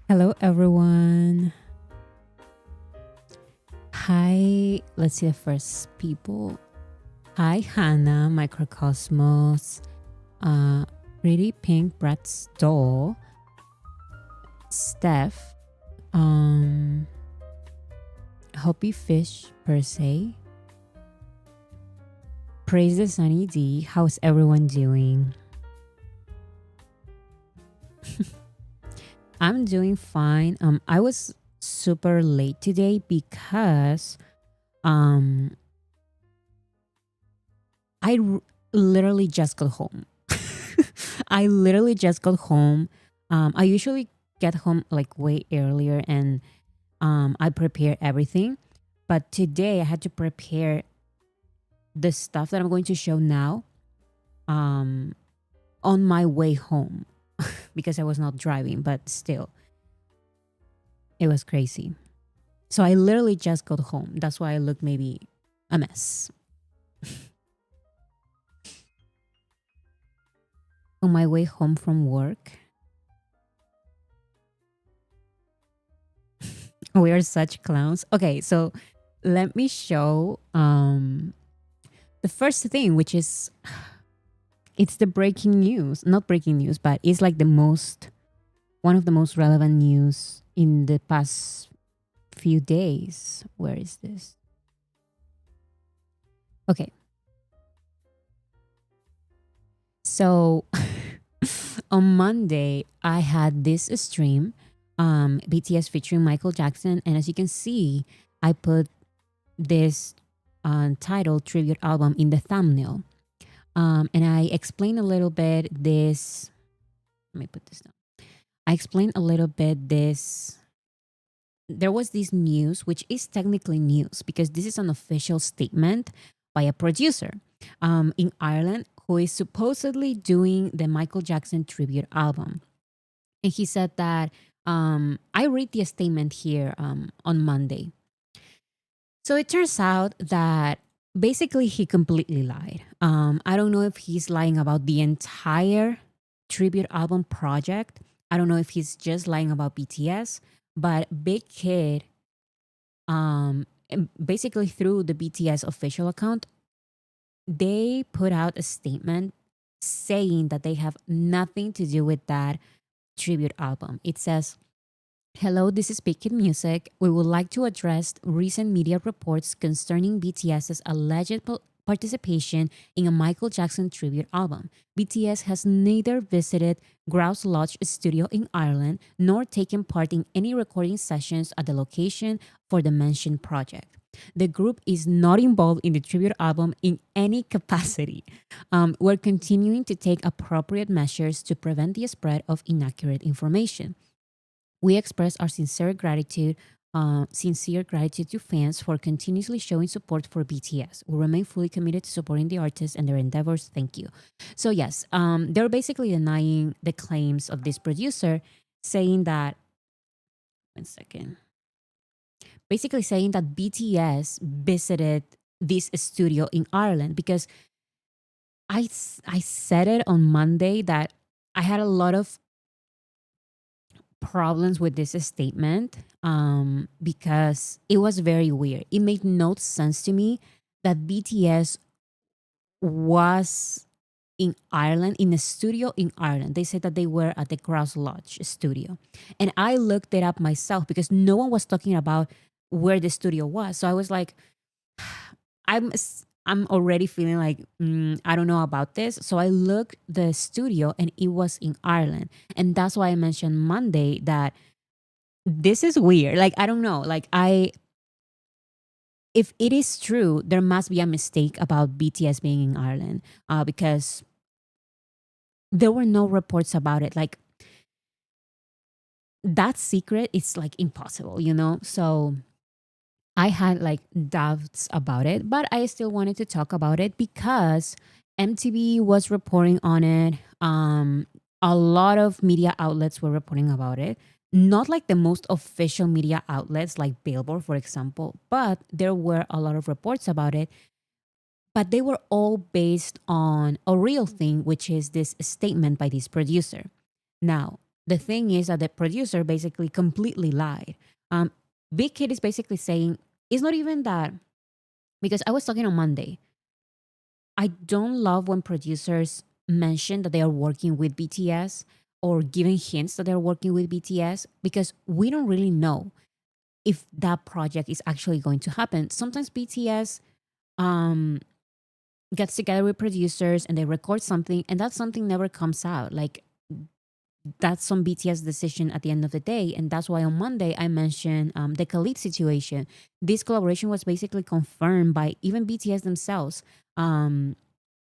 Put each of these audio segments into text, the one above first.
Hello, everyone. Hi, let's see the first people. Hi, Hannah, Microcosmos, Pretty Pink Brat's Doll, Steph, Hoppy Fish per se, Praise the Sunny D. How's everyone doing? I'm doing fine. I was super late today because literally just got home. I literally just got home. I usually get home like way earlier and I prepare everything. But today I had to prepare the stuff that I'm going to show now on my way home because I was not driving, but still, it was crazy. So I literally just got home. That's why I look maybe a mess. On my way home from work. We are such clowns. Okay, so let me show the first thing, which is it's the breaking news. Not breaking news, but it's like one of the most relevant news in the past few days. Where is this? Okay. So on Monday, I had this stream, BTS featuring Michael Jackson. And as you can see, I put this title tribute album in the thumbnail. And I explain a little bit this. Let me put this down. I explained a little bit this. There was this news, which is technically news because this is an official statement by a producer in Ireland who is supposedly doing the Michael Jackson tribute album. And he said that I read the statement here on Monday. So it turns out that basically he completely lied. I don't know if he's lying about the entire tribute album project. I don't know if he's just lying about BTS, but Big Kid, basically through the BTS official account, they put out a statement saying that they have nothing to do with that tribute album. It says, "Hello, this is Big Kid Music. We would like to address recent media reports concerning BTS's alleged participation in a Michael Jackson tribute album. BTS has neither visited Grouse Lodge Studio in Ireland nor taken part in any recording sessions at the location for the mentioned project. The group is not involved in the tribute album in any capacity. We're continuing to take appropriate measures to prevent the spread of inaccurate information. We express our sincere gratitude to fans for continuously showing support for BTS. We remain fully committed to supporting the artists and their endeavors. Thank you." So yes, they're basically denying the claims of this producer, saying that, one second, basically saying that BTS visited this studio in Ireland because I said it on Monday that I had a lot of problems with this statement because it was very weird. It made no sense to me that BTS was in Ireland, in a studio in Ireland. They said that they were at the Grouse Lodge studio. And I looked it up myself because no one was talking about where the studio was. So I was like, I'm already feeling like I don't know about this. So I looked the studio and it was in Ireland. And that's why I mentioned Monday that this is weird. Like, I don't know. Like, if it is true, there must be a mistake about BTS being in Ireland because there were no reports about it. Like, that secret is like impossible, you know? So I had like doubts about it, but I still wanted to talk about it because MTV was reporting on it. A lot of media outlets were reporting about it. Not like the most official media outlets like Billboard, for example, but there were a lot of reports about it. but they were all based on a real thing, which is this statement by this producer. Now, the thing is that the producer basically completely lied. Um, Big Kid is basically saying it's not even that, because I was talking on Monday. I don't love when producers mention that they are working with BTS or giving hints that they're working with BTS, because we don't really know if that project is actually going to happen. Sometimes BTS um, gets together with producers and they record something, and that something never comes out. Like, that's some BTS decision at the end of the day. And that's why on Monday I mentioned the Khalid situation. This collaboration was basically confirmed by even BTS themselves um,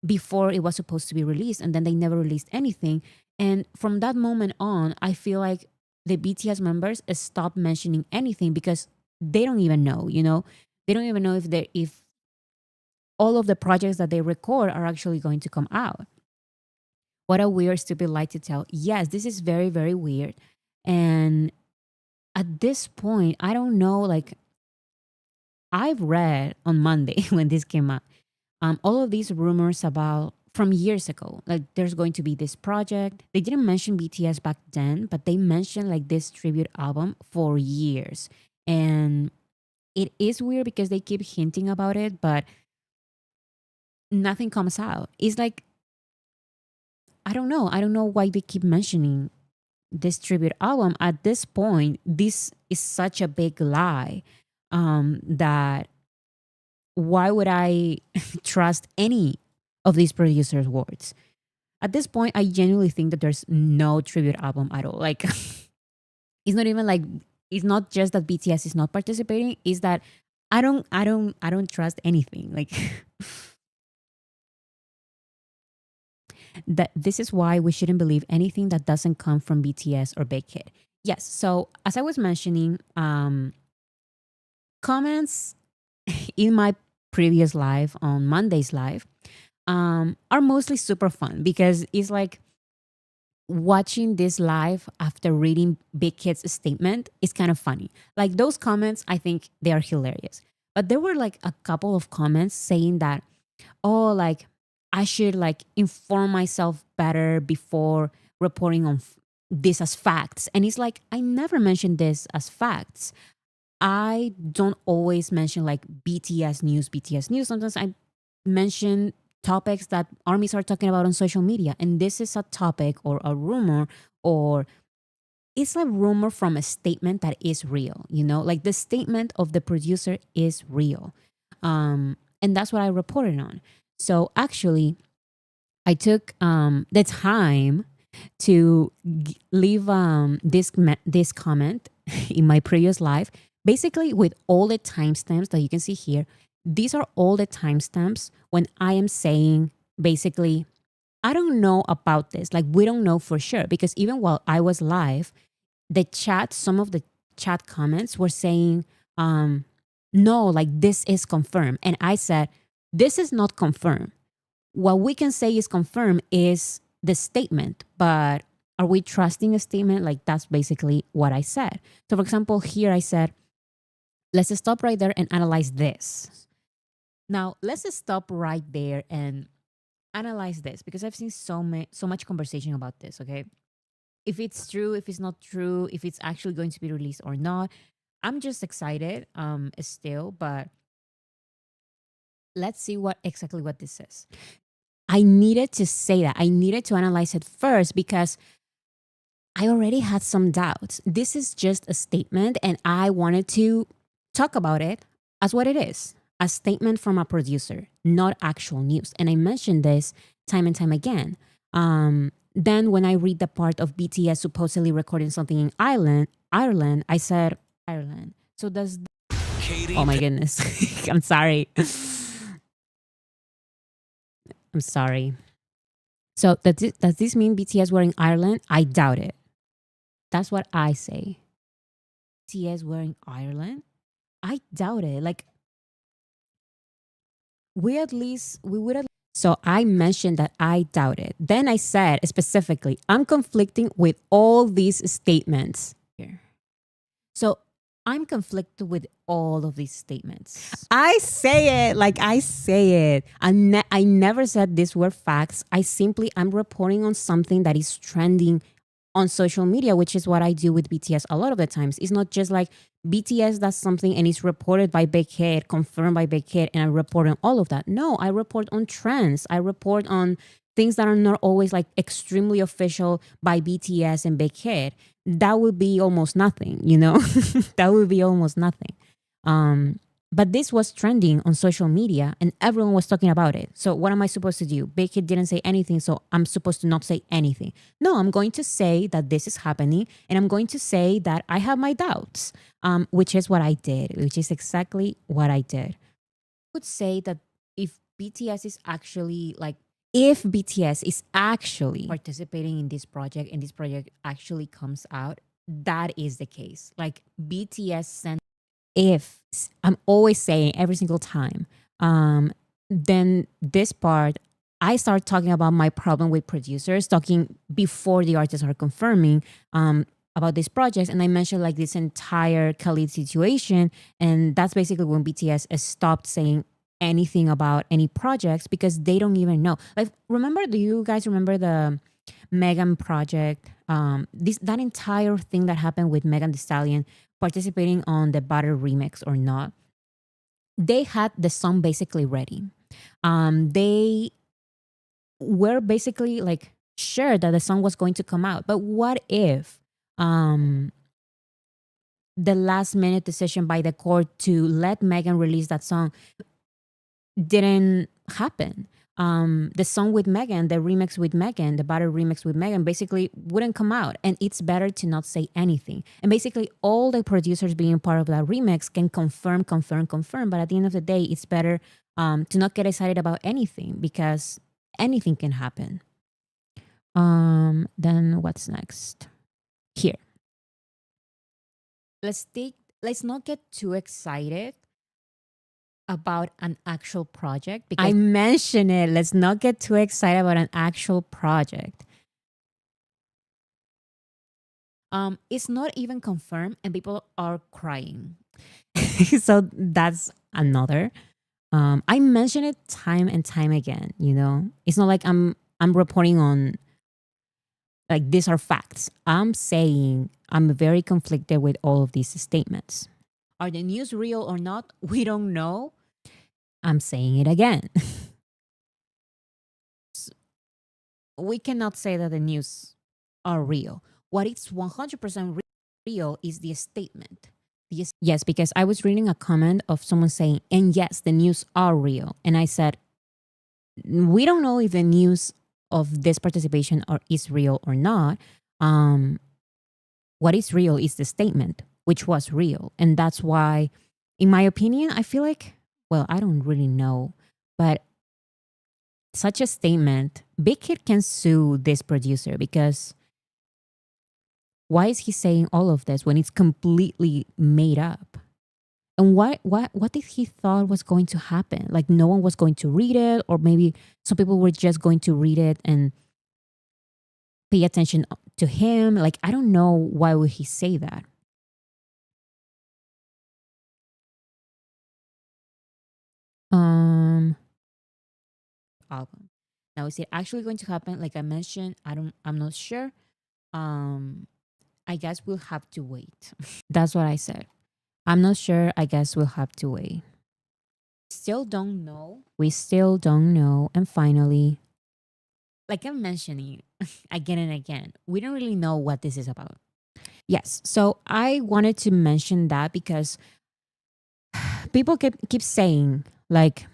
before it was supposed to be released. And then they never released anything. And from that moment on, I feel like the BTS members stopped mentioning anything because they don't even know, you know? They don't even know if all of the projects that they record are actually going to come out. What a weird, stupid lie to tell. Yes, this is very, very weird. And at this point, I don't know. Like, I've read on Monday when this came up, all of these rumors about from years ago. Like, there's going to be this project. They didn't mention BTS back then, but they mentioned like this tribute album for years. And it is weird because they keep hinting about it, but nothing comes out. It's like, I don't know. I don't know why they keep mentioning this tribute album. At this point, this is such a big lie that why would I trust any of these producers' words? At this point, I genuinely think that there's no tribute album at all. Like, it's not even like, it's not just that BTS is not participating. It's that I don't trust anything. Like, that this is why we shouldn't believe anything that doesn't come from BTS or Big Hit. Yes. So as I was mentioning, comments in my previous live on Monday's live are mostly super fun because it's like watching this live after reading Big Kid's statement is kind of funny. Like those comments, I think they are hilarious. But there were like a couple of comments saying that, oh, like I should like inform myself better before reporting on this as facts. And it's like, I never mentioned this as facts. I don't always mention like BTS news, BTS news. Sometimes I mention topics that armies are talking about on social media. And this is a topic or a rumor, or it's a rumor from a statement that is real, you know, like the statement of the producer is real. And that's what I reported on. So actually, I took the time to leave this comment in my previous live, basically with all the timestamps that you can see here. These are all the timestamps when I am saying basically, I don't know about this. Like, we don't know for sure, because even while I was live, the chat, some of the chat comments were saying, no, like this is confirmed. And I said, this is not confirmed. What we can say is confirmed is the statement, but are we trusting a statement? Like, that's basically what I said. So, for example, here I said, let's stop right there and analyze this. Now, let's just stop right there and analyze this, because I've seen so much conversation about this. Okay, if it's true, if it's not true, if it's actually going to be released or not. I'm just excited, still, but let's see what this is. I needed to say that. I needed to analyze it first because I already had some doubts. This is just a statement, and I wanted to talk about it as what it is, a statement from a producer, not actual news. And I mentioned this time and time again. Then when I read the part of BTS supposedly recording something in Ireland, I said, Ireland. So does, oh my goodness. I'm sorry. I'm sorry. So does this mean BTS were in Ireland? I doubt it. That's what I say. BTS were in Ireland? I doubt it. Like, we would at, so I mentioned that I doubt it. Then I said specifically, I'm conflicting with all these statements here. So I'm conflicted with all of these statements. I say it like I say it. I never said these were facts. I'm reporting on something that is trending on social media, which is what I do with BTS a lot of the times. It's not just like BTS does something and it's reported by Big Hit, confirmed by Big Hit, and I report on all of that. No, I report on trends. I report on things that are not always like extremely official by BTS and Big Hit. That would be almost nothing, you know? That would be almost nothing. Um, but this was trending on social media and everyone was talking about it. So what am I supposed to do? Big Hit didn't say anything, so I'm supposed to not say anything. No, I'm going to say that this is happening and I'm going to say that I have my doubts, which is what I did, which is exactly what I did. I would say that if BTS is actually like, if BTS is actually participating in this project and this project actually comes out, that is the case. Like BTS sent, If I'm always saying every single time, then this part, I start talking about my problem with producers, talking before the artists are confirming about these projects. And I mentioned like this entire Khalid situation. And that's basically when BTS has stopped saying anything about any projects because they don't even know. Like, do you guys remember the Megan project? That entire thing that happened with Megan Thee Stallion participating on the Butter remix or not, they had the song basically ready. They were basically like sure that the song was going to come out. But what if the last minute decision by the court to let Megan release that song didn't happen? The song with Megan, the remix with Megan, the Butter remix with Megan basically wouldn't come out. And it's better to not say anything. And basically all the producers being part of that remix can confirm. But at the end of the day, it's better to not get excited about anything because anything can happen. Then what's next? Here. let's not get too excited about an actual project because I mentioned it. Let's not get too excited about an actual project. it's not even confirmed and people are crying. So that's another. I mention it time and time again. You know, it's not like I'm reporting on like these are facts. I'm saying I'm very conflicted with all of these statements. Are the news real or not? We don't know. I'm saying it again. We cannot say that the news are real. What is 100% real is the statement. Yes, because I was reading a comment of someone saying, and yes, the news are real. And I said, we don't know if the news of this participation is real or not. What is real is the statement, which was real. And that's why, in my opinion, I feel like, well, I don't really know, but such a statement, Big Hit can sue this producer because why is he saying all of this when it's completely made up? And what did he thought was going to happen? Like no one was going to read it, or maybe some people were just going to read it and pay attention to him. Like I don't know why would he say that. Album. Now, is it actually going to happen? Like I mentioned, I'm not sure. I guess we'll have to wait. That's what I said. I'm not sure. I guess we'll have to wait. Still don't know. We still don't know. And finally, like I'm mentioning again and again, we don't really know what this is about. Yes. So I wanted to mention that because people keep saying like,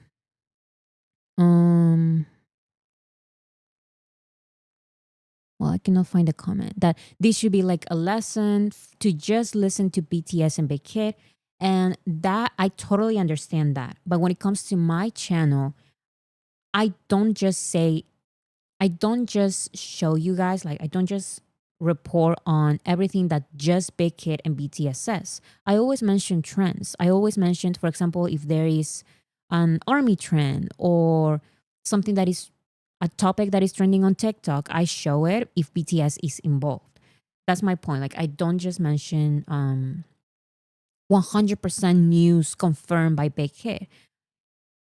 well, I cannot find a comment that this should be like a lesson to just listen to BTS and Big Hit. And that I totally understand that. But when it comes to my channel, I don't just show you guys, like, I don't just report on everything that just Big Hit and BTS says. I always mention trends. I always mention, for example, if there is an army trend or something that is a topic that is trending on TikTok, I show it if BTS is involved. That's my point. Like, I don't just mention 100% news confirmed by Big Hit.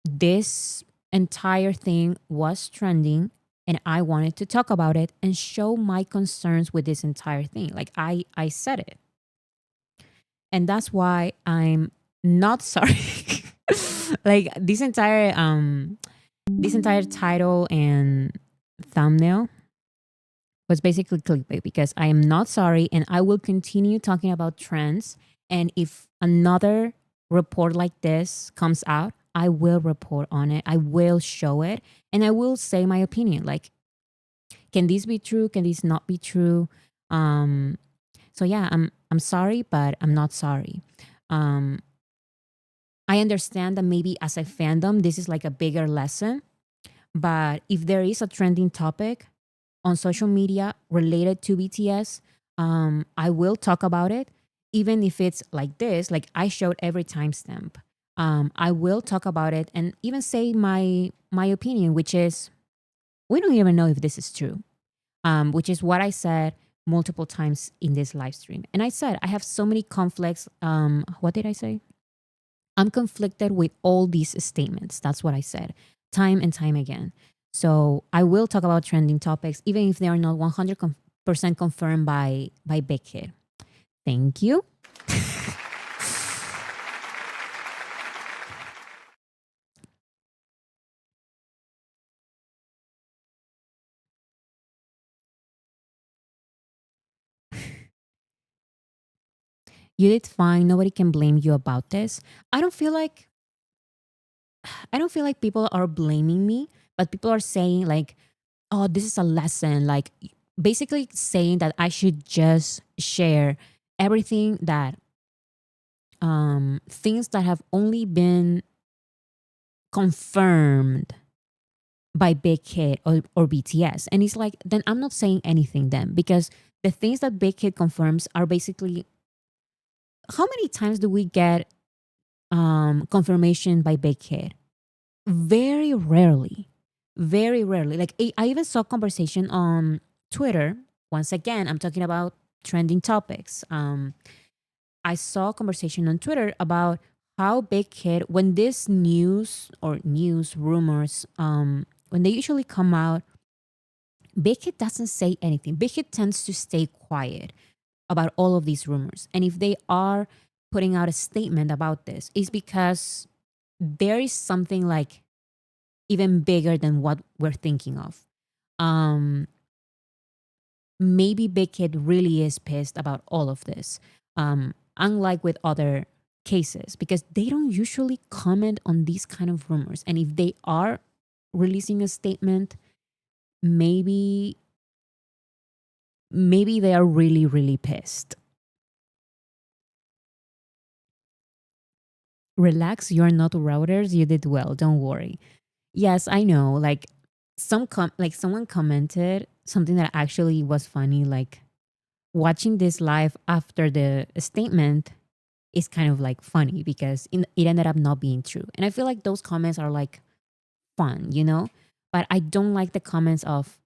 This entire thing was trending, and I wanted to talk about it and show my concerns with this entire thing. Like I said it. And that's why I'm not sorry. Like this entire title and thumbnail was basically clickbait because I am not sorry and I will continue talking about trends. And if another report like this comes out, I will report on it. I will show it and I will say my opinion. Like, can this be true? Can this not be true? Um, so yeah, I'm sorry, but I'm not sorry. Um, I understand that maybe as a fandom, this is like a bigger lesson. But if there is a trending topic on social media related to BTS, I will talk about it, even if it's like this. Like I showed every timestamp. I will talk about it and even say my opinion, which is we don't even know if this is true. Which is what I said multiple times in this live stream. And I said I have so many conflicts. What did I say? I'm conflicted with all these statements. That's what I said time and time again. So I will talk about trending topics, even if they are not 100% confirmed by Big Hit. Thank you. You did fine. Nobody can blame you about this. I don't feel like I don't feel like people are blaming me, but people are saying like, "Oh, this is a lesson." Like basically saying that I should just share everything that things that have only been confirmed by Big Hit or BTS. And it's like, then I'm not saying anything then because the things that Big Hit confirms are basically how many times do we get confirmation by Big Hit? Very rarely. Very rarely. Like I even saw conversation on Twitter. Once again, I'm talking about trending topics. I saw a conversation on Twitter about how Big Hit, when this news or news rumors, when they usually come out, Big Hit doesn't say anything. Big Hit tends to stay quiet about all of these rumors. And if they are putting out a statement about this, it's because there is something like even bigger than what we're thinking of. Um, Maybe Big Hit really is pissed about all of this. Unlike with other cases, because they don't usually comment on these kind of rumors. And if they are releasing a statement, maybe they are really, really pissed. Relax, you're not routers. You did well. Don't worry. Yes, I know. Like like someone commented something that actually was funny. Like watching this live after the statement is kind of like funny because it ended up not being true. And I feel like those comments are like fun, you know? But I don't like the comments of,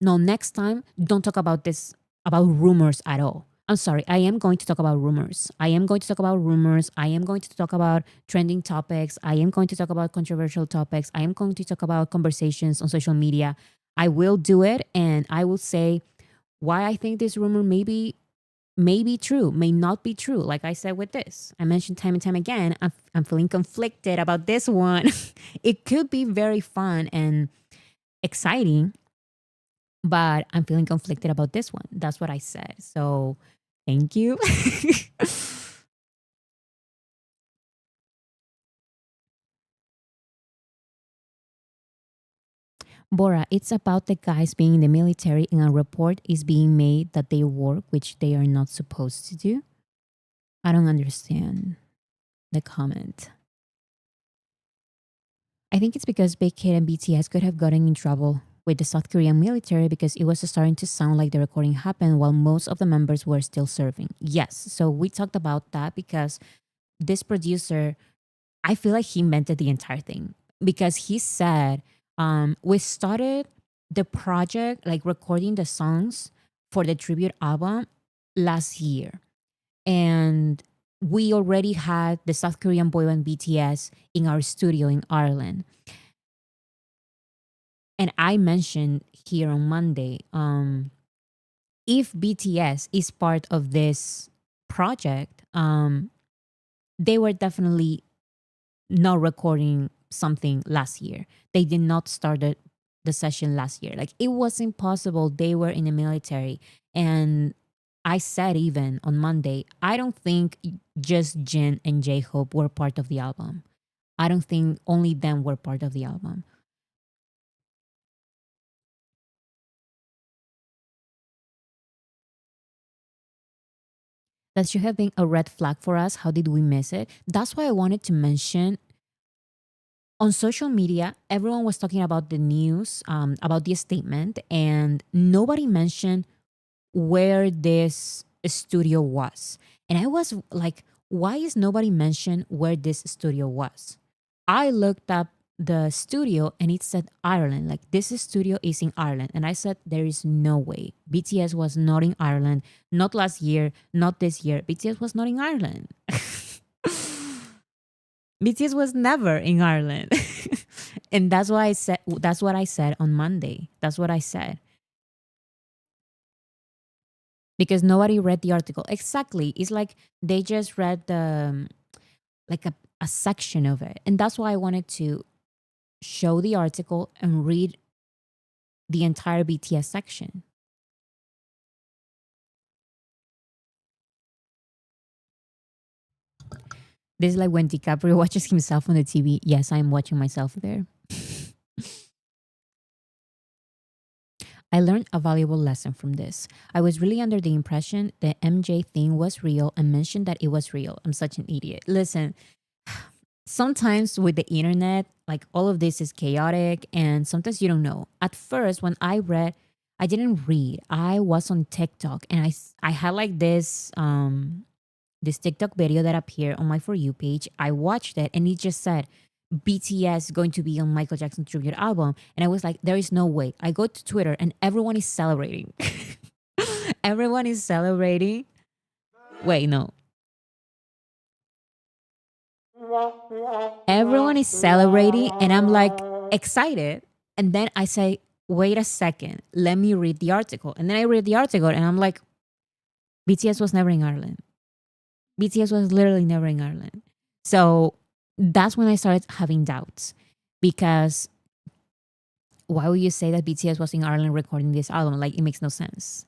no, next time, don't talk about this, about rumors at all. I'm sorry, I am going to talk about rumors. I am going to talk about rumors. I am going to talk about trending topics. I am going to talk about controversial topics. I am going to talk about conversations on social media. I will do it and I will say why I think this rumor may be true, may not be true. Like I said with this, I mentioned time and time again, I'm feeling conflicted about this one. It could be very fun and exciting, but I'm feeling conflicted about this one. That's what I said. So thank you. Bora, it's about the guys being in the military and a report is being made that they work, which they are not supposed to do. I don't understand the comment. I think it's because Big Hit and BTS could have gotten in trouble with the South Korean military because it was starting to sound like the recording happened while most of the members were still serving. Yes, so we talked about that because this producer, I feel like he invented the entire thing because he said, we started the project, like recording the songs for the tribute album last year. And we already had the South Korean boy band BTS in our studio in Ireland. And I mentioned here on Monday, if BTS is part of this project, they were definitely not recording something last year. They did not start the session last year. Like, it was impossible. They were in the military. And I said even on Monday, I don't think just Jin and J Hope were part of the album. I don't think only them were part of the album. That should have been a red flag for us. How did we miss it? That's why I wanted to mention on social media, everyone was talking about the news, about the statement, and nobody mentioned where this studio was. And I was like, why is nobody mentioned where this studio was? I looked up the studio and it said Ireland. Like, this studio is in Ireland. And I said, there is no way. BTS was not in Ireland. Not last year, not this year. BTS was not in Ireland. BTS was never in Ireland. And that's why I said that's what I said on Monday. That's what I said. Because nobody read the article. Exactly. It's like they just read the like a section of it. And that's why I wanted to show the article and read the entire BTS section. This is like when DiCaprio watches himself on the TV. Yes, I'm watching myself there. I learned a valuable lesson from this. I was really under the impression the MJ thing was real and mentioned that it was real. I'm such an idiot. Listen, sometimes with the internet, like, all of this is chaotic and sometimes you don't know. At first, when I read, I didn't read. I was on TikTok and I had like this TikTok video that appeared on my For You page. I watched it and it just said BTS going to be on Michael Jackson tribute album. And I was like, there is no way. I go to Twitter and everyone is celebrating. Everyone is celebrating. Wait, no. Everyone is celebrating and I'm like excited. And then I say, wait a second, let me read the article. And then I read the article and I'm like, BTS was never in Ireland. BTS was literally never in Ireland. So that's when I started having doubts because why would you say that BTS was in Ireland recording this album? Like, it makes no sense.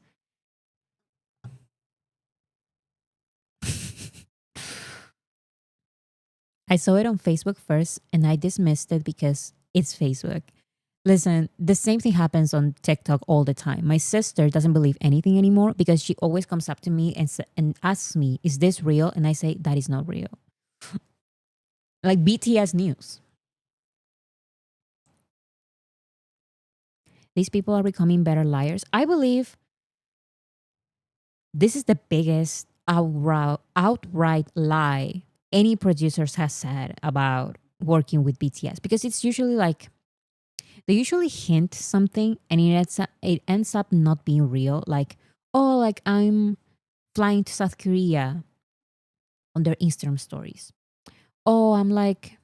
I saw it on Facebook first and I dismissed it because it's Facebook. Listen, the same thing happens on TikTok all the time. My sister doesn't believe anything anymore because she always comes up to me and asks me, is this real? And I say, that is not real. Like BTS news. These people are becoming better liars. I believe this is the biggest outright lie any producers has said about working with BTS because it's usually like they usually hint something and it ends up not being real. Like, oh, like I'm flying to South Korea on their Instagram stories. Oh, I'm like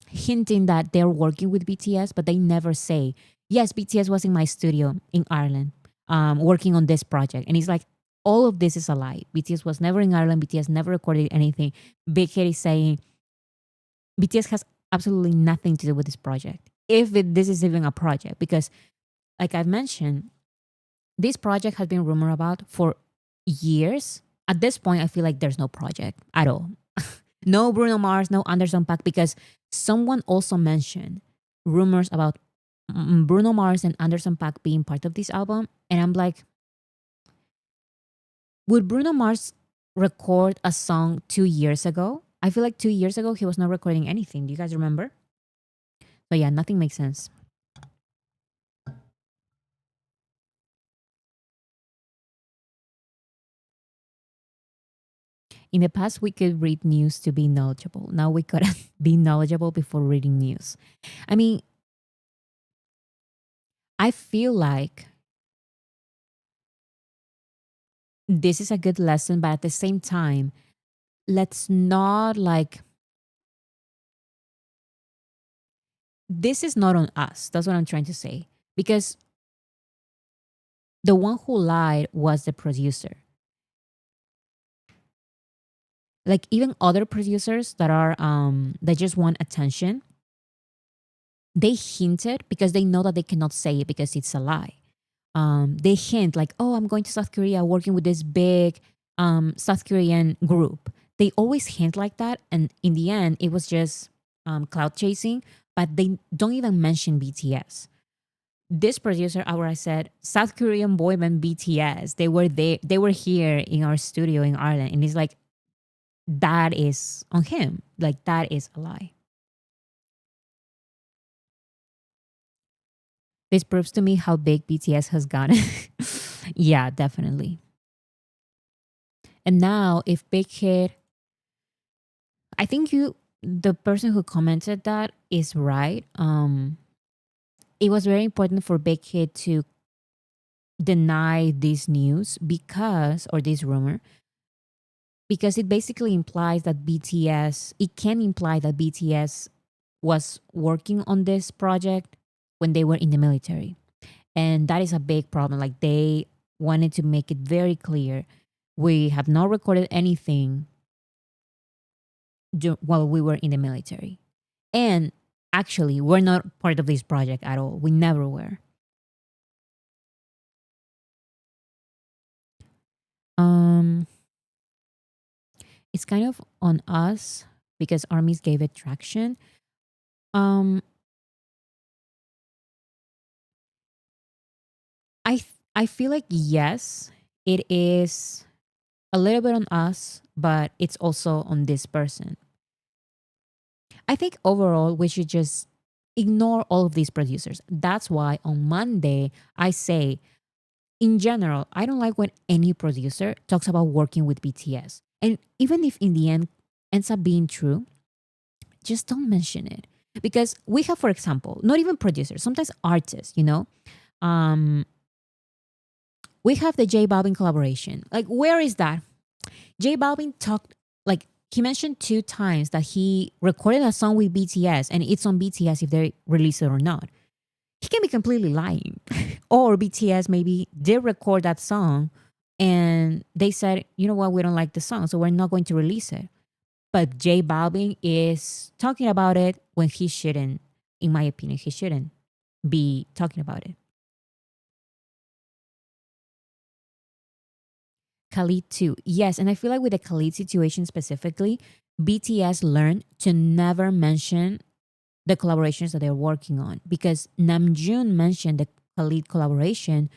hinting that they're working with BTS, but they never say, yes, BTS was in my studio in Ireland, working on this project. And it's like, all of this is a lie. BTS was never in Ireland. BTS never recorded anything. Big Hit is saying BTS has absolutely nothing to do with this project. This is even a project, because like I've mentioned, this project has been rumored about for years. At this point, I feel like there's no project at all. No Bruno Mars, no Anderson Paak, because someone also mentioned rumors about Bruno Mars and Anderson Paak being part of this album. And I'm like, would Bruno Mars record a song 2 years ago? I feel like 2 years ago, he was not recording anything. Do you guys remember? So yeah, nothing makes sense. In the past, we could read news to be knowledgeable. Now we couldn't be knowledgeable before reading news. I mean, I feel like this is a good lesson, but at the same time, let's not like, this is not on us. That's what I'm trying to say. Because the one who lied was the producer. Like even other producers that are that just want attention, they hinted because they know that they cannot say it because it's a lie. They hint like, oh, I'm going to South Korea working with this big South Korean group. They always hint like that. And in the end, it was just cloud chasing, but they don't even mention BTS. This producer, I said, South Korean boy band BTS, they were there, they were here in our studio in Ireland. And it's like, that is on him. Like, that is a lie. This proves to me how big BTS has gotten. Yeah, definitely. And now, if Big Hit, I think the person who commented that is right. It was very important for Big Hit to deny this news because, or this rumor, because it basically implies that BTS, it can imply that BTS was working on this project when they were in the military. And that is a big problem. Like they wanted to make it very clear we have not recorded anything while we were in the military. And actually, we're not part of this project at all. We never were. Um, it's kind of on us because armies gave it traction. Um, I feel like yes, it is a little bit on us, but it's also on this person. I think overall we should just ignore all of these producers. That's why on Monday I say, in general, I don't like when any producer talks about working with BTS. And even if in the end ends up being true, just don't mention it. Because we have, for example, not even producers, sometimes artists, Um, we have the J Balvin collaboration. Like, where is that? J Balvin talked, like, he mentioned 2 times that he recorded a song with BTS and it's on BTS if they release it or not. He can be completely lying. Or BTS maybe did record that song and they said, you know what, we don't like the song, so we're not going to release it. But J Balvin is talking about it when he shouldn't, in my opinion, he shouldn't be talking about it. Khalid too. Yes, and I feel like with the Khalid situation specifically, BTS learned to never mention the collaborations that they're working on because Namjoon mentioned the Khalid collaboration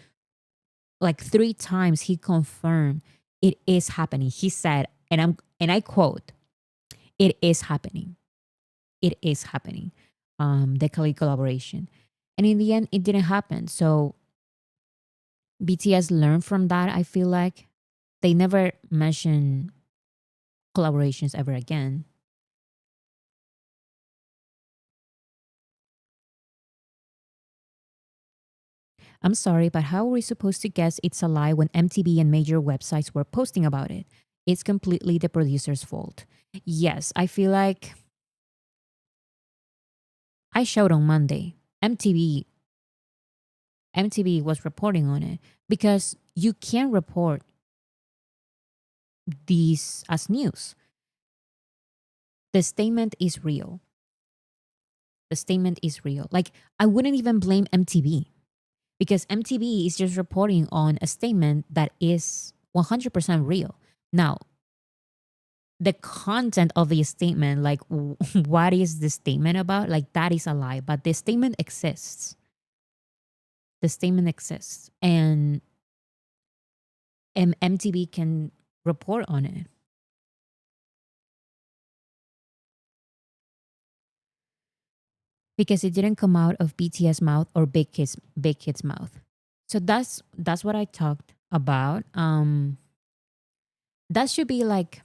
like 3 times. He confirmed it is happening. He said, and I quote, "It is happening. It is happening." The Khalid collaboration, and in the end, it didn't happen. So BTS learned from that. I feel like they never mention collaborations ever again. I'm sorry, but how are we supposed to guess it's a lie when MTV and major websites were posting about it? It's completely the producer's fault. Yes, I feel like I showed on Monday. MTV was reporting on it because you can report these as news. The statement is real. The statement is real. Like I wouldn't even blame MTV because MTV is just reporting on a statement that is 100% real. Now, the content of the statement, like what is the statement about, like that is a lie, but the statement exists. The statement exists, and MTV can report on it because it didn't come out of BTS mouth or Big Kid's mouth. So that's what I talked about. That should be like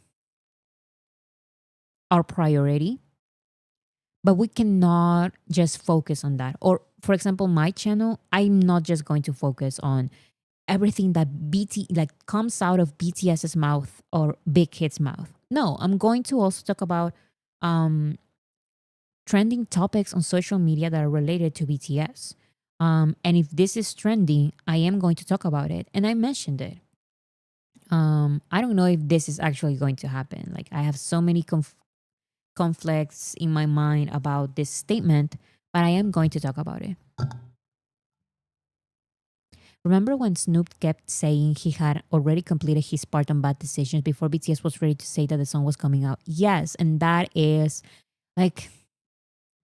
our priority, but we cannot just focus on that. Or for example, my channel, I'm not just going to focus on everything that BT like comes out of BTS's mouth or Big Hit's mouth. No, I'm going to also talk about um, trending topics on social media that are related to BTS. And if this is trending, I am going to talk about it. And I mentioned it. I don't know if this is actually going to happen. Like, I have so many conflicts in my mind about this statement, but I am going to talk about it. Remember when Snoop kept saying he had already completed his part on Bad Decisions before BTS was ready to say that the song was coming out? Yes, and that is like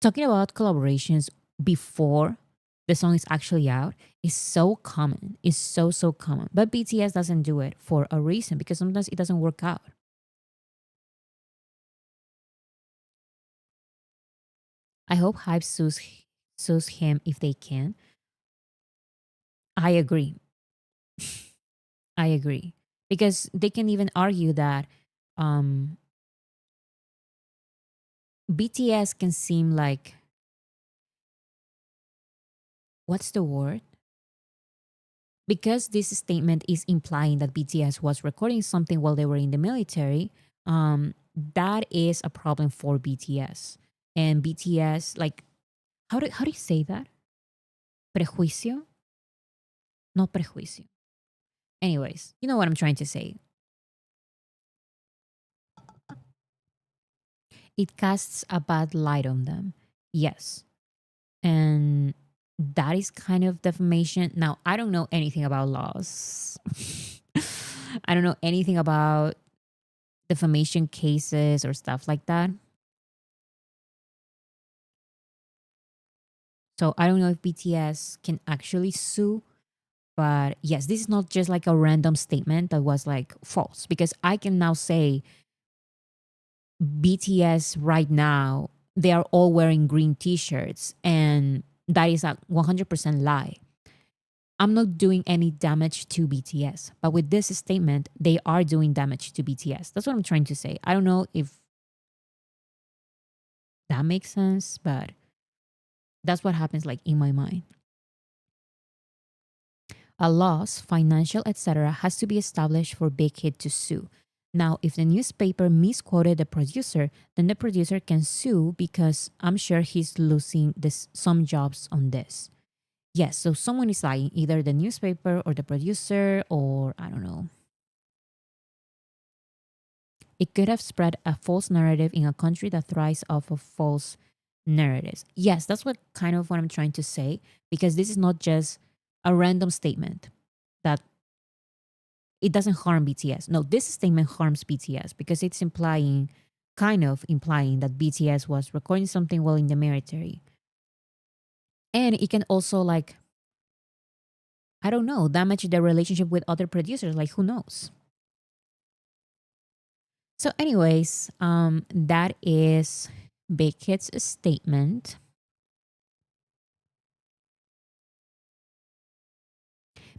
talking about collaborations before the song is actually out is so common. It's so common. But BTS doesn't do it for a reason because sometimes it doesn't work out. I hope Hype sues him if they can. I agree. I agree. Because they can even argue that um, BTS can seem like, what's the word? Because this statement is implying that BTS was recording something while they were in the military, that is a problem for BTS. And BTS, like, how do you say that? Prejuicio? No prejuicio. Anyways, you know what I'm trying to say. It casts a bad light on them. Yes. And that is kind of defamation. Now, I don't know anything about laws. I don't know anything about defamation cases or stuff like that. So I don't know if BTS can actually sue, but yes, this is not just like a random statement that was like false because I can now say BTS right now, they are all wearing green t-shirts and that is a 100% lie. I'm not doing any damage to BTS, but with this statement, they are doing damage to BTS. That's what I'm trying to say. I don't know if that makes sense, but that's what happens like in my mind. A loss, financial, etc., has to be established for Big Hit to sue. Now, if the newspaper misquoted the producer, then the producer can sue because I'm sure he's losing some jobs on this. Yes, so someone is lying, either the newspaper or the producer, or I don't know. It could have spread a false narrative in a country that thrives off of false narratives. Yes, that's what kind of what I'm trying to say, because this is not just a random statement that it doesn't harm BTS. No, this statement harms BTS because it's implying, kind of implying that BTS was recording something while in the military. And it can also like, I don't know, damage their relationship with other producers. Like who knows? So, anyways, that is Big Hit's statement.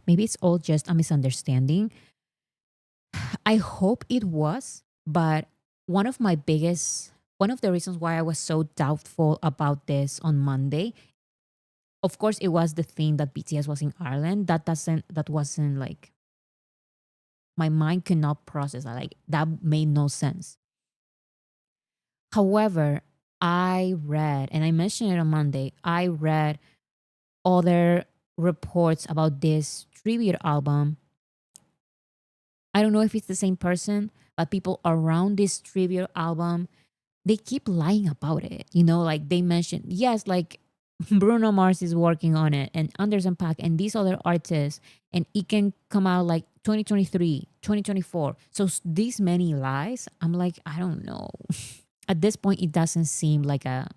Maybe it's all just a misunderstanding. I hope it was, but one of my biggest, one of the reasons why I was so doubtful about this on Monday, of course, it was the thing that BTS was in Ireland. That wasn't like, my mind could not process that. Like, that made no sense. However, I read, and I mentioned it on Monday, I read other reports about this tribute album. I don't know if it's the same person, but people around this tribute album, they keep lying about it. You know, like they mentioned, yes, like Bruno Mars is working on it and Anderson Paak and these other artists, and it can come out like 2023, 2024. So these many lies, I'm like, I don't know. At this point, it doesn't seem like a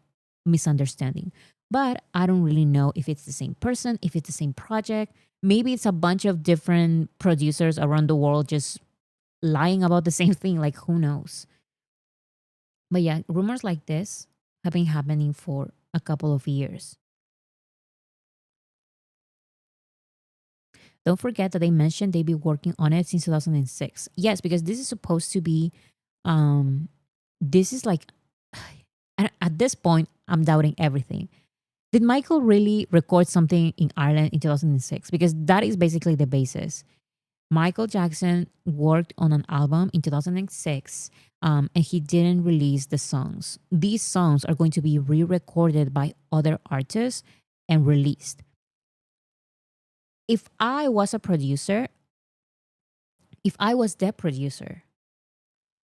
misunderstanding, but I don't really know if it's the same person, if it's the same project. Maybe it's a bunch of different producers around the world just lying about the same thing. Like, who knows? But yeah, rumors like this have been happening for a couple of years. Don't forget that they mentioned they've been working on it since 2006. Yes, because this is supposed to be, this is like, at this point, I'm doubting everything. Did Michael really record something in Ireland in 2006? Because that is basically the basis. Michael Jackson worked on an album in 2006, and he didn't release the songs. These songs are going to be re recorded by other artists and released. If I was a producer, if I was the producer,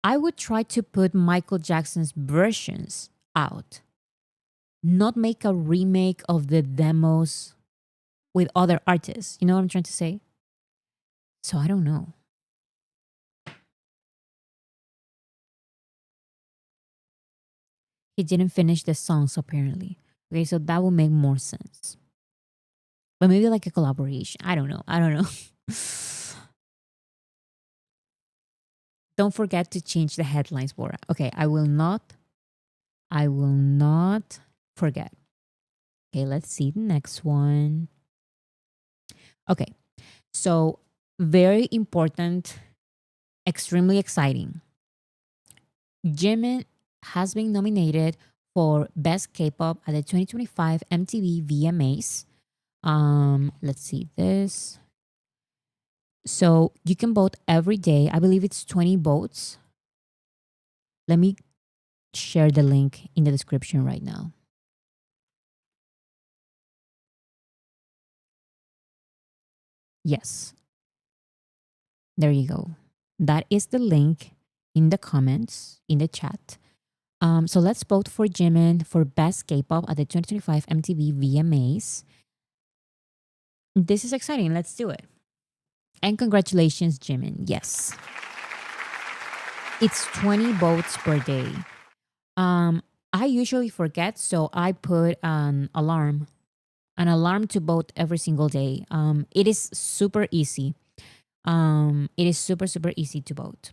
I would try to put Michael Jackson's versions out, not make a remake of the demos with other artists. You know what I'm trying to say? So I don't know. He didn't finish the songs apparently. Okay, so that would make more sense. But maybe like a collaboration. I don't know. I don't know. Don't forget to change the headlines, Bora. Okay, I will not forget. Okay, let's see the next one. Okay, so very important, extremely exciting. Jimin has been nominated for Best K-pop at the 2025 MTV VMAs. Let's see this. So you can vote every day. I believe it's 20 votes. Let me share the link in the description right now. Yes, there you go. That is the link in the comments, in the chat. So let's vote for Jimin for Best K-pop at the 2025 MTV VMAs. This is exciting. Let's do it. And congratulations, Jimin. Yes. It's 20 votes per day. I usually forget, so I put an alarm to vote every single day. It is super easy. It is super, super easy to vote.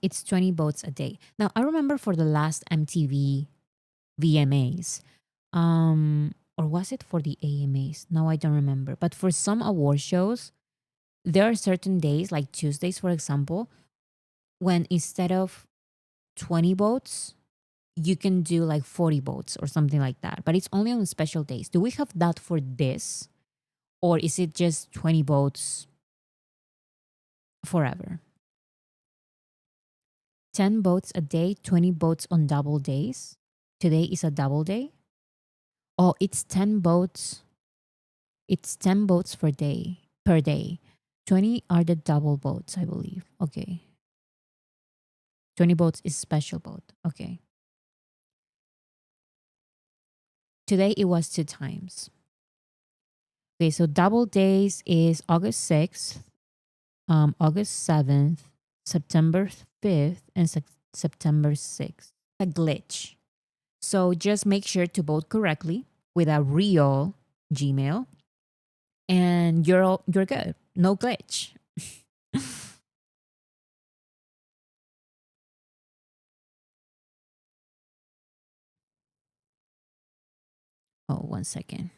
It's 20 votes a day. Now, I remember for the last MTV VMAs, or was it for the AMAs? No, I don't remember. But for some award shows, there are certain days, like Tuesdays, for example, when instead of 20 votes, you can do like 40 votes or something like that. But it's only on special days. Do we have that for this? Or is it just 20 votes forever? 10 votes a day, 20 votes on double days. Today is a double day. Oh, it's 10 votes. It's 10 votes per day. 20 are the double votes, I believe. Okay. 20 votes is special vote. Okay. Today it was 2 times. Okay, so double days is August 6th, August 7th, September 5th, and September 6th. A glitch. So just make sure to vote correctly with a real Gmail, and you're good. No glitch. Oh, 1 second.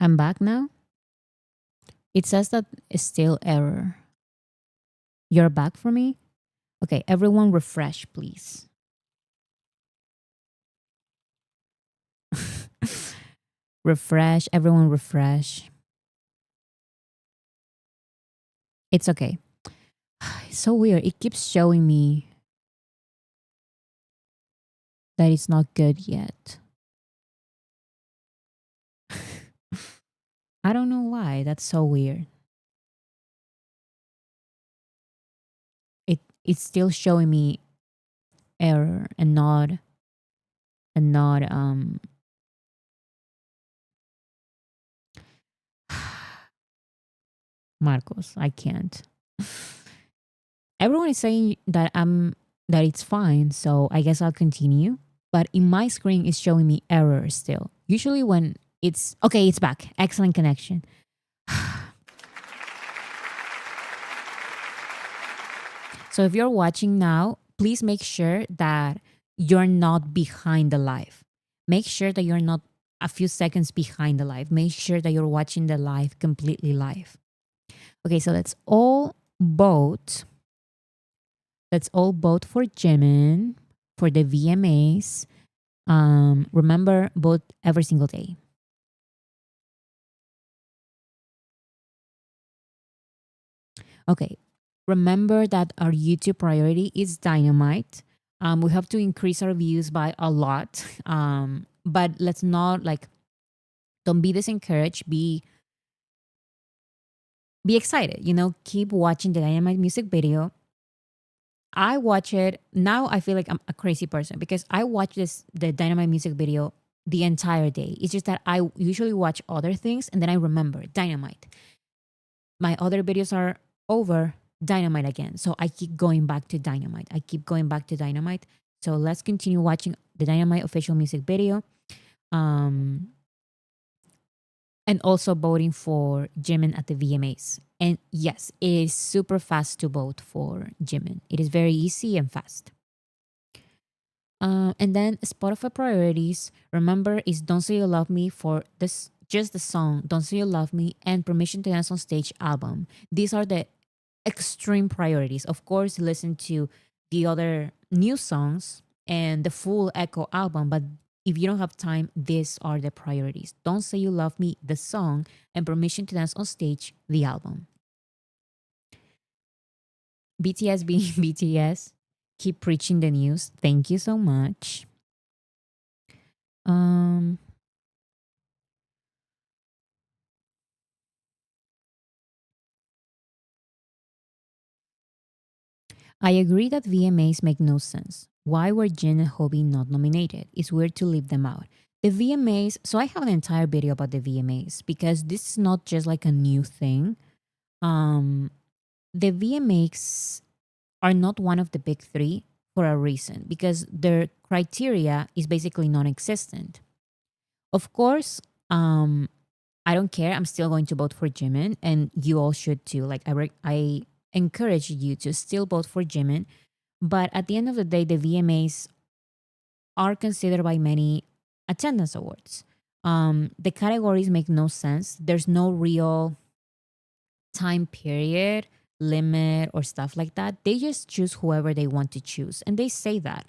I'm back now. It says that it's still error. You're back for me? Okay, everyone refresh, please. Refresh, everyone refresh. It's okay. It's so weird. It keeps showing me that it's not good yet. I don't know why. That's so weird. It's still showing me error and not Marcos. I can't. Everyone is saying that it's fine, so I guess I'll continue. But in my screen, it's showing me error still. Usually, when It's okay, it's back. Excellent connection. So if you're watching now, please make sure that you're not behind the live. Make sure that you're not a few seconds behind the live. Make sure that you're watching the live completely live. Okay, so let's all vote. Let's all vote for Jimin for the VMAs. Remember, vote every single day. Okay. Remember that our YouTube priority is Dynamite. We have to increase our views by a lot. But let's not like don't be disencouraged. Be excited. Keep watching the Dynamite music video. I watch it now. I feel like I'm a crazy person because I watch the Dynamite music video the entire day. It's just that I usually watch other things and then I remember Dynamite. My other videos are over, Dynamite again. So I keep going back to Dynamite. I keep going back to Dynamite. So let's continue watching the Dynamite official music video. Um, and also voting for Jimin at the VMAs. And yes, it is super fast to vote for Jimin. It is very easy and fast. And then Spotify priorities, remember, is Don't Say You Love Me for this, just the song Don't Say You Love Me and Permission to Dance on Stage album. These are the extreme priorities. Of course, listen to the other new songs and the full Echo album, but if you don't have time, these are the priorities. Don't Say You Love Me, the song, and Permission to Dance on Stage, the album. BTS being BTS, keep preaching the news. Thank you so much. Um, I agree that VMAs make no sense. Why were Jin and Hobie not nominated? It's weird to leave them out. The VMAs, so I have an entire video about the VMAs because this is not just like a new thing. The VMAs are not one of the big three for a reason because their criteria is basically non existent. Of course, I don't care. I'm still going to vote for Jimin, and you all should too. Like I encourage you to still vote for Jimin, but at the end of the day, the VMAs are considered by many attendance awards. The categories make no sense. There's no real time period limit or stuff like that. They just choose whoever they want to choose, and they say that.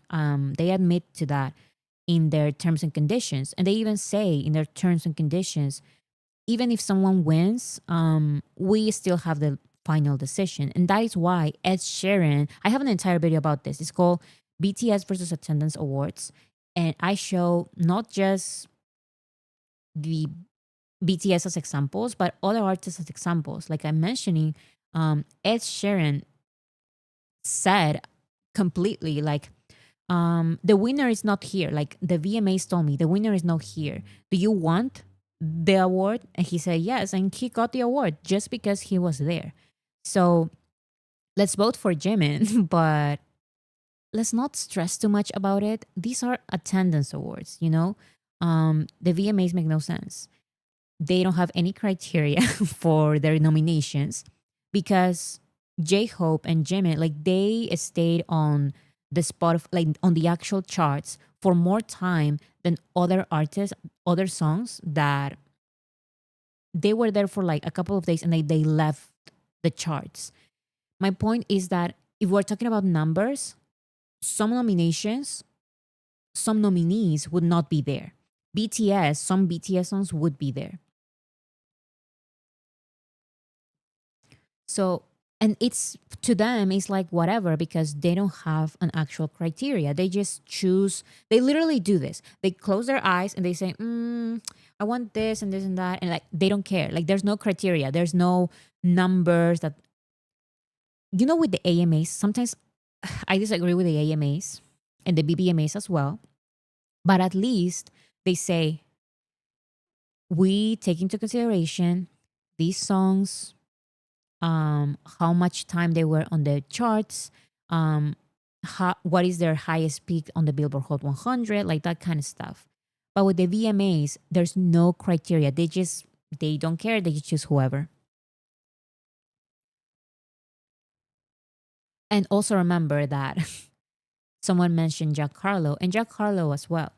They admit to that in their terms and conditions, and they even say in their terms and conditions, even if someone wins, we still have the final decision. And that is why Ed Sheeran, I have an entire video about this. It's called BTS versus Attendance Awards. And I show not just the BTS as examples, but other artists as examples. Like I'm mentioning, Ed Sheeran said completely like, the winner is not here. Like the VMAs told me, the winner is not here. Do you want the award? And he said yes, and he got the award just because he was there. So let's vote for Jimin, but let's not stress too much about it. These are attendance awards, you know? The VMAs make no sense. They don't have any criteria for their nominations because J-Hope and Jimin, like they stayed on the spot of like on the actual charts for more time than other artists, other songs that they were there for like a couple of days and they left the charts. My point is that if we're talking about numbers, some nominations, some nominees would not be there. BTS, some BTS songs would be there. So, and it's to them, it's like whatever because they don't have an actual criteria. They just choose, they literally do this. They close their eyes and they say, I want this and this and that. And like, they don't care. Like, there's no criteria, there's no numbers that, with the AMAs, sometimes I disagree with the AMAs and the BBMAs as well. But at least they say, we take into consideration these songs, how much time they were on the charts, what is their highest peak on the Billboard Hot 100, like that kind of stuff. But with the VMAs, there's no criteria. They don't care. They just choose whoever. And also remember that someone mentioned Jack Harlow, and Jack Harlow as well.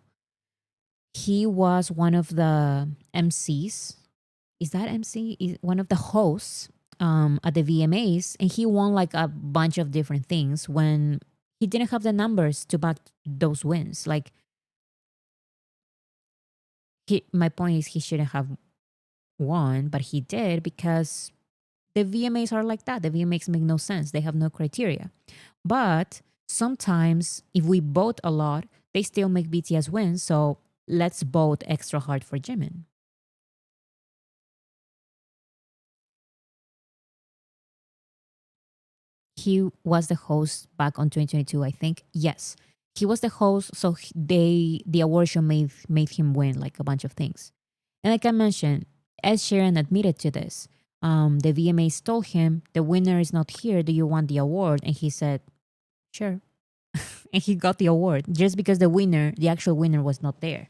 He was one of the MCs. Is that MC? One of the hosts at the VMAs, and he won like a bunch of different things when he didn't have the numbers to back those wins. Like, my point is, he shouldn't have won, but he did because the VMAs are like that. The VMAs make no sense. They have no criteria. But sometimes, if we vote a lot, they still make BTS win. So let's vote extra hard for Jimin. He was the host back on 2022, I think. Yes, he was the host. So the award show made him win like a bunch of things. And like I mentioned, Ed Sheeran admitted to this. The VMAs told him, the winner is not here. Do you want the award? And he said, sure. And he got the award just because the actual winner, was not there.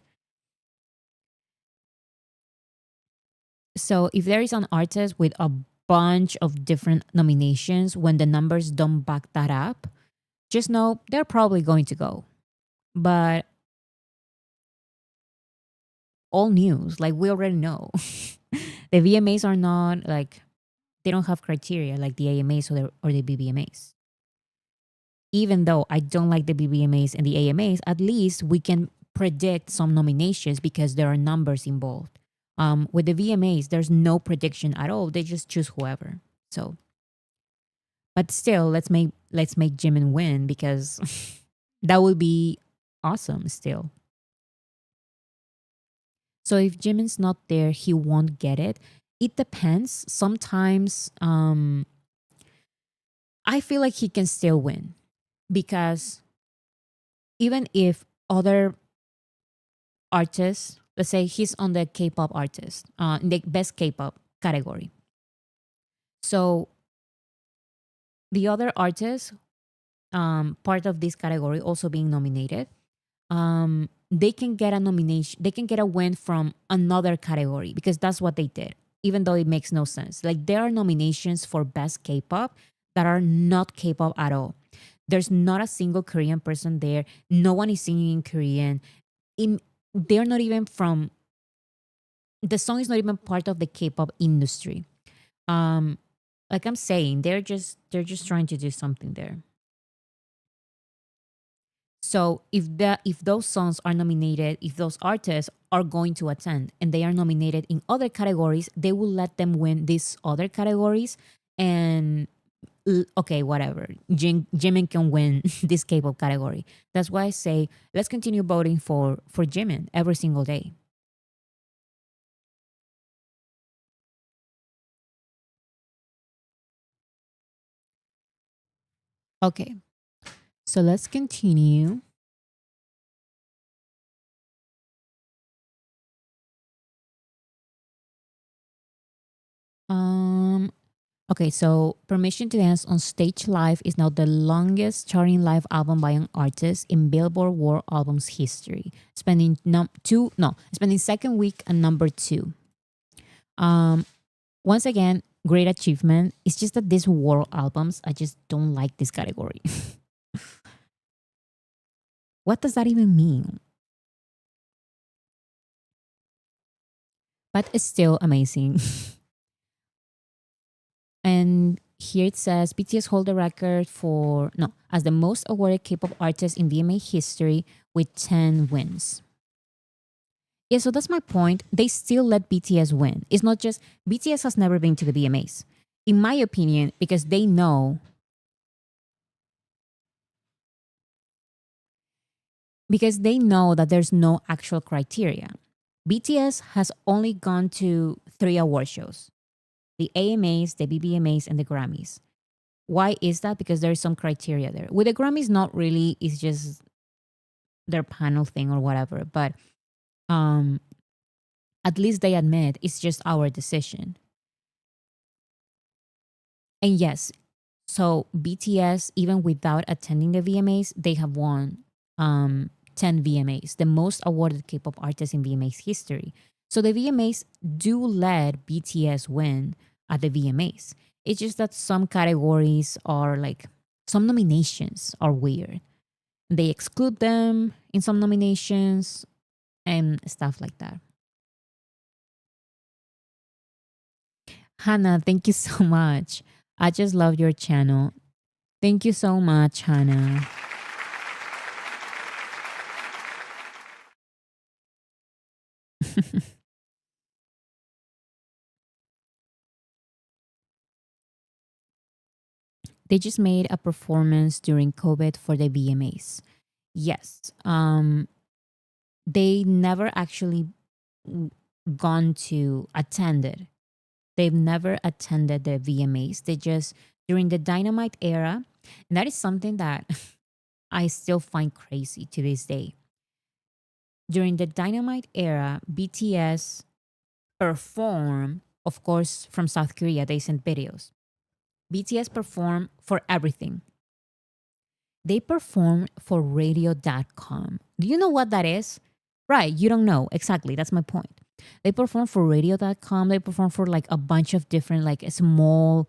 So if there is an artist with a bunch of different nominations, when the numbers don't back that up, just know they're probably going to go. But all news, like we already know, the VMAs are not like, they don't have criteria like the AMAs or the BBMAs. Even though I don't like the BBMAs and the AMAs, at least we can predict some nominations because there are numbers involved. With the VMAs, there's no prediction at all. They just choose whoever. So, but still, let's make Jimin win because that would be awesome. Still, so if Jimin's not there, he won't get it. It depends. Sometimes, I feel like he can still win because even if other artists, let's say he's on the K-pop artist, in the best K-pop category. So the other artists, part of this category, also being nominated, they can get a nomination. They can get a win from another category because that's what they did. Even though it makes no sense, like there are nominations for best K-pop that are not K-pop at all. There's not a single Korean person there. No one is singing in Korean. They're not even from, the song is not even part of the K-pop industry. Um, like I'm saying, they're just trying to do something there. So if those songs are nominated, if those artists are going to attend and they are nominated in other categories, they will let them win these other categories. And okay, whatever. Jimin can win this K-pop category. That's why I say let's continue voting for Jimin every single day. Okay, so let's continue. Um, okay, so Permission to Dance on Stage Live is now the longest charting live album by an artist in Billboard World Albums history, spending second week at number 2. Um, Once again, great achievement. It's just that these world albums, I just don't like this category. What does that even mean? But it's still amazing. And here it says BTS hold the record for, no, as the most awarded K-pop artist in VMA history with 10 wins. Yeah, so that's my point. They still let BTS win. It's not just, BTS has never been to the VMAs. In my opinion, because they know that there's no actual criteria. BTS has only gone to 3 award shows: the AMAs, the BBMAs, and the Grammys. Why is that? Because there's some criteria there. With the Grammys, not really. It's just their panel thing or whatever. But um, at least they admit it's just our decision. And yes, so BTS, even without attending the VMAs, they have won 10 VMAs, the most awarded K-pop artist in VMAs history. So the VMAs do let BTS win at the VMAs. It's just that some categories are like some nominations are weird. They exclude them in some nominations and stuff like that. Hannah, thank you so much. I just love your channel. Thank you so much, Hannah. They just made a performance during COVID for the VMAs. Yes. They never actually gone to attended. They've never attended the VMAs. They just during the Dynamite era, and that is something that I still find crazy to this day. During the Dynamite era, BTS perform, of course, from South Korea. They sent videos. BTS perform for everything. They perform for radio.com. Do you know what that is? Right, you don't know. Exactly, that's my point. They perform for radio.com. They perform for like a bunch of different like small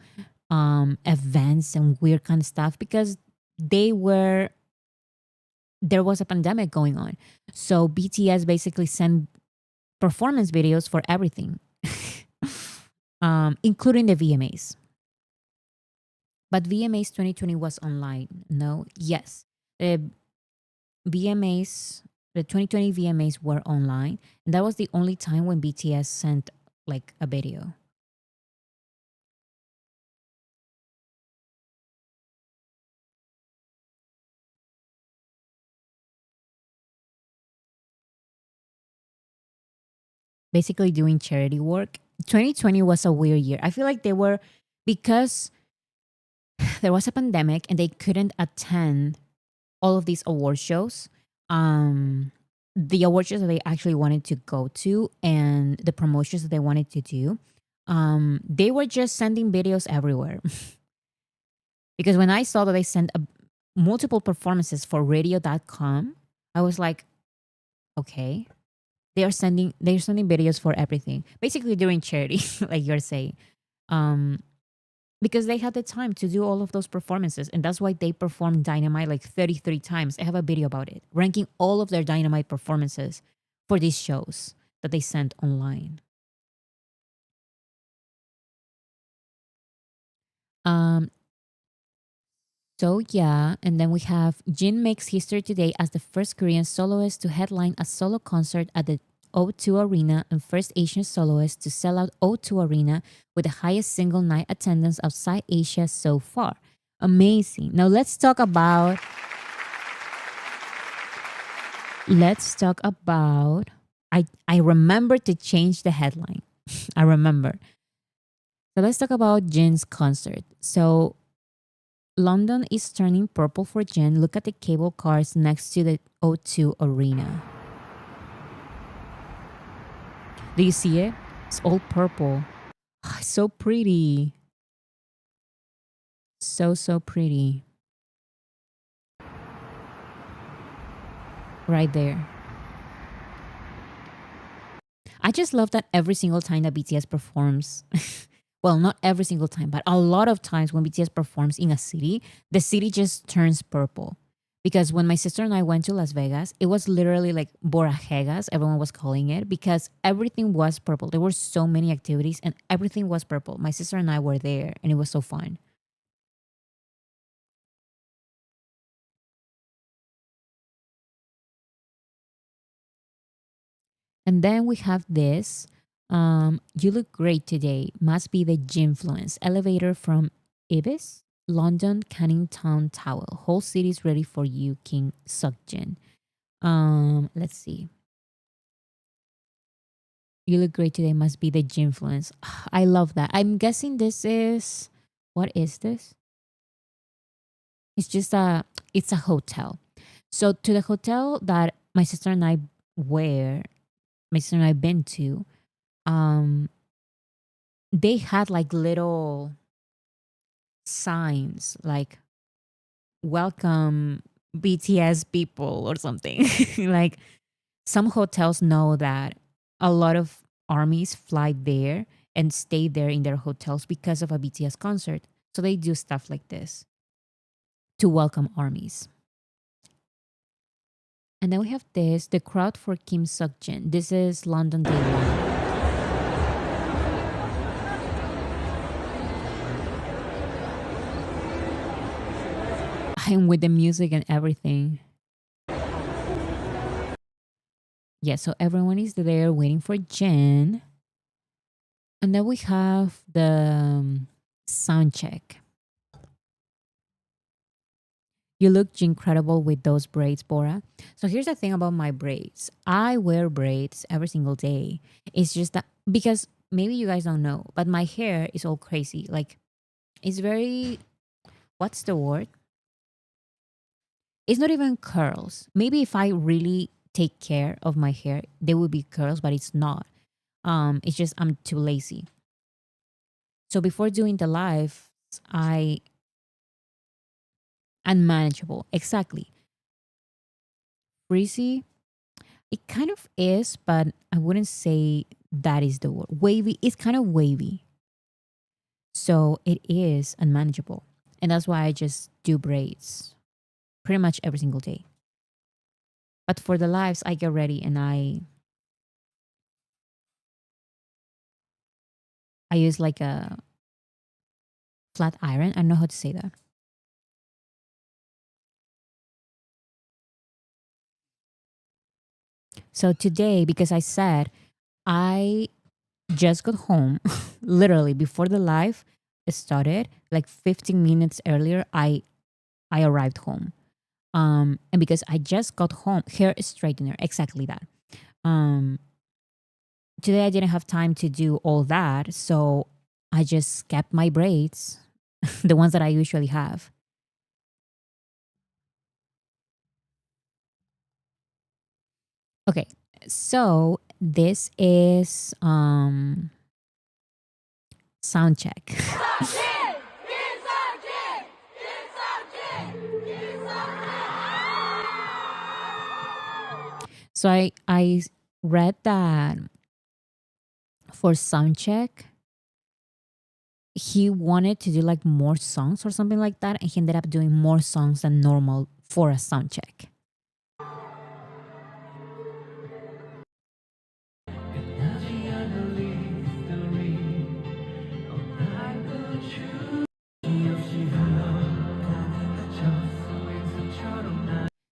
events and weird kind of stuff because they were there was a pandemic going on. So BTS basically sent performance videos for everything, including the VMAs. But VMAs 2020 was online. No, yes. The VMAs, the 2020 VMAs were online. And that was the only time when BTS sent like a video. Basically doing charity work. 2020 was a weird year. I feel like they were, because there was a pandemic and they couldn't attend all of these award shows. The award shows that they actually wanted to go to and the promotions that they wanted to do, they were just sending videos everywhere. Because when I saw that they sent multiple performances for radio.com, I was like, okay, they're sending videos for everything. Basically doing charity, like you're saying. Um, because they had the time to do all of those performances. And that's why they performed Dynamite like 33 times. I have a video about it, ranking all of their Dynamite performances for these shows that they sent online. Um, so yeah, and then we have Jin makes history today as the first Korean soloist to headline a solo concert at the O2 Arena and first Asian soloist to sell out O2 Arena with the highest single night attendance outside Asia so far. Amazing. Now let's talk about I remember to change the headline. I remember. So let's talk about Jin's concert. So London is turning purple for Jin. Look at the cable cars next to the O2 Arena. Do you see it? It's all purple. So pretty. So pretty. Right there. I just love that every single time that BTS performs, well, not every single time, but a lot of times when BTS performs in a city, the city just turns purple. Because when my sister and I went to Las Vegas, it was literally like Borajegas, everyone was calling it, because everything was purple. There were so many activities and everything was purple. My sister and I were there and it was so fun. And then we have this. You look great today. Must be the Gymfluence elevator from Ibis, London, Canning Town Tower. Whole city's ready for you, King Sukjin. Let's see. You look great today. Must be the Gymfluence. I love that. I'm guessing this is, what is this? It's just it's a hotel. So to the hotel that my sister and I were, my sister and I been to, um, they had like little signs like welcome BTS people or something. Like some hotels know that a lot of armies fly there and stay there in their hotels because of a BTS concert. So they do stuff like this to welcome armies. And then we have this, the crowd for Kim Seokjin. This is London Day One. And with the music and everything. Yeah, so everyone is there waiting for Jin. And then we have the sound check. You look incredible with those braids, Bora. So here's the thing about my braids. I wear braids every single day. It's just that because maybe you guys don't know, but my hair is all crazy. Like it's very, what's the word? It's not even curls. Maybe if I really take care of my hair, there would be curls, but it's not. It's just I'm too lazy. So before doing the live, I unmanageable. Exactly. Frizzy, it kind of is, but I wouldn't say that is the word. Wavy, it's kind of wavy. So it is unmanageable. And that's why I just do braids pretty much every single day. But for the lives, I get ready and I use like a flat iron. I don't know how to say that. So today, because I said I just got home, literally before the live started, like 15 minutes earlier, I arrived home. And because I just got home, hair straightener, exactly that. Um, Today I didn't have time to do all that, so I just kept my braids, the ones that I usually have. Okay, so this is sound check. So I read that for sound check, he wanted to do like more songs or something like that, and he ended up doing more songs than normal for a sound check.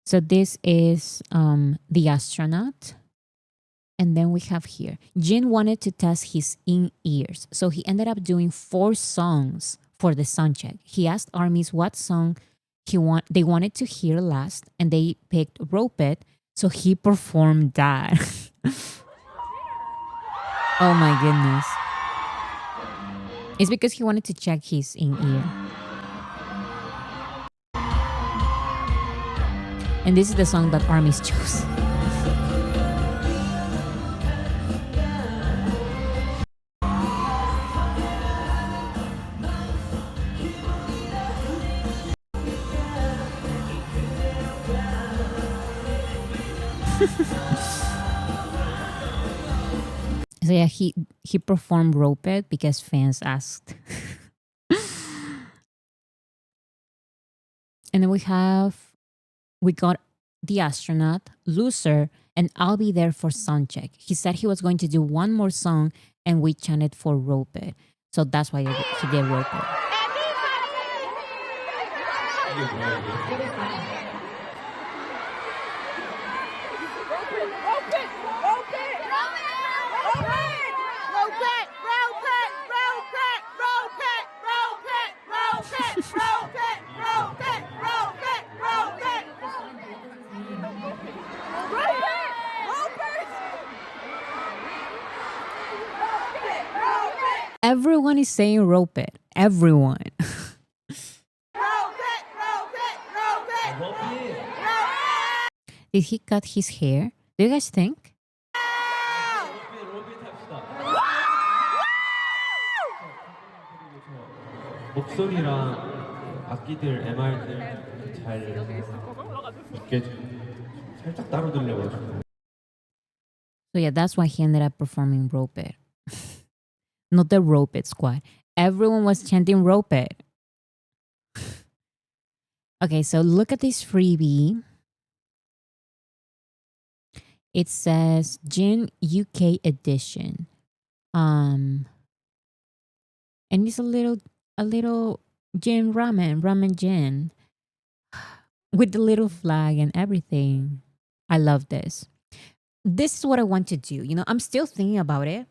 So this is the astronaut. And then we have here, Jin wanted to test his in-ears. So he ended up doing 4 songs for the sound check. He asked armies what song they wanted to hear last, and they picked Rope It. So he performed that. Oh my goodness. It's because he wanted to check his in-ear. And this is the song that armies chose. So yeah, he performed Rope It because fans asked. And then we got the astronaut, Loser, and I'll be there for soundcheck. He said he was going to do one more song, and we chanted for Rope It. So that's why he did Rope It. Everyone is saying Rope It. Everyone. Did he cut his hair? Do you guys think? 목소리랑 악기들 MR들 잘 이게 살짝 따로 들려가지고. So yeah, that's why he ended up performing Rope It. Not the Rope It squad. Everyone was chanting Rope It. Okay, so look at this freebie. It says Jin UK edition. And it's a little Jin ramen Jin with the little flag and everything. I love this. This is what I want to do. I'm still thinking about it,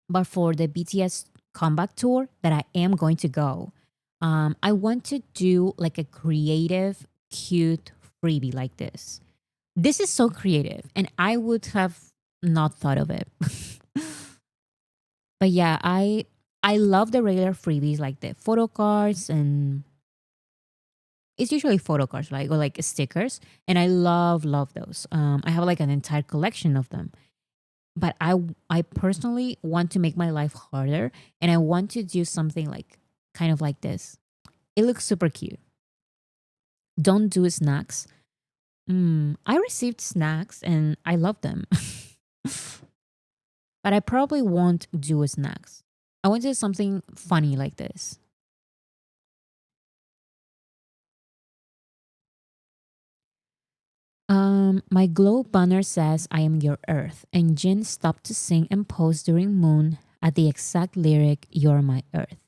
but for the BTS comeback tour that I am going to go, I want to do like a creative, cute freebie like this. This is so creative, and I would have not thought of it. But yeah, I love the regular freebies like the photo cards, and it's usually photo cards, like or like stickers, and I love those. I have like an entire collection of them. But I personally want to make my life harder, and I want to do something like kind of like this. It looks super cute. Don't do snacks. I received snacks and I love them. But I probably won't do snacks. I want to do something funny like this. My globe banner says I am your earth, and Jin stopped to sing and pose during Moon at the exact lyric, You're my earth.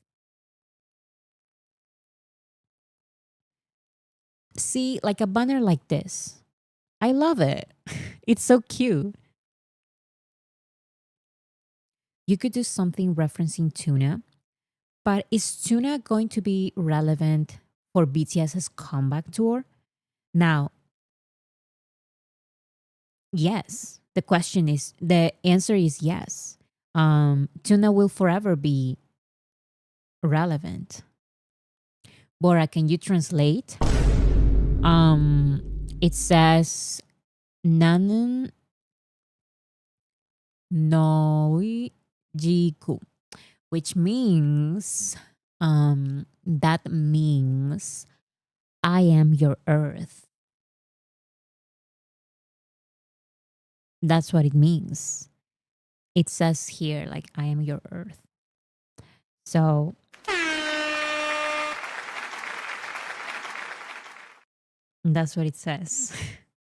See, like a banner like this. I love it. It's so cute. You could do something referencing tuna, but is tuna going to be relevant for BTS's comeback tour? Now, yes. The answer is yes. Tuna will forever be relevant. Bora, can you translate? It says 나는 너의 지구, which means that means I am your earth. That's what it means. It says here like I am your earth. So that's what it says.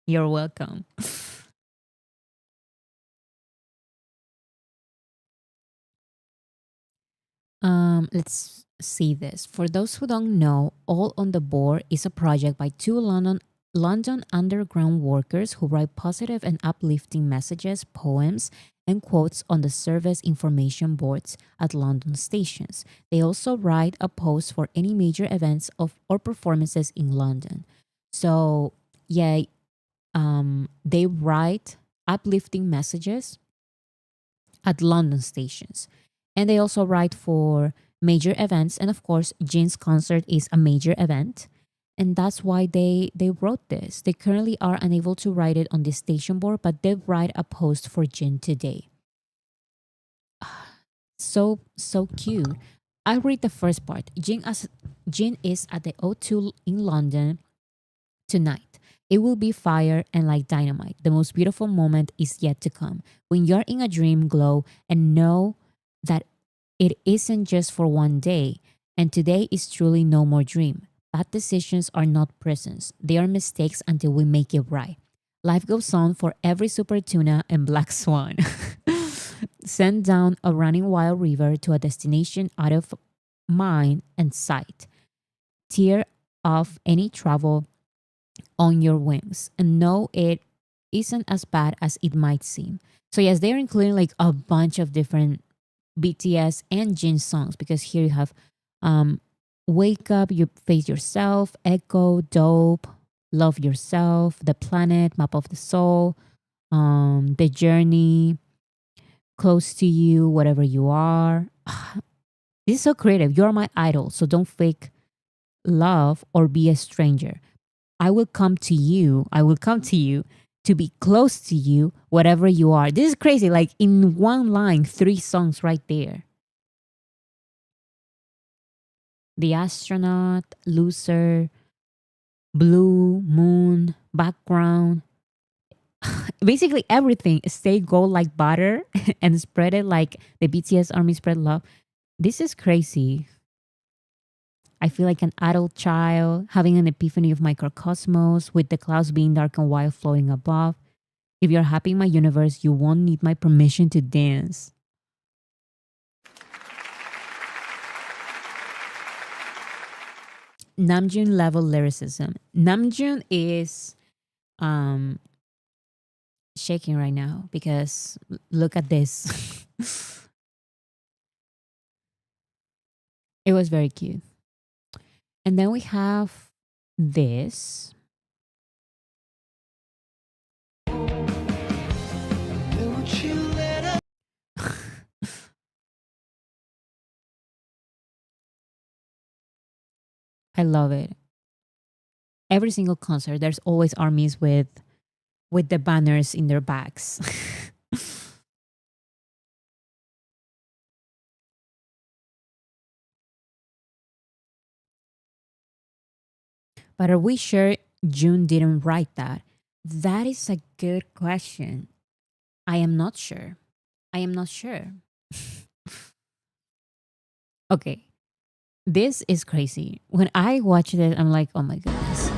You're welcome. Let's see this. For those who don't know, All on the Board is a project by two London underground workers who write positive and uplifting messages, poems, and quotes on the service information boards at London stations. They also write a post for any major events or performances in London. So yeah, they write uplifting messages at London stations. And they also write for major events. And of course, Jin's concert is a major event. And that's why they wrote this. They currently are unable to write it on the station board, but they write a post for Jin today. So cute. I read the first part. Jin is at the O2 in London tonight. It will be fire and like dynamite. The most beautiful moment is yet to come. When you're in a dream glow and know that it isn't just for one day, and today is truly no more dream. Bad decisions are not prisons. They are mistakes until we make it right. Life goes on for every super tuna and black swan. Send down a running wild river to a destination out of mind and sight. Tear off any travel on your wings and know it isn't as bad as it might seem. So yes, they're including like a bunch of different BTS and Jin songs, because here you have Wake Up, You Face Yourself, Echo, Dope, Love Yourself, The Planet, Map of the Soul, The Journey, Close to You, Whatever You Are. This is so creative. You're my idol, so don't fake love or be a stranger. I will come to you. I will come to you to be close to you, whatever you are. This is crazy. Like in one line, 3 songs right there. The Astronaut, Loser, Blue, Moon, background, basically everything. Stay gold like butter and spread it like the BTS army spread love. This is crazy. I feel like an adult child having an epiphany of microcosmos with the clouds being dark and white floating above. If you're happy in my universe, you won't need my permission to dance. Namjoon level lyricism. Namjoon is shaking right now because look at this. It was very cute. And then we have this. I love it. Every single concert, there's always armies with the banners in their backs. But are we sure June didn't write that? That is a good question. I am not sure. I am not sure. Okay. This is crazy. When I watched it, I'm like, oh my goodness.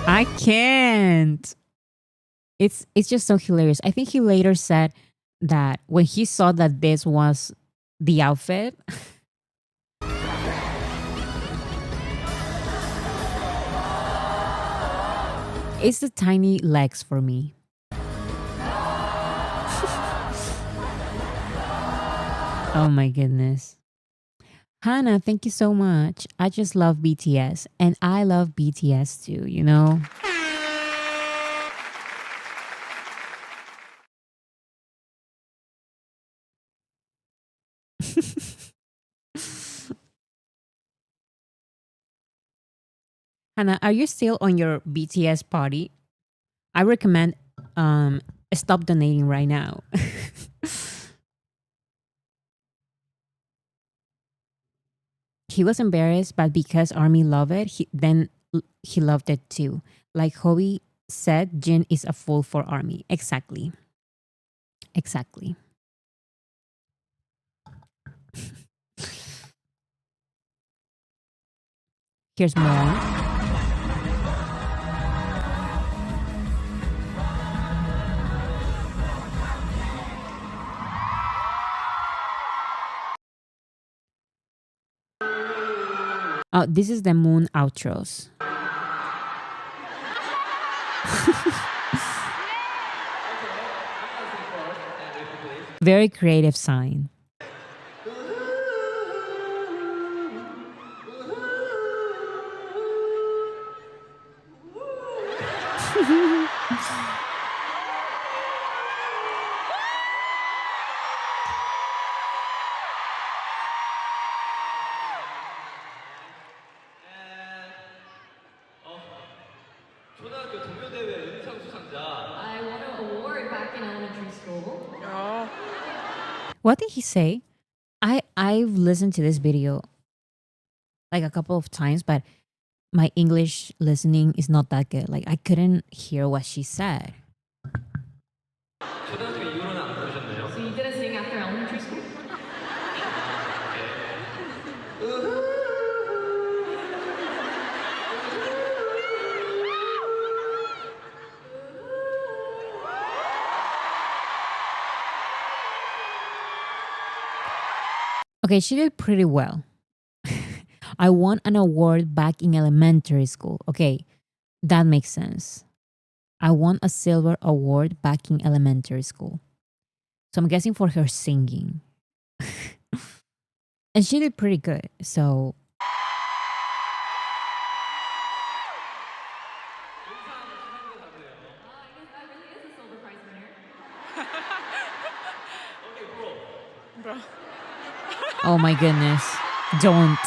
I can't. It's just so hilarious. I think he later said that when he saw that this was the outfit, it's the tiny legs for me. Oh my goodness. Hannah, thank you so much. I just love BTS and I love BTS too, you know? Hannah, are you still on your BTS party? I recommend stop donating right now. He was embarrassed, but because Army loved it, he loved it too. Like Hobie said, Jin is a fool for Army. Exactly. Exactly. Here's more. Oh, this is the moon outros. Very creative sign. 초등학교 동요대회 은상 수상자. I won an award back in elementary school. What did he say? I've listened to this video like a couple of times, but my English listening is not that good. Like I couldn't hear what she said. 초등학교 이후로는 안 부르셨나요? So you didn't sing after elementary school? Okay, she did pretty well. I won an award back in elementary school. Okay, that makes sense. I won a silver award back in elementary school. So I'm guessing for her singing. And she did pretty good. So oh my goodness. Don't.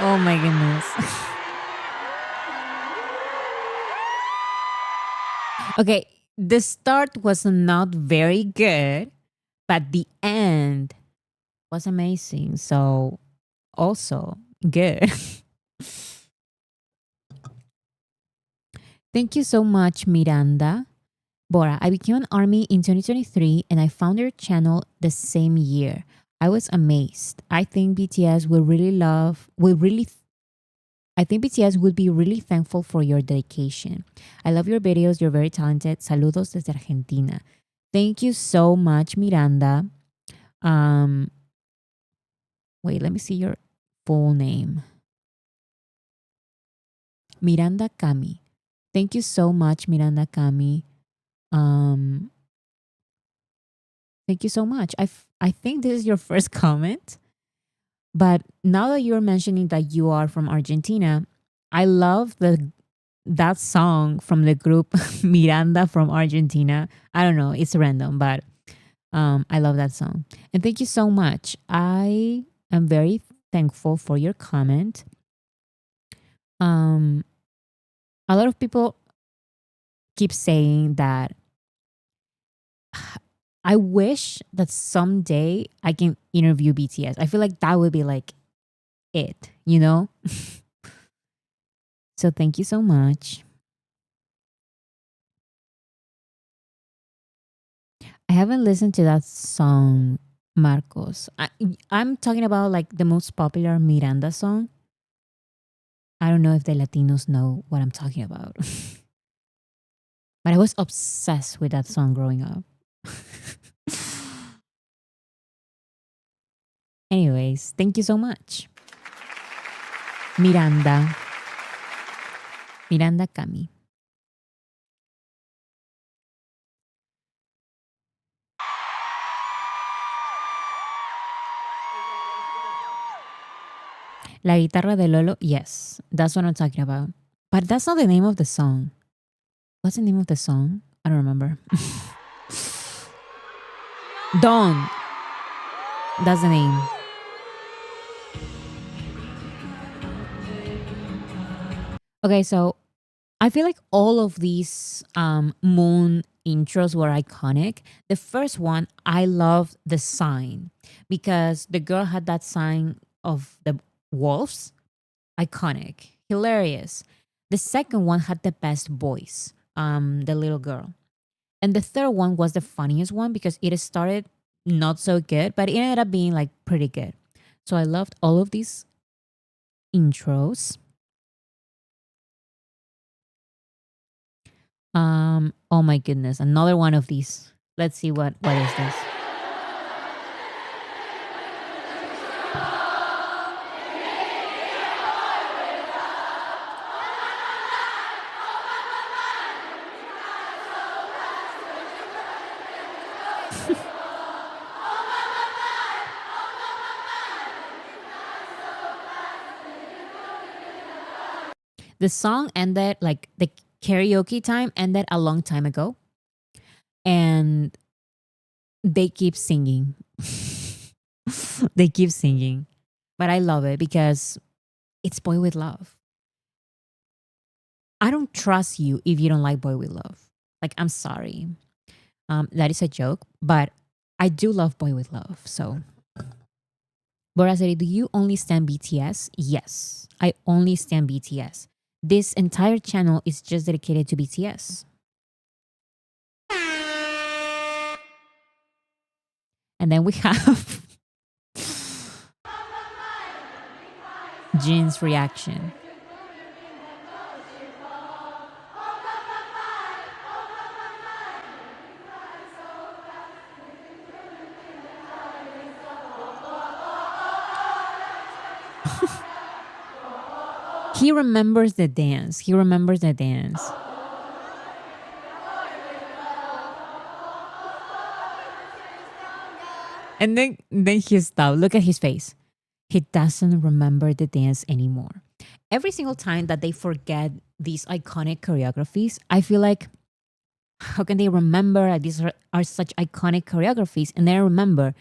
Oh my goodness. Okay, the start was not very good, but the end was amazing. So also good. Thank you so much, Miranda. Bora, I became an army in 2023 and I found your channel the same year. I was amazed. I think BTS I think BTS would be really thankful for your dedication. I love your videos. You're very talented. Saludos desde Argentina. Thank you so much, Miranda. Um, wait, let me see your full name. Miranda Cami. Thank you so much, Miranda Cami. Um, thank you so much. I think this is your first comment, but now that you're mentioning that you are from Argentina, I love that song from the group Miranda from Argentina. I don't know, it's random, but I love that song. And thank you so much. I am very thankful for your comment. A lot of people keep saying that I wish that someday I can interview BTS. I feel like that would be like it, you know? So thank you so much. I haven't listened to that song, Marcos. I'm talking about like the most popular Miranda song. I don't know if the Latinos know what I'm talking about. But I was obsessed with that song growing up. Anyways, thank you so much. Miranda. Miranda Cami. La guitarra de Lolo, yes, that's what I'm talking about. But that's not the name of the song. What's the name of the song? I don't remember. Dawn. That's the name. Okay, so I feel like all of these Moon intros were iconic. The first one, I love the sign because the girl had that sign of the wolves. Iconic, hilarious. The second one had the best voice, the little girl. And the third one was the funniest one because it started not so good, but it ended up being like pretty good. So I loved all of these intros. Oh my goodness, another one of these. Let's see what is this. The song ended like the karaoke time ended a long time ago. And they keep singing. They keep singing. But I love it because it's Boy With Love. I don't trust you if you don't like Boy With Love. Like, I'm sorry. That is a joke, but I do love Boy With Love. So, Borazeri, do you only stand BTS? Yes, I only stand BTS. This entire channel is just dedicated to BTS. And then we have Jin's reaction. He remembers the dance. He remembers the dance. And then he stopped. Look at his face. He doesn't remember the dance anymore. Every single time that they forget these iconic choreographies, I feel like, how can they remember that these are such iconic choreographies? And then I remember,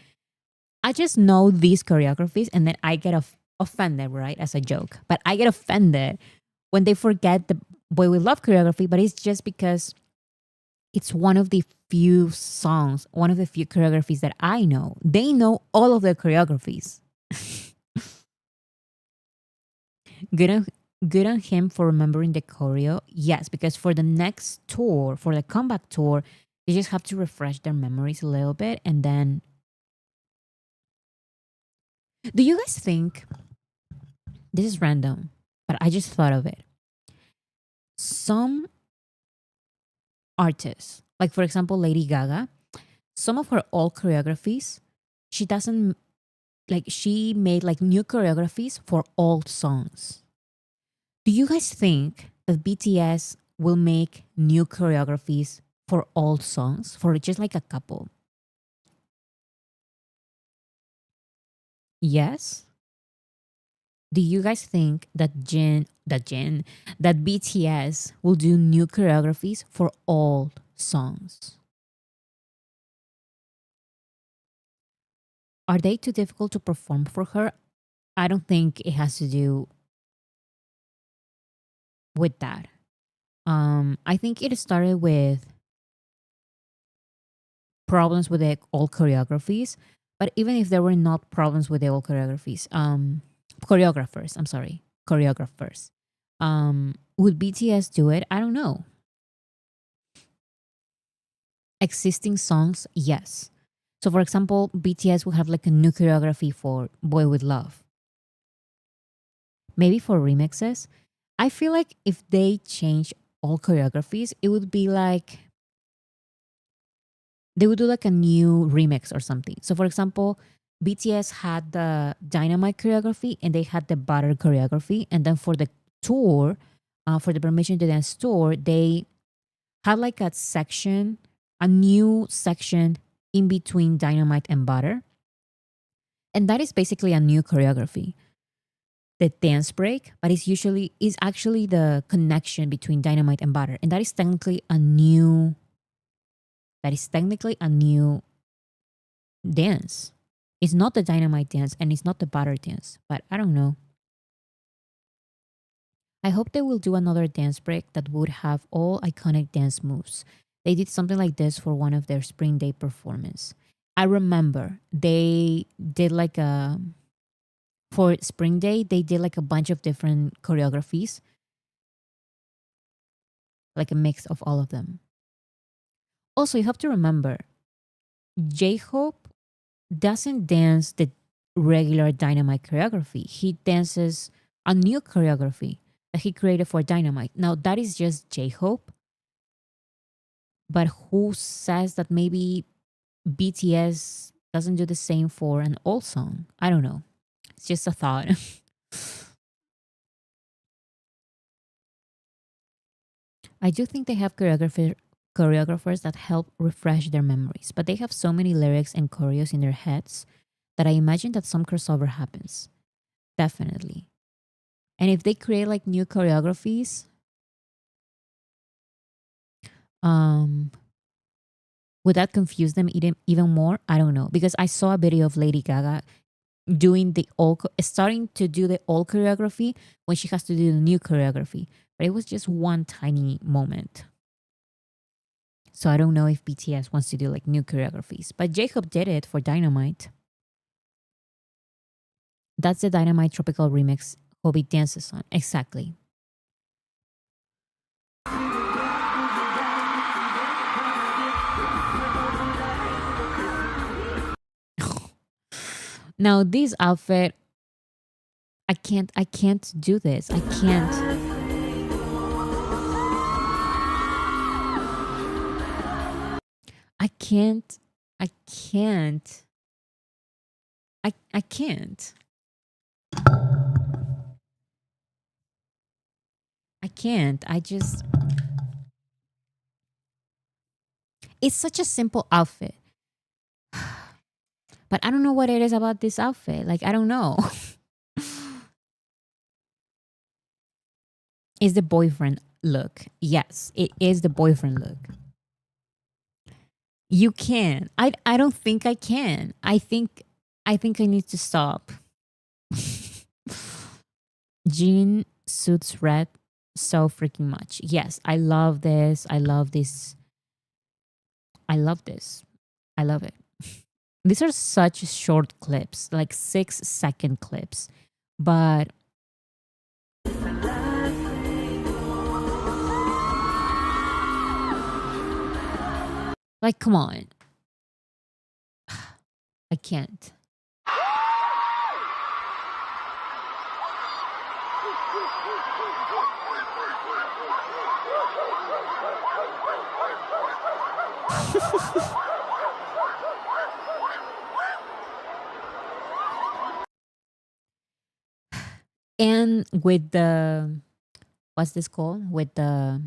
I just know these choreographies and then I get offended, right? As a joke. But I get offended when they forget the Boy With Love choreography, but it's just because it's one of the few songs, one of the few choreographies that I know. They know all of their choreographies. Good on, good on him for remembering the choreo. Yes, because for the next tour, for the comeback tour, they just have to refresh their memories a little bit. And then, do you guys think this is random, but I just thought of it? Some artists, like for example, Lady Gaga, some of her old choreographies, she doesn't like, she made like new choreographies for old songs. Do you guys think that BTS will make new choreographies for old songs, for just like a couple? Yes. Do you guys think that that BTS will do new choreographies for old songs? Are they too difficult to perform for her? I don't think it has to do with that. I think it started with problems with the old choreographies, but even if there were not problems with the old choreographies, choreographers, I'm sorry, choreographers, would BTS do it? I don't know. Existing songs, yes. So, for example, BTS will have like a new choreography for Boy With Love. Maybe for remixes. I feel like if they change all choreographies, it would be like they would do like a new remix or something. So, for example, BTS had the Dynamite choreography and they had the Butter choreography. And then for the tour, for the Permission to Dance tour, they had like a new section in between Dynamite and Butter. And that is basically a new choreography, the dance break, but is actually the connection between Dynamite and Butter. And that is technically a new dance. It's not the Dynamite dance and it's not the Butter dance, but I don't know. I hope they will do another dance break that would have all iconic dance moves. They did something like this for one of their Spring Day performance. I remember they did like a for Spring Day, they did like a bunch of different choreographies, like a mix of all of them. Also, you have to remember, J Hope doesn't dance the regular Dynamite choreography. He dances a new choreography that he created for Dynamite. Now, that is just J Hope, but who says that maybe BTS doesn't do the same for an old song? I don't know. It's just a thought. I do think they have choreographers that help refresh their memories, but they have so many lyrics and choreos in their heads that I imagine that some crossover happens. Definitely. And if they create like new choreographies, um, would that confuse them even more? I don't know. Because I saw a video of Lady Gaga doing starting to do the old choreography when she has to do the new choreography. But it was just one tiny moment. So I don't know if BTS wants to do like new choreographies. But Jacob did it for Dynamite. That's the Dynamite Tropical Remix Hobie dances on. Exactly. Now this outfit, I can't do this. I can't. I can't. I can't. I can't. I can't. I just it's such a simple outfit. But I don't know what it is about this outfit. Like I don't know. Is the boyfriend look? Yes, it is the boyfriend look. You can. I don't think I can. I think I need to stop. Jean suits red so freaking much. Yes, I love this. I love this. I love this. I love it. These are such short clips, like 6-second clips. But like, come on. I can't. And with the, what's this called? With the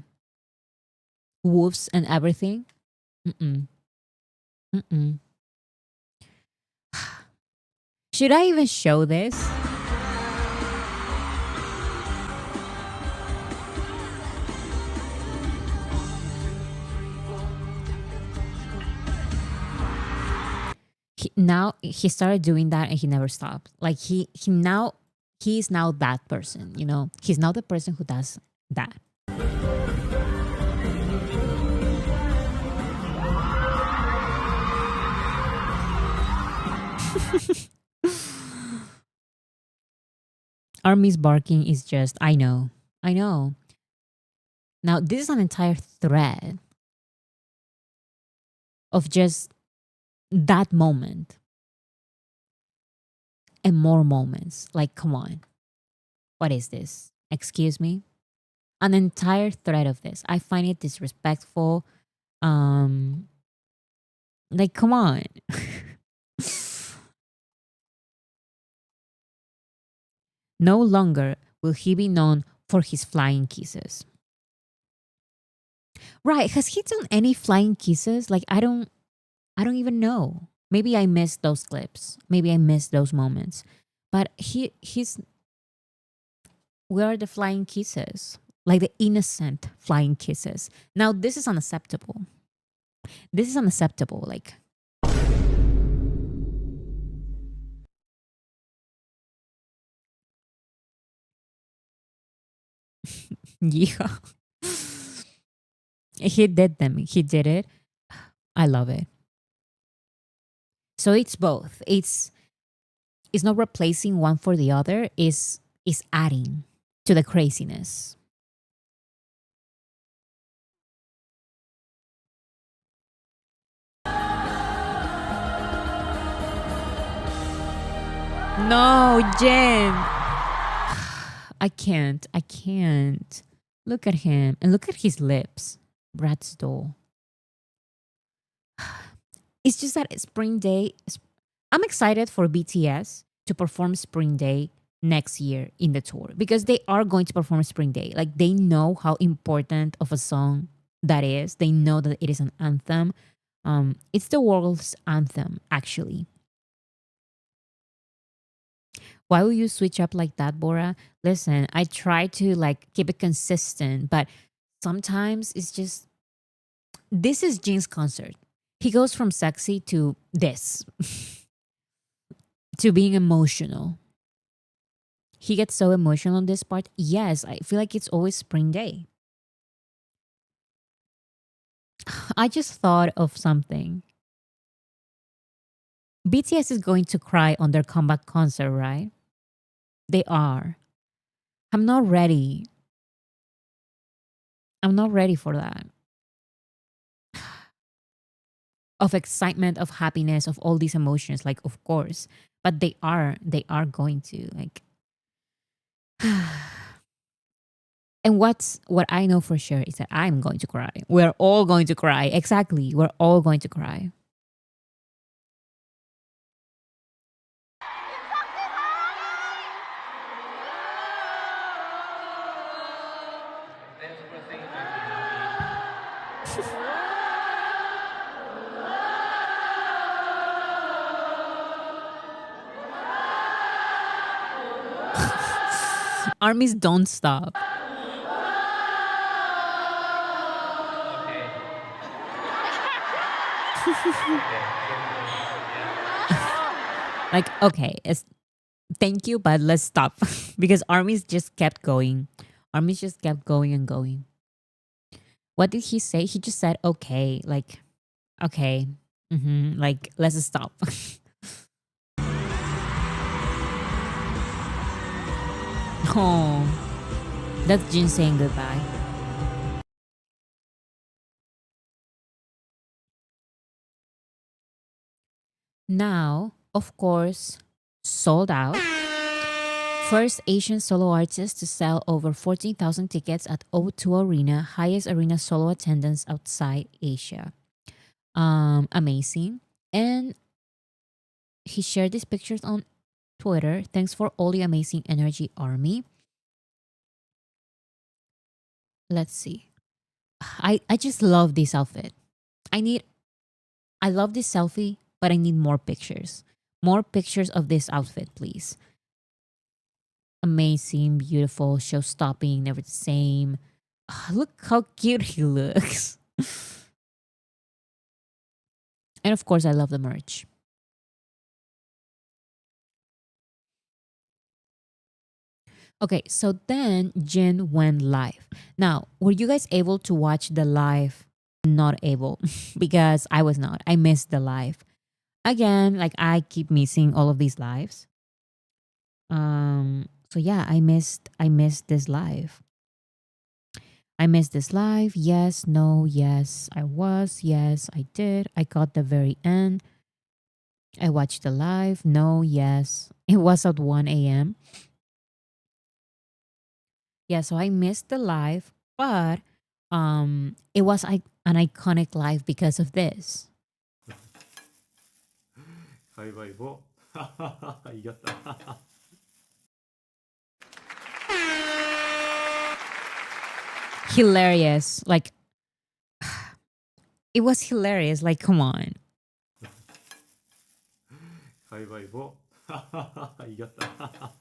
wolves and everything. Mm-mm. Mm-mm. Should I even show this? Now he started doing that and he never stopped. Like he's now that person, you know? He's now the person who does that. Army's barking is just, I know. I know. Now, this is an entire thread of just that moment and more moments. Like, come on. What is this? Excuse me? An entire thread of this. I find it disrespectful. Like, come on. No longer will he be known for his flying kisses. Right. Has he done any flying kisses? Like I don't even know. Maybe I missed those clips. Maybe I missed those moments. But he's where are the flying kisses? Like the innocent flying kisses. Now this is unacceptable. This is unacceptable. Like yeah. He did them. He did it. I love it. So it's both. It's not replacing one for the other. Is adding to the craziness. No, Jen. I can't. I can't. Look at him and look at his lips. Brad's doll. It's just that Spring Day. I'm excited for BTS to perform Spring Day next year in the tour because they are going to perform Spring Day. Like they know how important of a song that is. They know that it is an anthem. It's the world's anthem, actually. Why will you switch up like that, Bora? Listen, I try to like keep it consistent, but sometimes it's just this is Jin's concert. He goes from sexy to this, to being emotional. He gets so emotional on this part. Yes, I feel like it's always Spring Day. I just thought of something. BTS is going to cry on their comeback concert, right? They are. I'm not ready. I'm not ready for that. Of excitement, of happiness, of all these emotions, like of course. But they are going to like and what I know for sure is that I'm going to cry. We're all going to cry. Exactly. We're all going to cry. Armies don't stop. Like, okay, Thank you, but let's stop because armies just kept going. Armies just kept going and going. What did he say? He just said, okay, like, okay, like, let's stop. Oh, that's Jin saying goodbye. Now, of course, sold out. First Asian solo artist to sell over 14,000 tickets at O2 Arena, highest arena solo attendance outside Asia. Amazing. And he shared these pictures on Twitter. Thanks for all the amazing energy, Army. Let's see. I just love this outfit. I love this selfie, but I need more pictures. More pictures of this outfit, please. Amazing, beautiful, show stopping, never the same. Look how cute he looks. And of course, I love the merch. Okay, so then Jin went live. Now, were you guys able to watch the live? Not able because I was not. I missed the live. Again, like I keep missing all of these lives. So yeah, I missed this live. I missed this live. Yes, no, yes, I was. Yes, I did. I got the very end. I watched the live. No, yes. It was at 1 a.m. Yeah, so I missed the live, but it was an iconic live because of this. バイバイボ이겼다. Hilarious. Like it was hilarious. Like, come on. 가위바위보 이겼다.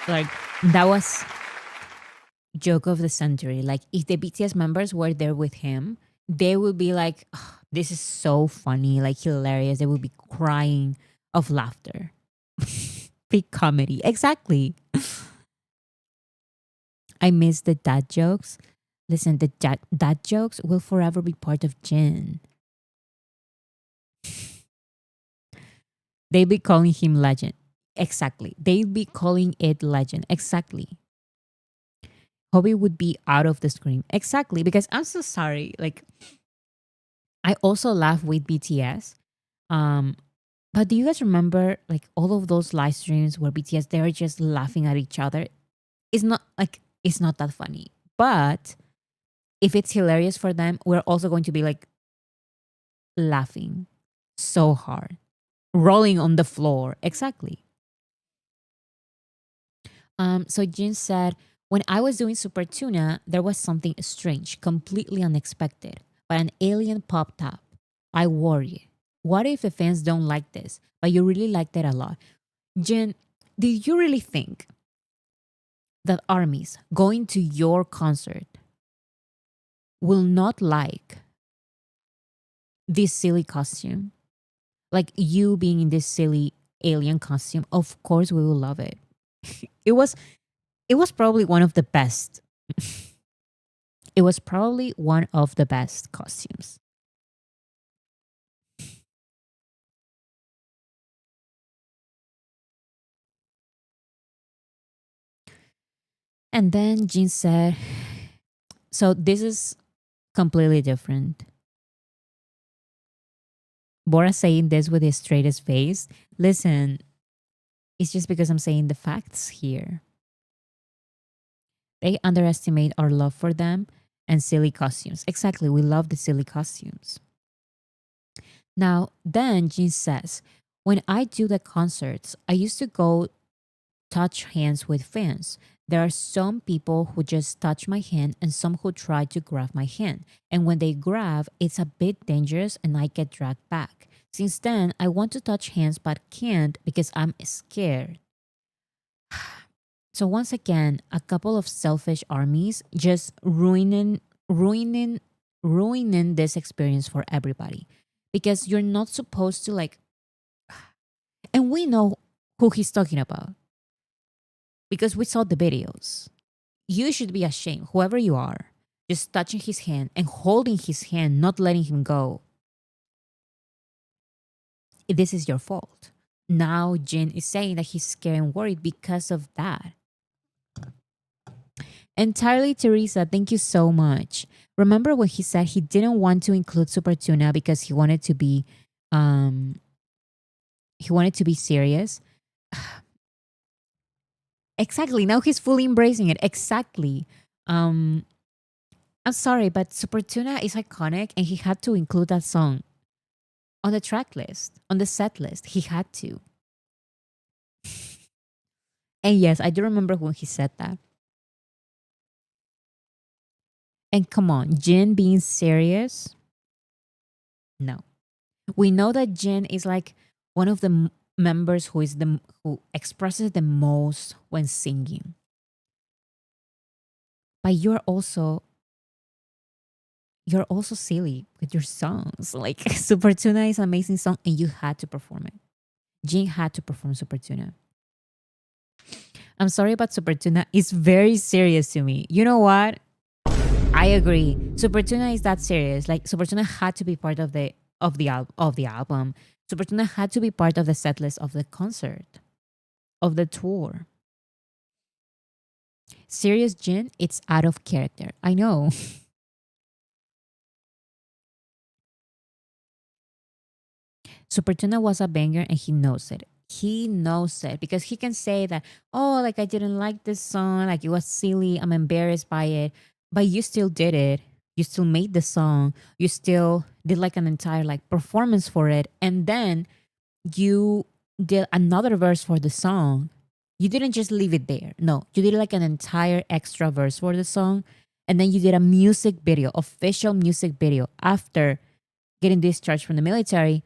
Like that was joke of the century. Like if the BTS members were there with him, they would be like, "Oh, this is so funny, like hilarious." They would be crying of laughter. Big comedy. Exactly. I miss the dad jokes. Listen, the dad jokes will forever be part of Jin. They'd be calling him legend. Exactly. They'd be calling it legend. Exactly. Hobby would be out of the screen. Exactly. Because I'm so sorry. Like, I also laugh with BTS. But do you guys remember like all of those live streams where BTS they're just laughing at each other? It's not that funny. But if it's hilarious for them, we're also going to be like laughing so hard, rolling on the floor. Exactly. So Jin said, when I was doing Super Tuna, there was something strange, completely unexpected, but an alien popped up. I worry. What if the fans don't like this, but you really liked it a lot? Jin, do you really think that armies going to your concert will not like this silly costume? Like you being in this silly alien costume, of course we will love it. It was probably one of the best. It was probably one of the best costumes. And then Jin said, so this is completely different. Bora saying this with his straightest face. Listen, it's just because I'm saying the facts here. They underestimate our love for them and silly costumes. Exactly, we love the silly costumes. Now, then Jin says, when I do the concerts, I used to go touch hands with fans. There are some people who just touch my hand and some who try to grab my hand. And when they grab, it's a bit dangerous and I get dragged back. Since then, I want to touch hands but can't because I'm scared. So once again, a couple of selfish armies just ruining this experience for everybody. Because you're not supposed to like And we know who he's talking about because we saw the videos. You should be ashamed, whoever you are, just touching his hand and holding his hand, not letting him go. This is your fault. Now Jin is saying that he's scared and worried because of that. Entirely Teresa, thank you so much. Remember when he said he didn't want to include Super Tuna because he wanted to be serious? Exactly. Now he's fully embracing it. Exactly. I'm sorry, but Super Tuna is iconic and he had to include that song on the track list, on the set list. He had to. And yes, I do remember when he said that. And come on, Jin being serious? No. We know that Jin is like one of the members who expresses the most when singing. But you're also silly with your songs. Like Super Tuna is an amazing song and you had to perform it. Jin had to perform Super Tuna. I'm sorry, but Super Tuna is very serious to me. You know what? I agree. Super Tuna is that serious. Like Super Tuna had to be part of the album. Super Tuna had to be part of the set list of the concert, of the tour. Serious Jin, it's out of character. I know. Super Tuna was a banger and he knows it. He knows it because he can say that, oh, like I didn't like this song, like it was silly, I'm embarrassed by it. But you still did it. You still made the song. You still did like an entire like performance for it. And then you did another verse for the song. You didn't just leave it there. No, you did like an entire extra verse for the song. And then you did a music video, official music video after getting discharged from the military.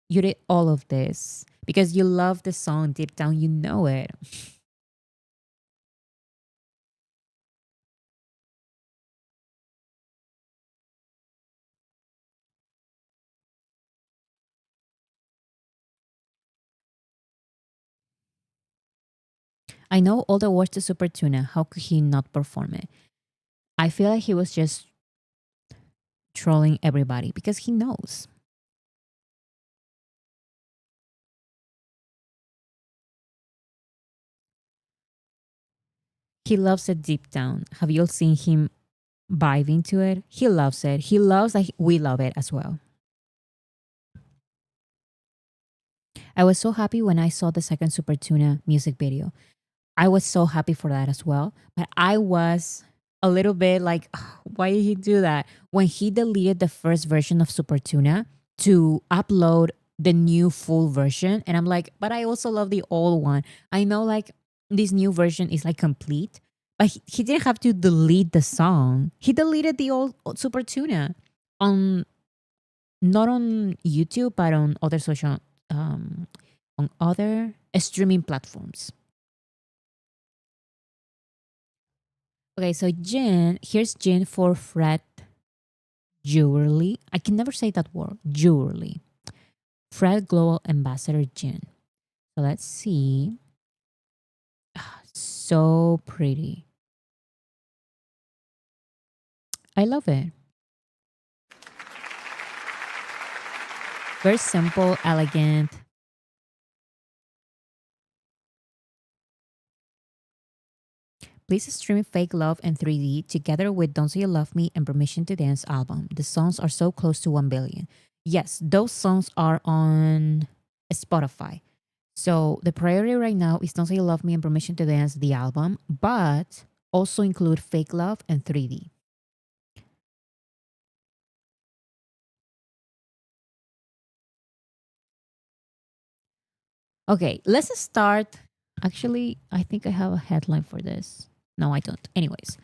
You did all of this because you love the song deep down, you know it. I know all the words to Super Tuna. How could he not perform it? I feel like he was just trolling everybody because he knows. He loves it deep down. Have you all seen him vibe into it? He loves it. He loves that we love it as well. I was so happy when I saw the second Super Tuna music video. I was so happy for that as well. But I was a little bit like, why did he do that? When he deleted the first version of Super Tuna to upload the new full version. And I'm like, but I also love the old one. I know like this new version is like complete, but he didn't have to delete the song. He deleted the old Super Tuna on not on YouTube, but on other on other streaming platforms. Okay, so Jin, here's Jin for Fred Jewelry. I can never say that word, Jewelry. Fred Global Ambassador Jin. So let's see. So pretty. I love it. Very simple, elegant. Please stream Fake Love and 3D together with Don't Say You Love Me and Permission to Dance album. The songs are so close to 1 billion. Yes, those songs are on Spotify. So the priority right now is Don't Say You Love Me and Permission to Dance, the album, but also include Fake Love and 3D. Okay, let's start. Actually, I think I have a headline for this. No, I don't. Anyways,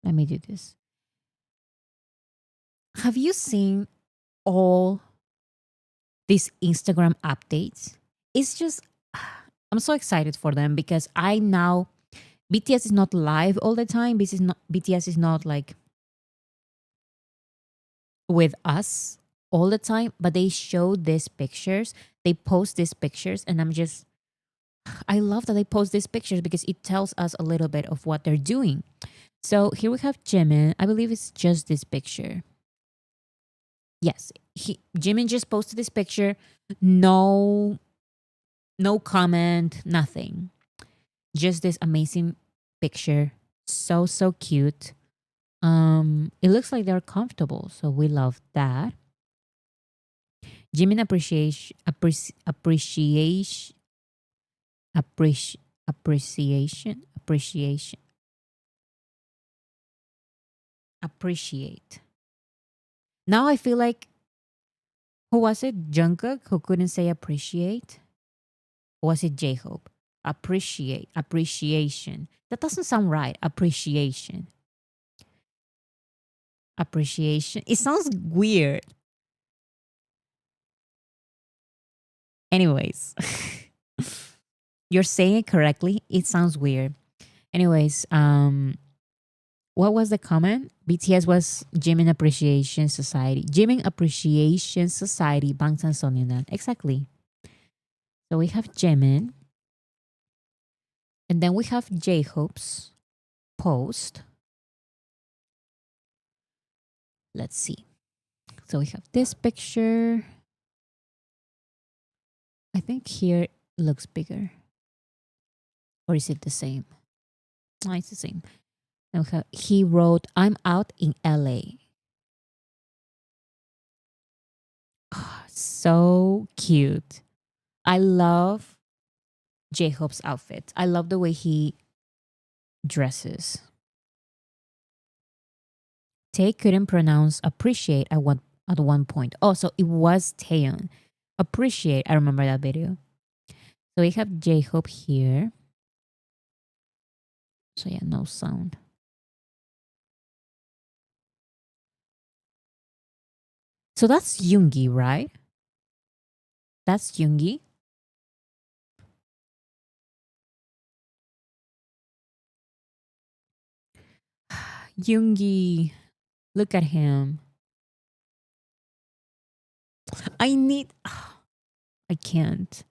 let me do this. Have you seen all these Instagram updates? It's just, I'm so excited for them because I now, BTS is not live all the time. BTS is not like with us all the time, but they show these pictures. They post these pictures, and I love that they post these pictures because it tells us a little bit of what they're doing. So here we have Jimin. I believe it's just this picture. Yes, Jimin just posted this picture. No, no comment, nothing. Just this amazing picture. So cute. It looks like they're comfortable, so we love that. Jimin appreciation, appreciate. Now I feel like, who was it? Jungkook who couldn't say appreciate? Or was it J-Hope? Appreciation. That doesn't sound right. Appreciation. It sounds weird. Anyways, you're saying it correctly. It sounds weird. Anyways, what was the comment? BTS was Jimin Appreciation Society. Jimin Appreciation Society, 방탄소년단. Exactly. So we have Jimin. And then we have J-Hope's post. Let's see. So we have this picture. I think here looks bigger. Or is it the same? Oh, it's the same. Okay. He wrote, I'm out in LA. Oh, so cute. I love J-Hope's outfit. I love the way he dresses. Tae couldn't pronounce appreciate at one point. Oh, so it was Taeyeon. Appreciate. I remember that video. So we have J-Hope here. So yeah, no sound. So that's Yoongi, right? That's Yoongi. Yoongi. Look at him. I can't.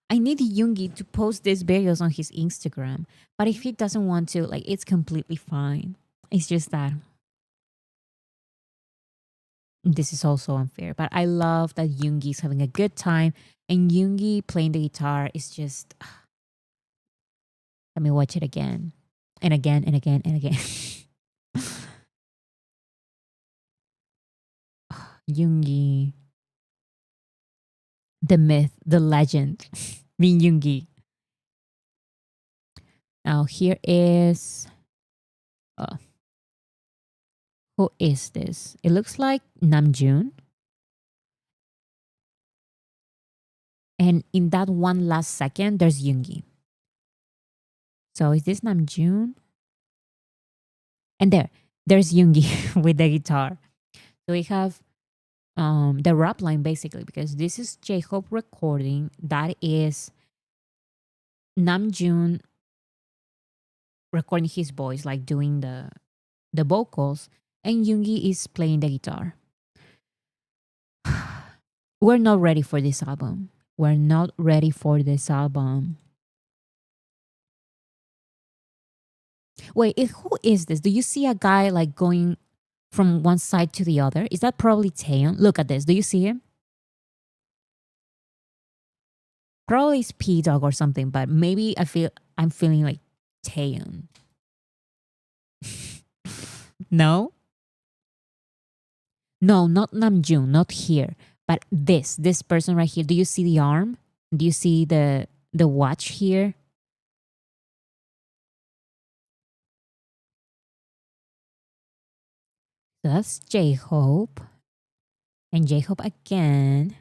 I need Yoongi to post these videos on his Instagram. But if he doesn't want to, like, it's completely fine. It's just that this is also unfair. But I love that Yoongi's having a good time. And Yoongi playing the guitar is just... Let me watch it again. And again and again and again. Yoongi. The myth, the legend. Min Yoongi. Now here is... who is this? It looks like Namjoon. And in that one last second, there's Yoongi. So is this Namjoon? And there's Yoongi with the guitar. So we have the rap line basically, because this is J-Hope recording. That is Namjoon recording his voice, like doing the vocals, and Yoongi is playing the guitar. We're not ready for this album. We're not ready for this album. Wait, who is this? Do you see a guy like going from one side to the other? Is that probably Taeyeon? Look at this. Do you see him? Probably it's P-Dog or something, but maybe I'm feeling like Taeyeon. No? No, not Namjoon, not here. But this person right here. Do you see the arm? Do you see the watch here? So that's J-Hope. And J-Hope again.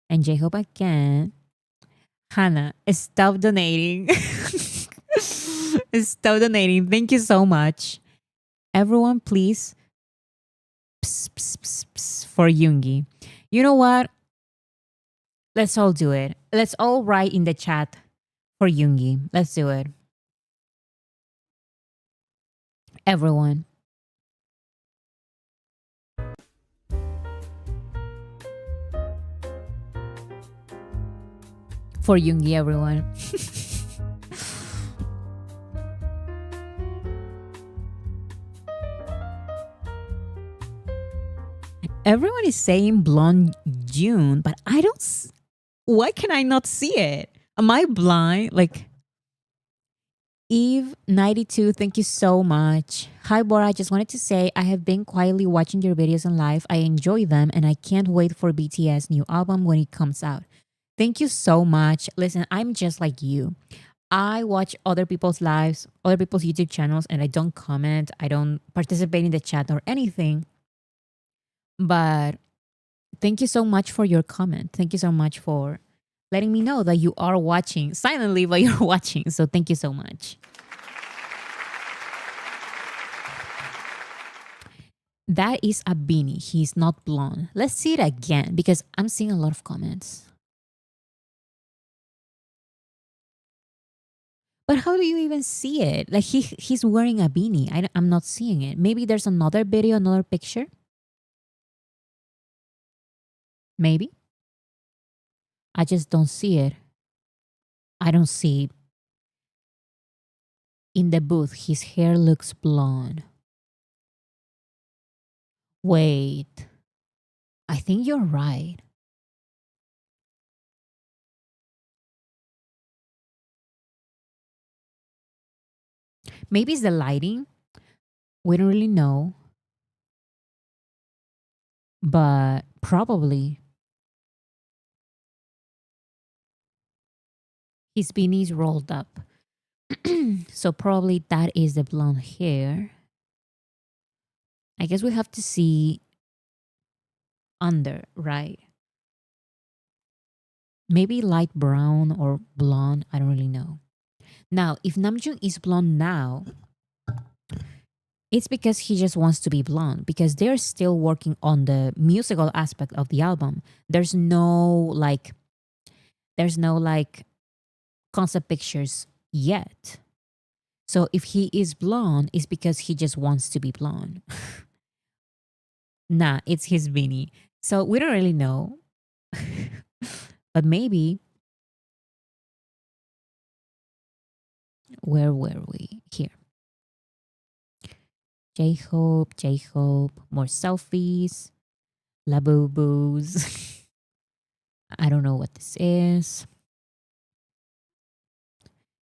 And J-Hope again. Hannah, stop donating. Stop donating. Thank you so much. Everyone, please. Psst, psst, psst, psst, for Yoongi. You know what? Let's all do it. Let's all write in the chat for Yoongi. Let's do it. Everyone. For Yoongi, everyone. Everyone is saying blonde June, but I don't. Why can I not see it? Am I blind? Like, Eve92, thank you so much. Hi, Bora. I just wanted to say I have been quietly watching your videos in live. I enjoy them and I can't wait for BTS new album when it comes out. Thank you so much. Listen, I'm just like you. I watch other people's lives, other people's YouTube channels, and I don't comment. I don't participate in the chat or anything. But thank you so much for your comment. Thank you so much for letting me know that you are watching silently, but you're watching. So thank you so much. That is a beanie. He's not blonde. Let's see it again because I'm seeing a lot of comments. But how do you even see it? Like he's wearing a beanie. I'm not seeing it. Maybe there's another video, another picture. Maybe. I just don't see it. I don't see. In the booth, his hair looks blonde. Wait. I think you're right. Maybe it's the lighting. We don't really know. But probably his beanie's rolled up. So probably that is the blonde hair. I guess we have to see under, right? Maybe light brown or blonde. I don't really know. Now, if Namjoon is blonde now, it's because he just wants to be blonde because they're still working on the musical aspect of the album. There's no concept pictures yet. So if he is blonde, it's because he just wants to be blonde. Nah, it's his beanie. So we don't really know. But maybe, where were we? Here. J-Hope, more selfies, Labubu's. I don't know what this is.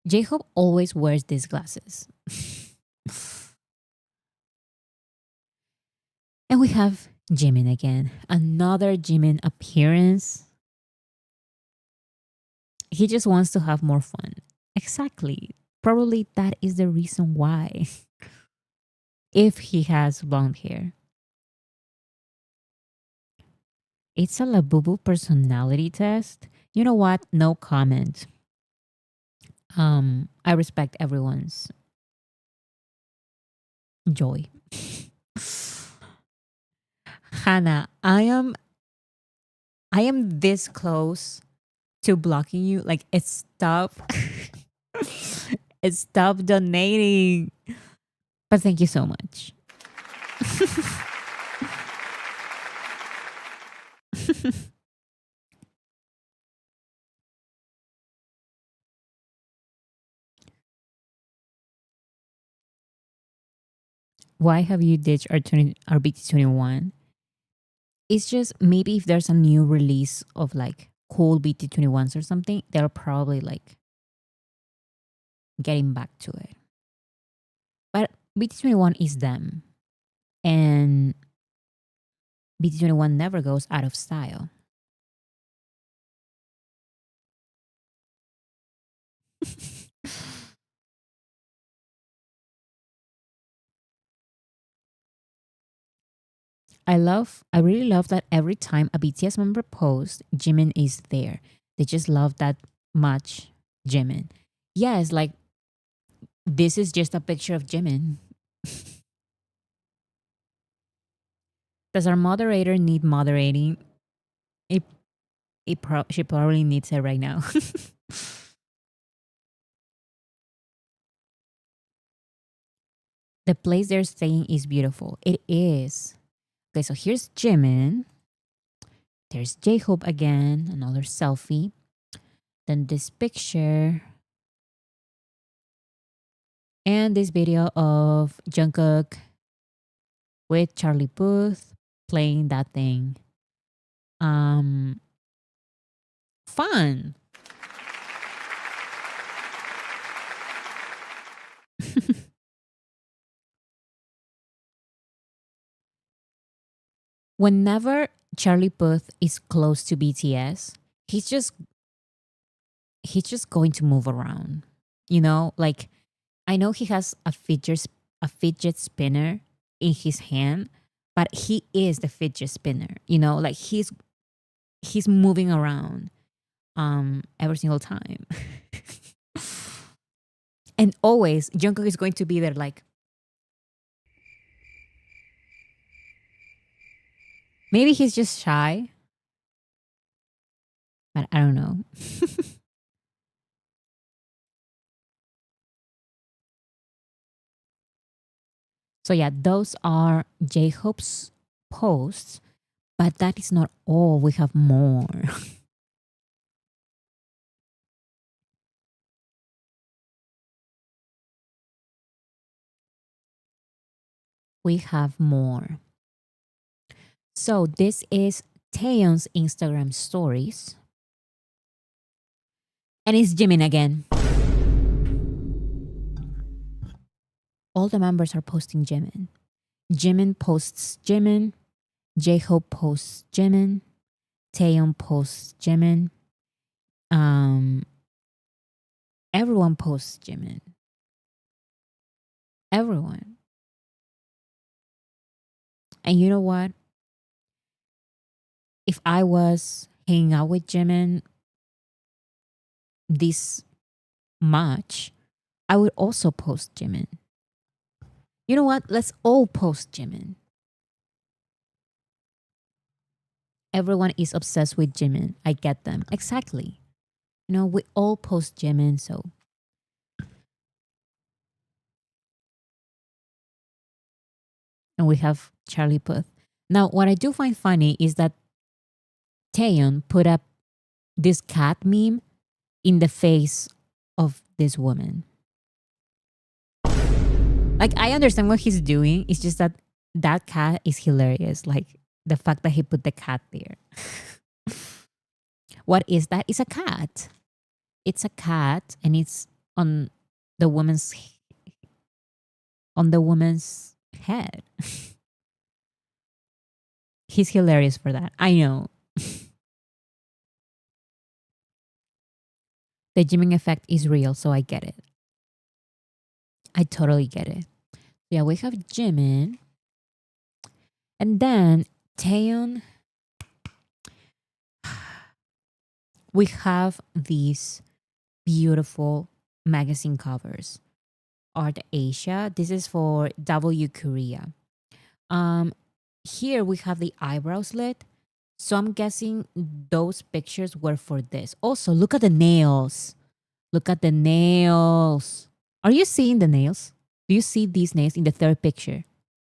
J-Hope always wears these glasses. And we have Jimin again. Another Jimin appearance. He just wants to have more fun. Exactly. Probably that is the reason why. If he has blonde hair. It's a Labubu personality test. You know what? No comment. I respect everyone's joy. Hannah, I am this close to blocking you. Like stop. Stop donating. But thank you so much. Why have you ditched our BT21? It's just maybe if there's a new release of like cool BT21s or something, they're probably like getting back to it. But BT21 is them. And BT21 never goes out of style. I really love that every time a BTS member posts, Jimin is there. They just love that much Jimin. Yes, like this is just a picture of Jimin. Does our moderator need moderating? She probably needs it right now. The place they're staying is beautiful. It is. Okay, so here's Jimin. There's J-Hope again, another selfie. Then this picture. And this video of Jungkook with Charlie Puth playing that thing. Fun. Whenever Charlie Puth is close to BTS, he's just going to move around. You know, like I know he has a fidget spinner in his hand, but he is the fidget spinner. You know, like he's moving around every single time. And always Jungkook is going to be there like maybe he's just shy. But I don't know. So yeah, those are J-Hope's posts, but that is not all. We have more. We have more. So this is Taeyeon's Instagram stories. And it's Jimin again. All the members are posting Jimin. Jimin posts Jimin. J-Hope posts Jimin. Taeyeon posts Jimin. Everyone posts Jimin. Everyone. And you know what? If I was hanging out with Jimin this much, I would also post Jimin. You know what? Let's all post Jimin. Everyone is obsessed with Jimin. I get them. Exactly. You know, we all post Jimin, so. And we have Charlie Puth. Now, what I do find funny is that Taeyeon put up this cat meme in the face of this woman. Like, I understand what he's doing. It's just that that cat is hilarious. Like, the fact that he put the cat there. What is that? It's a cat. It's a cat, and it's on the woman's head. He's hilarious for that. I know. The Jimin effect is real, so I get it. I totally get it. Yeah, we have Jimin. And then Taeyeon. We have these beautiful magazine covers. Art Asia. This is for W Korea. Here we have the eyebrow slit. So I'm guessing those pictures were for this. Also, look at the nails. Look at the nails. Are you seeing the nails? Do you see these nails in the third picture?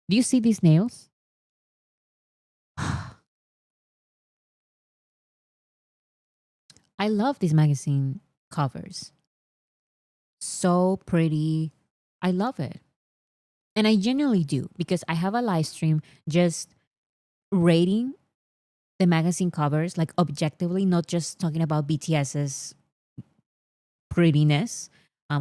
Do you see these nails? I love these magazine covers. So pretty. I love it. And I genuinely do because I have a live stream just rating the magazine covers, like objectively, not just talking about BTS's prettiness,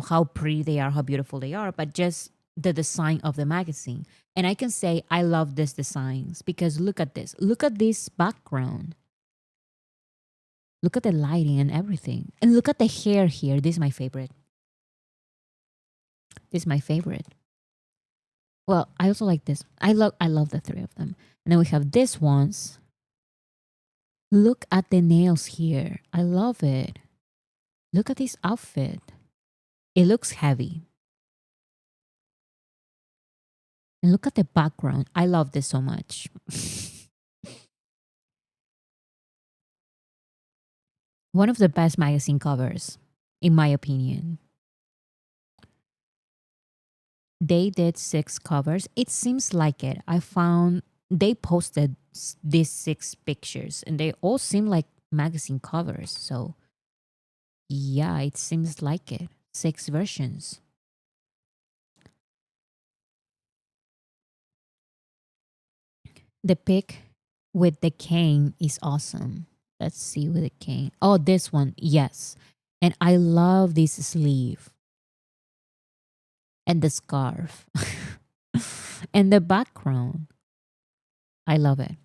how pretty they are, how beautiful they are, but just the design of the magazine. And I can say I love these designs because look at this. Look at this background. Look at the lighting and everything. And look at the hair here. This is my favorite. This is my favorite. Well, I also like this. I love the three of them. And then we have this ones. Look at the nails here. I love it. Look at this outfit. It looks heavy. And look at the background. I love this so much. One of the best magazine covers, in my opinion. They did 6 covers. It seems like it. I found they posted these 6 pictures and they all seem like magazine covers. So Yeah, it seems like it. 6 versions. The pic with the cane is awesome. Let's see with the cane. Oh, this one. Yes. And I love this sleeve and the scarf and the background. I love it.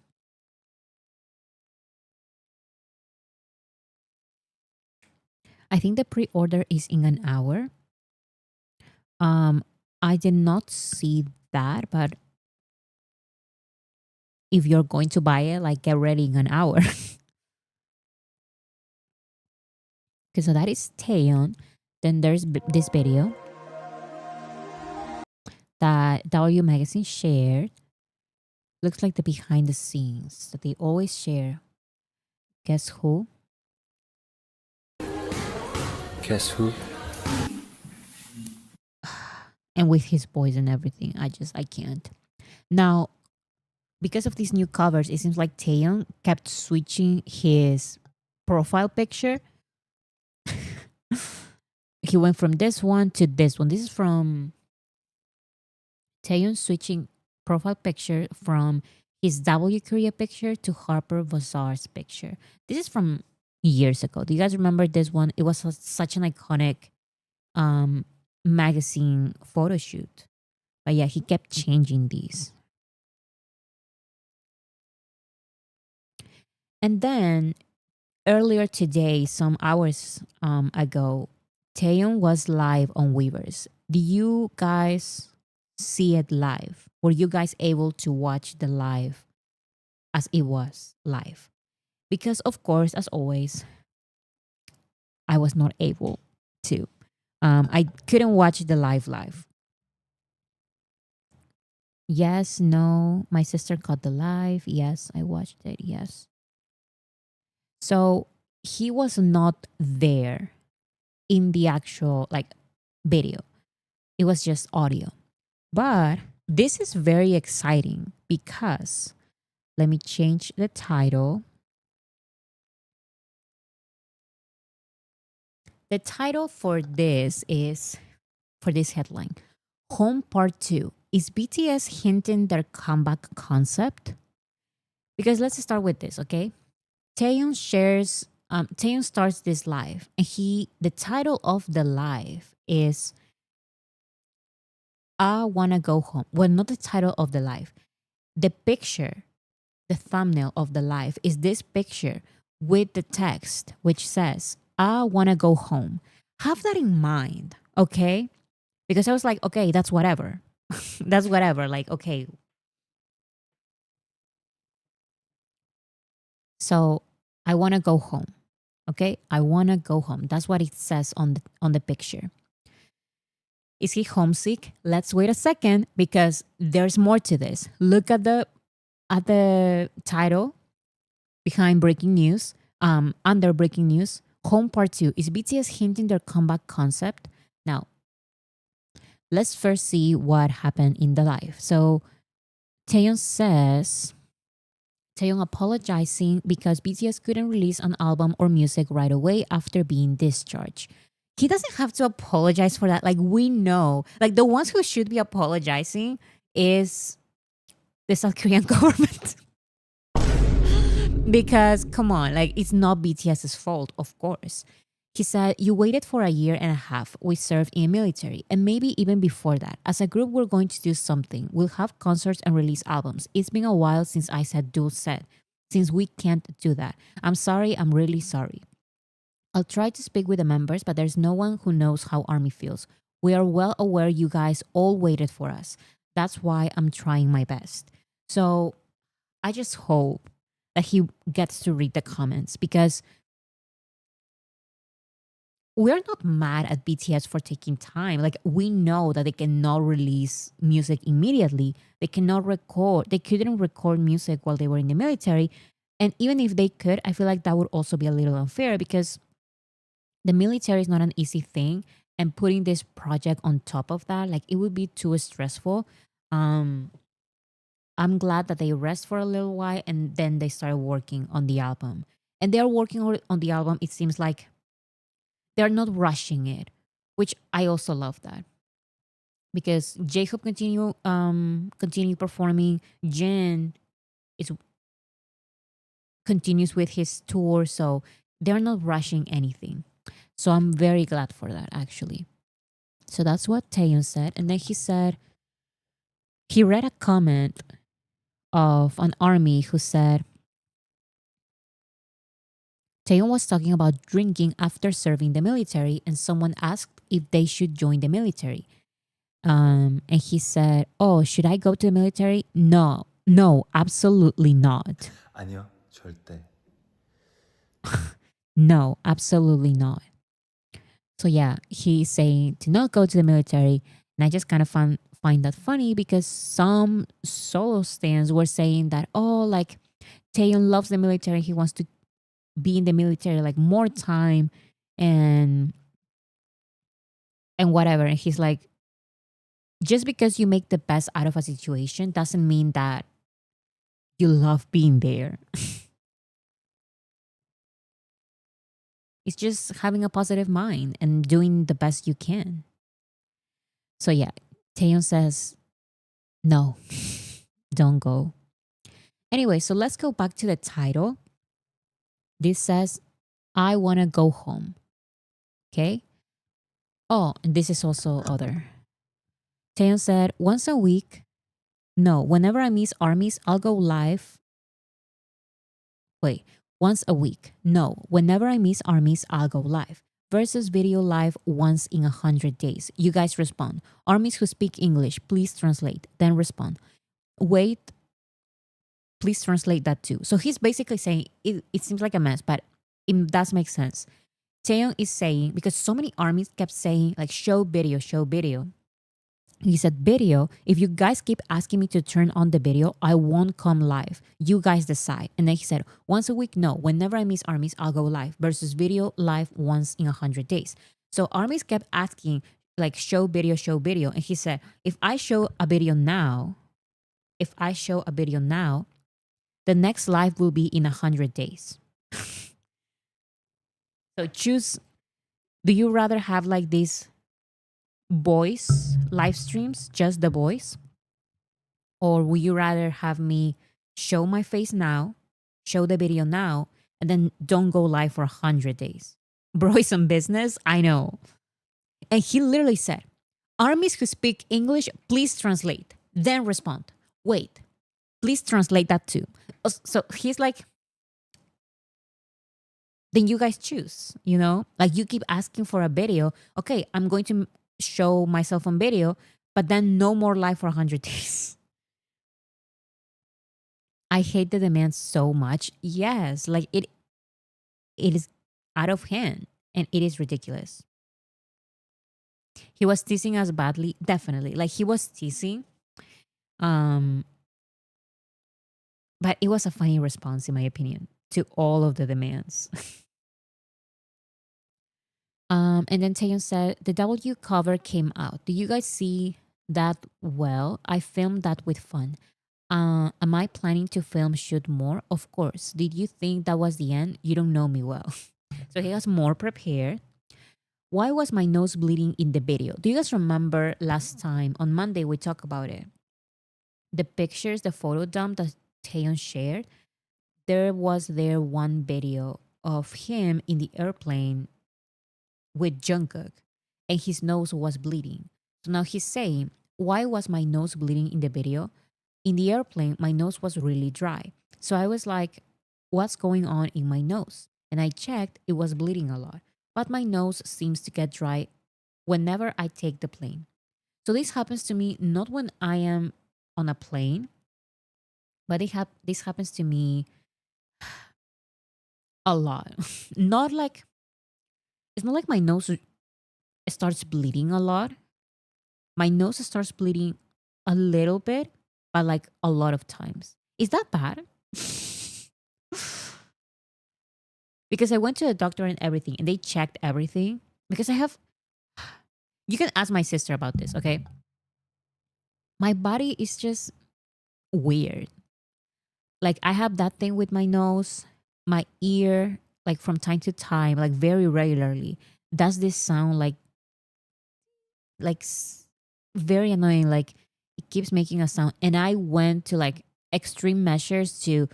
I think the pre-order is in an hour. Um I did not see that, but if you're going to buy it, like get ready in an hour. Okay, so that is Taeyeon. Then there's this video that W Magazine shared. Looks like the behind the scenes that they always share. Guess who? Guess who? And with his voice and everything, I can't. Now, because of these new covers, it seems like Taeyeon kept switching his profile picture. He went from this one to this one. This is from Taeyeon switching profile picture from his W Korea picture to Harper Bazaar's picture. This is from years ago. Do you guys remember this one? It was such an iconic um, magazine photo shoot. But yeah, he kept changing these. And then earlier today, some hours ago, Taeyeon was live on Weverse. Do you guys see it live? Were you guys able to watch the live as it was live? Because of course, as always, I was not able to. I couldn't watch the live. Yes, no. My sister caught the live. Yes, I watched it. Yes. So he was not there in the actual like video. It was just audio. But this is very exciting because let me change the title. The title for this is for this headline. Home Part 2. Is BTS hinting their comeback concept? Because let's start with this, okay? Taeyeon starts this live and the title of the live is I Wanna Go Home. Well, not the title of the live. The picture, the thumbnail of the live is this picture with the text which says, I wanna go home. Have that in mind, okay? Because I was like, okay, that's whatever. That's whatever. Like, okay. So I wanna go home. Okay? I wanna go home. That's what it says on the picture. Is he homesick? Let's wait a second because there's more to this. Look at the title behind breaking news, under breaking news, Home Part 2. Is BTS hinting their comeback concept? Now, let's first see what happened in the live. So Taeyeon says, Taeyeon apologizing because BTS couldn't release an album or music right away after being discharged. He doesn't have to apologize for that. Like we know, like the ones who should be apologizing is the South Korean government. Because come on, like it's not BTS's fault, of course. He said, you waited for a year and a half. We served in military and maybe even before that. As a group, we're going to do something. We'll have concerts and release albums. It's been a while since I said dual set, since we can't do that. I'm sorry, I'm really sorry. I'll try to speak with the members, but there's no one who knows how ARMY feels. We are well aware you guys all waited for us. That's why I'm trying my best. So I just hope that he gets to read the comments because we're not mad at BTS for taking time. Like we know that they cannot release music immediately. They cannot record. They couldn't record music while they were in the military. And even if they could, I feel like that would also be a little unfair because the military is not an easy thing. And putting this project on top of that, like it would be too stressful. I'm glad that they rest for a little while and then they start working on the album. And they're working on the album, it seems like they're not rushing it, which I also love that. Because J-Hope continue performing, Jin is continues with his tour, so they're not rushing anything. So I'm very glad for that, actually. So that's what Taeyeon said. And then he said, he read a comment of an army who said, Taeyeon was talking about drinking after serving the military, and someone asked if they should join the military. And he said, oh, should I go to the military? No, no, absolutely not. 아니요, 절대. No, absolutely not. So yeah, he's saying to not go to the military. And I just kind of find that funny because some solo stands were saying that, oh, like Taeyeon loves the military. He wants to be in the military like more time and whatever. And he's like, just because you make the best out of a situation doesn't mean that you love being there. It's just having a positive mind and doing the best you can. So yeah, Taeyeon says, no, don't go. Anyway, so let's go back to the title. This says, I want to go home. Okay? Oh, and this is also other. Taeyeon said, once a week, no, whenever I miss armies, I'll go live. Wait, once a week. No, whenever I miss armies, I'll go live. Versus video live once in 100 days. You guys respond. Armies who speak English, please translate. Then respond. Wait, please translate that too. So he's basically saying, it seems like a mess, but it does make sense. Taeyeon is saying, because so many armies kept saying, like, show video, show video. He said, video, if you guys keep asking me to turn on the video, I won't come live. You guys decide. And then he said, once a week, no. Whenever I miss armies, I'll go live. Versus video live once in 100 days. So armies kept asking, like, show video, show video. And he said, if I show a video now, the next live will be in 100 days. So choose, do you rather have like these boys live streams, just the boys? Or would you rather have me show my face now, show the video now, and then don't go live for 100 days? Bro is some business, I know. And he literally said, armies who speak English, please translate. Then respond. Wait, please translate that too. So he's like, then you guys choose, you know? Like you keep asking for a video. Okay, I'm going to show myself on video, but then no more live for 100 days. I hate the demand so much. Yes, like it is out of hand and it is ridiculous. He was teasing us badly, definitely. Like he was teasing. But it was a funny response, in my opinion, to all of the demands. And then Taeyeon said, the W cover came out. Do you guys see that? Well, I filmed that with fun. Am I planning to film shoot more? Of course. Did you think that was the end? You don't know me well. So he was more prepared. Why was my nose bleeding in the video? Do you guys remember last time on Monday we talked about it? The pictures, the photo dump that Taeyeon shared, there was one video of him in the airplane with Jungkook and his nose was bleeding. So now he's saying, why was my nose bleeding in the video? In the airplane, my nose was really dry. So I was like, what's going on in my nose? And I checked, it was bleeding a lot. But my nose seems to get dry whenever I take the plane. So this happens to me not when I am on a plane, but this happens to me a lot. Not like, it's not like my nose starts bleeding a lot. My nose starts bleeding a little bit, but like a lot of times. Is that bad? Because I went to a doctor and everything, and they checked everything. Because you can ask my sister about this, okay? My body is just weird. Like I have that thing with my nose, my ear, like from time to time, like very regularly. does this sound like very annoying, like it keeps making a sound. And I went to like extreme measures to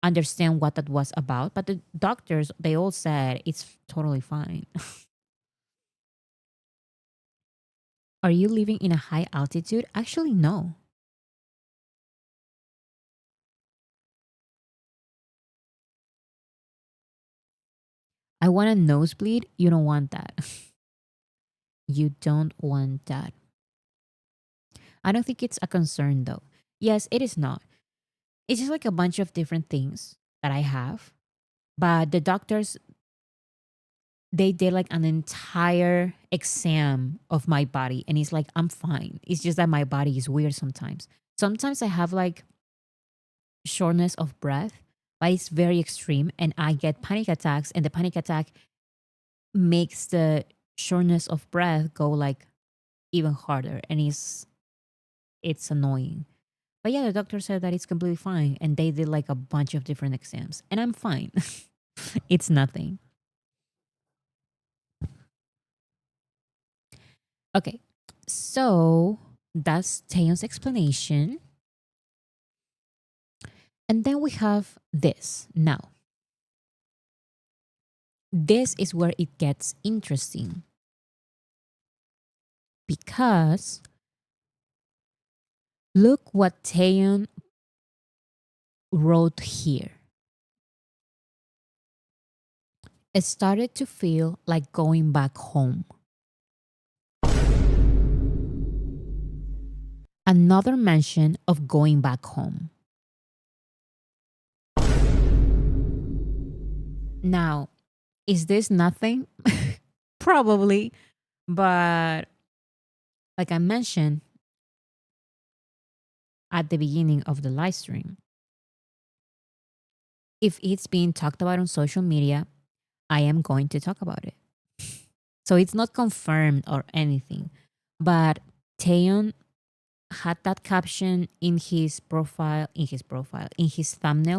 understand what that was about, but the doctors, they all said it's totally fine. Are you living in a high altitude? Actually, no. I want a nosebleed. You don't want that. You don't want that. I don't think it's a concern though. Yes, it is not. It's just like a bunch of different things that I have. But the doctors, they did like an entire exam of my body, and it's like I'm fine. It's just that my body is weird sometimes. Sometimes I have like shortness of breath, but it's very extreme, and I get panic attacks, and the panic attack makes the shortness of breath go like even harder, and it's annoying. But yeah, the doctor said that it's completely fine, and they did like a bunch of different exams, and I'm fine. It's nothing. Okay, so that's Taeyon's explanation. And then we have this. Now, this is where it gets interesting because look what Taeyeon wrote here. It started to feel like going back home. Another mention of going back home. Now, is this nothing? Probably, but like I mentioned at the beginning of the live stream, if it's being talked about on social media, I am going to talk about it. So it's not confirmed or anything, but Taeyeon had that caption in his thumbnail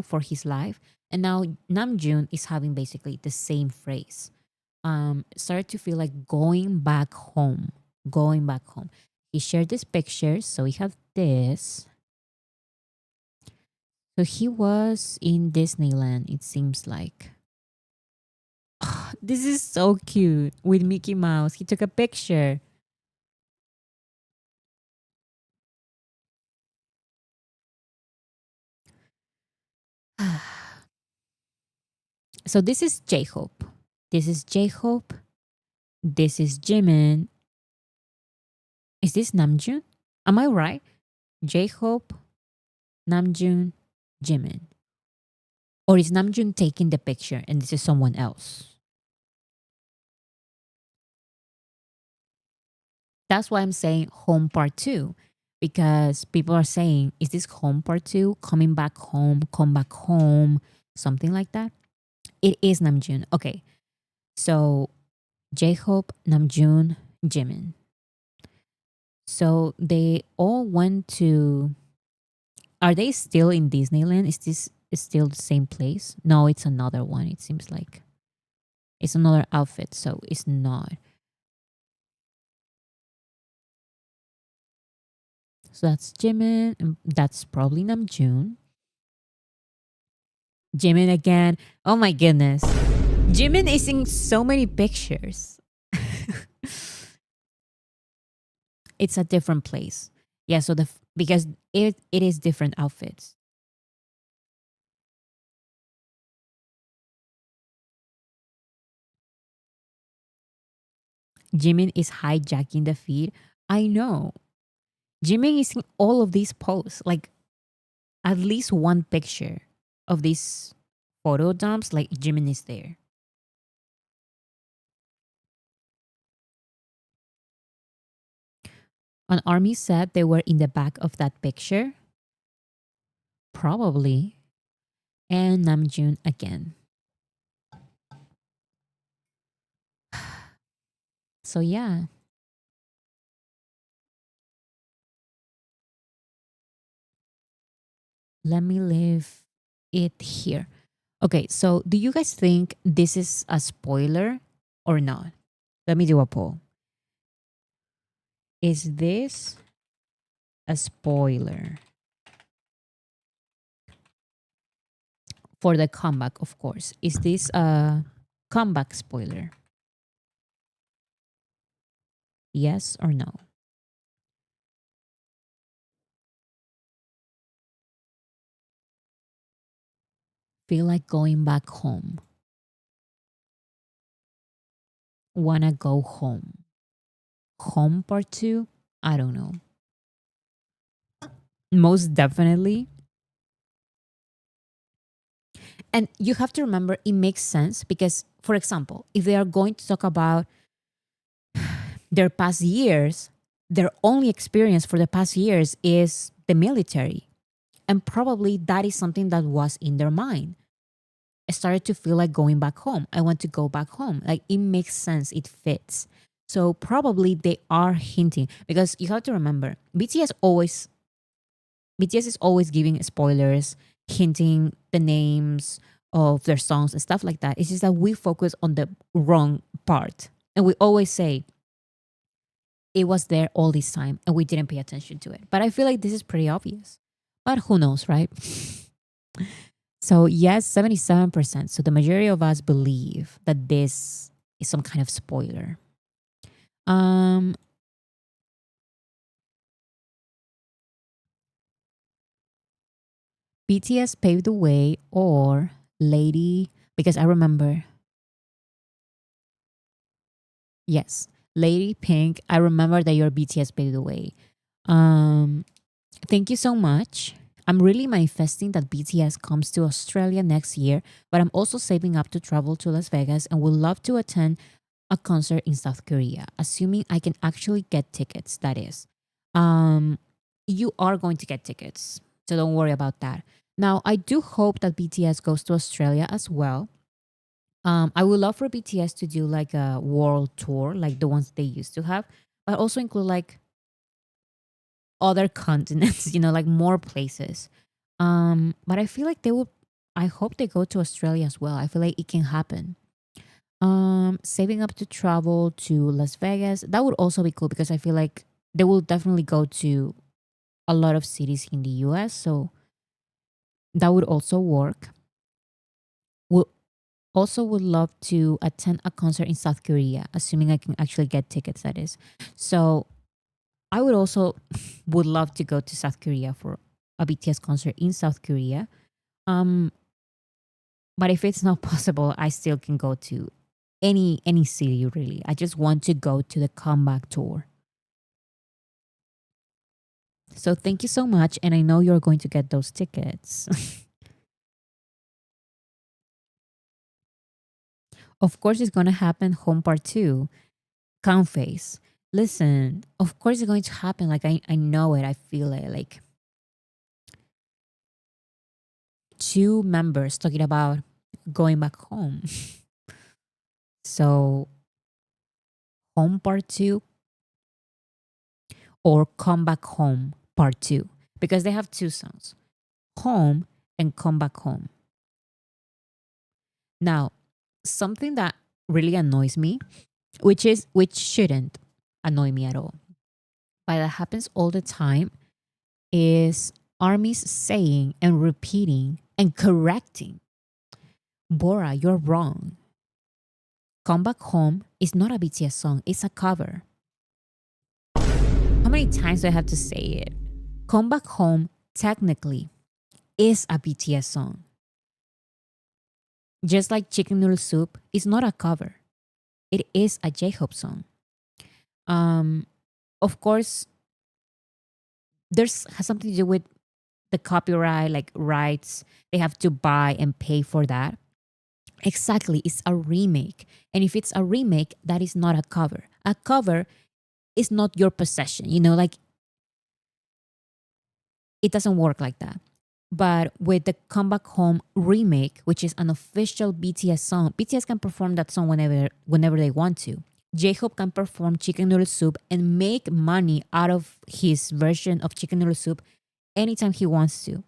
for his live, and now Namjoon is having basically the same phrase. Started to feel like going back home, going back home. He shared this picture, so we have this. So he was in Disneyland, it seems like. This is so cute with Mickey Mouse. He took a picture. So this is J Hope. This is J Hope. This is Jimin. Is this Namjoon? Am I right? J Hope, Namjoon, Jimin. Or is Namjoon taking the picture and this is someone else? That's why I'm saying home part two. Because people are saying, is this home part two? Coming back home, come back home, something like that. It is Namjoon. Okay. So J Hope, Namjoon, Jimin. So they all went to. Are they still in Disneyland? Is this still the same place? No, it's another one. It seems like it's another outfit, so it's not. So that's Jimin. And that's probably Namjoon. Jimin again. Oh my goodness. Jimin is in so many pictures. It's a different place. Yeah, so because it is different outfits. Jimin is hijacking the feed. I know. Jimin is in all of these posts. Like at least one picture of these photo dumps, like Jimin is there. An army said they were in the back of that picture. Probably. And Namjoon again. So yeah. Let me leave it here. Okay, so do you guys think this is a spoiler or not? Let me do a poll. Is this a spoiler? For the comeback, of course. Is this a comeback spoiler? Yes or no? Feel like going back home. Wanna go home. Home part 2? I don't know. Most definitely. And you have to remember it makes sense because, for example, if they are going to talk about their past years, their only experience for the past years is the military. And probably that is something that was in their mind. I started to feel like going back home. I want to go back home. Like it makes sense. It fits. So probably they are hinting because you have to remember BTS is always giving spoilers, hinting the names of their songs and stuff like that. It's just that we focus on the wrong part. And we always say it was there all this time and we didn't pay attention to it. But I feel like this is pretty obvious. But who knows, right? So, yes, 77%. So, the majority of us believe that this is some kind of spoiler. BTS paved the way or Lady, because I remember, yes, Lady Pink. I remember that your BTS paved the way. Thank you so much. I'm really manifesting that BTS comes to Australia next year, but I'm also saving up to travel to Las Vegas and would love to attend a concert in South Korea, assuming I can actually get tickets, that is. You are going to get tickets, so don't worry about that. Now, I do hope that BTS goes to Australia as well. I would love for BTS to do like a world tour, like the ones they used to have, but also include like other continents, like more places. But I feel like I hope they go to Australia as well. I feel like it can happen. Saving up to travel to Las Vegas, that would also be cool because I feel like they will definitely go to a lot of cities in the US. So that would also work. Would also would love to attend a concert in South Korea, assuming I can actually get tickets, that is. So I would also would love to go to South Korea for a BTS concert in South Korea. But if it's not possible, I still can go to any city really. I just want to go to the comeback tour. So thank you so much, and I know you're going to get those tickets. Of course, it's gonna happen. Home part 2, count face. Listen, of course it's going to happen. Like I know it. I feel it. Like 2 members talking about going back home. So home part 2 or come back home part 2 because they have 2 songs, home and come back home. Now, something that really annoys me, which shouldn't annoy me at all, but that happens all the time, is armies saying and repeating and correcting, Bora, you're wrong. Come Back Home is not a BTS song, it's a cover. How many times do I have to say it? Come Back Home technically is a BTS song. Just like Chicken Noodle Soup is not a cover. It is a J-Hope song. Of course, has something to do with the copyright, like rights. They have to buy and pay for that. Exactly, it's a remake. And if it's a remake, that is not a cover. A cover is not your possession, like it doesn't work like that. But with the Come Back Home remake, which is an official BTS song, BTS can perform that song whenever they want to. J-Hope can perform Chicken Noodle Soup and make money out of his version of Chicken Noodle Soup anytime he wants to.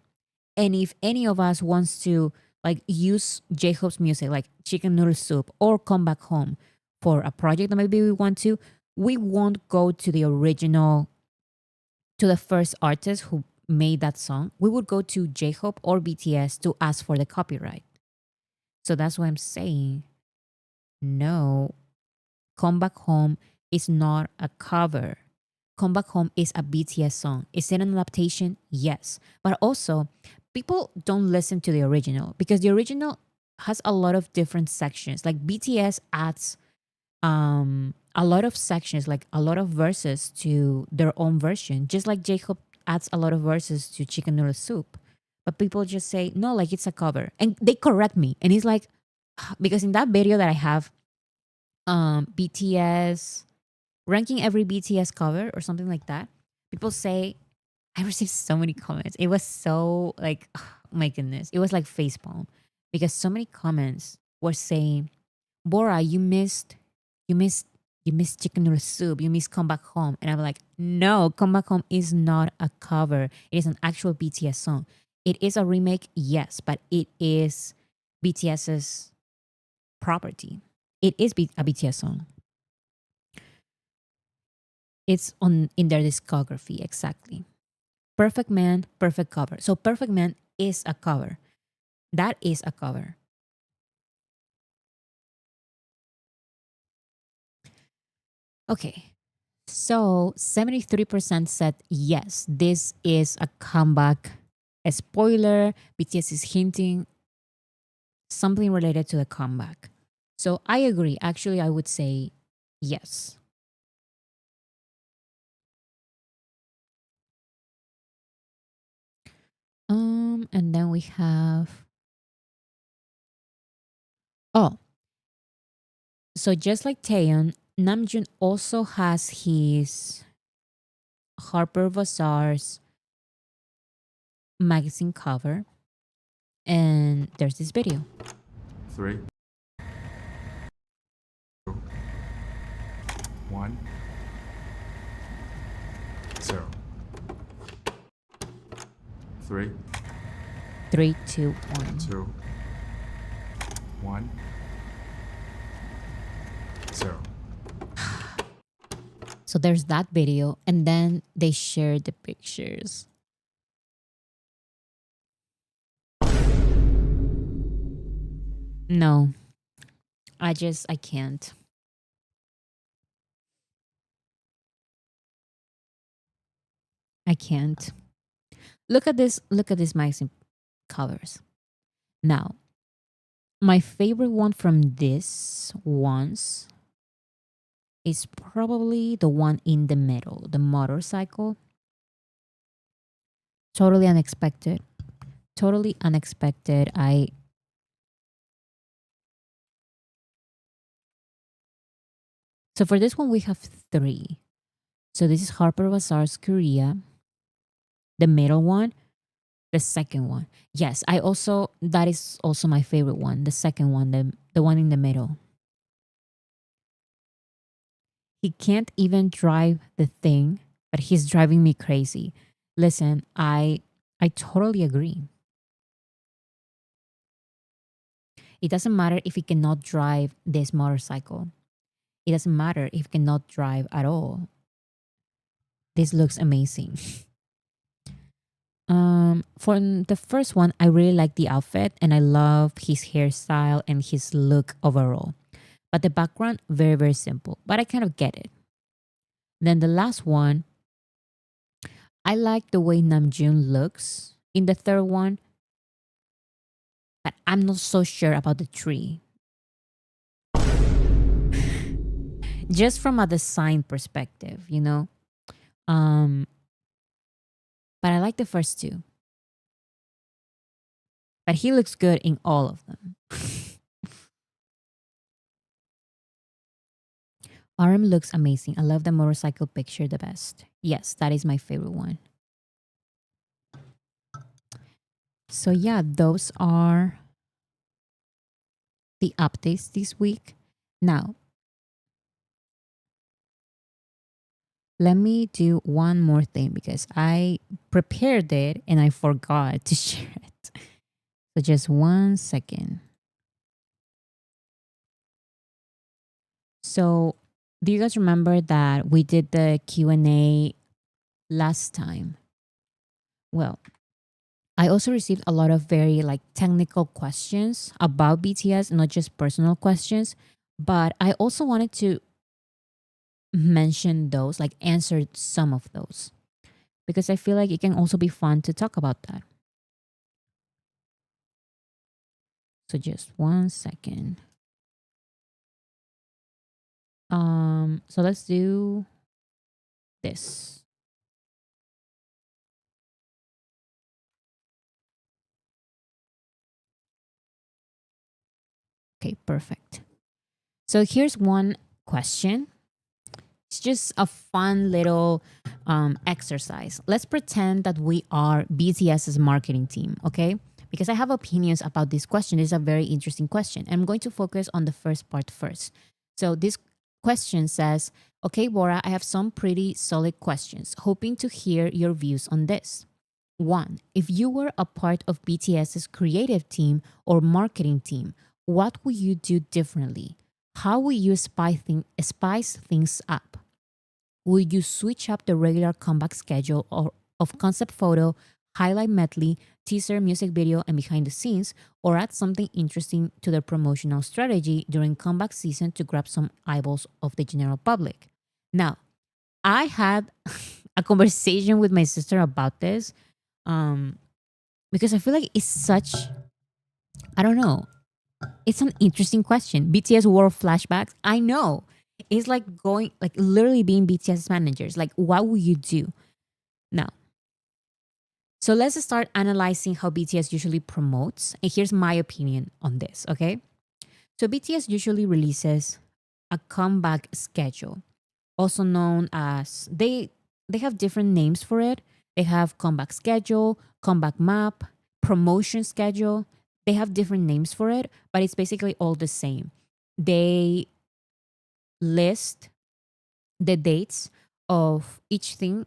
And if any of us wants to like use J-Hope's music, like Chicken Noodle Soup or Come Back Home, for a project that maybe we want to, we won't go to the original, to the first artist who made that song. We would go to J-Hope or BTS to ask for the copyright. So that's why I'm saying, no, Come Back Home is not a cover. Come Back Home is a BTS song. Is it an adaptation? Yes. But also, people don't listen to the original because the original has a lot of different sections. Like BTS adds a lot of sections, like a lot of verses to their own version, just like J-Hope adds a lot of verses to Chicken Noodle Soup. But people just say, no, like it's a cover. And they correct me. And it's like, because in that video that I have, BTS ranking every BTS cover or something like that, people say, I received so many comments. It was so like, oh my goodness, it was like facepalm because so many comments were saying, Bora, you missed, you missed Chicken Noodle Soup, you missed Come Back Home. And I'm like, no, Come Back Home is not a cover. It is an actual BTS song. It is a remake, yes, but it is BTS's property. It is a BTS song. It's on in their discography, exactly. Perfect Man, perfect cover. So Perfect Man is a cover. That is a cover. Okay. So 73% said yes, this is a comeback. A spoiler, BTS is hinting something related to the comeback. So I agree. Actually, I would say yes. And then we have, oh, so just like Taeyeon, Namjoon also has his Harper Bazaar's magazine cover, and there's this video. 3, 2, 1, 0. 3, 3, 2, 1. 2, 1, 0. So there's that video, and then they shared the pictures. No, I can't. I can't. Look at this magazine covers. Now, my favorite one from this ones is probably the one in the middle, the motorcycle. Totally unexpected. Totally unexpected. So for this one, we have 3. So this is Harper Bazaar's Korea. The middle one, the second one. Yes, that is also my favorite one. The second one, the one in the middle. He can't even drive the thing, but he's driving me crazy. Listen, I totally agree. It doesn't matter if he cannot drive this motorcycle. It doesn't matter if he cannot drive at all. This looks amazing. For the first one, I really like the outfit and I love his hairstyle and his look overall. But the background, very, very simple. But I kind of get it. Then the last one, I like the way Namjoon looks in the third one. But I'm not so sure about the tree. Just from a design perspective, you know? But I like the first 2. But he looks good in all of them. RM looks amazing. I love the motorcycle picture the best. Yes, that is my favorite one. So yeah, those are the updates this week. Now, let me do one more thing because I prepared it and I forgot to share it. So just 1 second. So, do you guys remember that we did the Q&A last time? Well, I also received a lot of very like technical questions about BTS, not just personal questions, but I also wanted to mention those, like answer some of those, because I feel like it can also be fun to talk about that. So just 1 second. So let's do this. Okay, perfect. So here's one question. It's just a fun little exercise. Let's pretend that we are BTS's marketing team, okay? Because I have opinions about this question. It's a very interesting question. I'm going to focus on the first part first. So this question says, okay, Bora, I have some pretty solid questions, hoping to hear your views on this. One, if you were a part of BTS's creative team or marketing team, what would you do differently? How would you spice things up? Would you switch up the regular comeback schedule of concept photo, highlight medley, teaser, music video, and behind the scenes, or add something interesting to their promotional strategy during comeback season to grab some eyeballs of the general public? Now, I had a conversation with my sister about this um, because I feel like it's such, I don't know, it's an interesting question. BTS World Flashbacks, I know. It's like going, like literally being BTS managers. Like, what would you do? Now, so let's start analyzing how BTS usually promotes. And here's my opinion on this, okay? So BTS usually releases a comeback schedule, also known as they have different names for it. They have comeback schedule, comeback map, promotion schedule. They have different names for it, but it's basically all the same. They list the dates of each thing,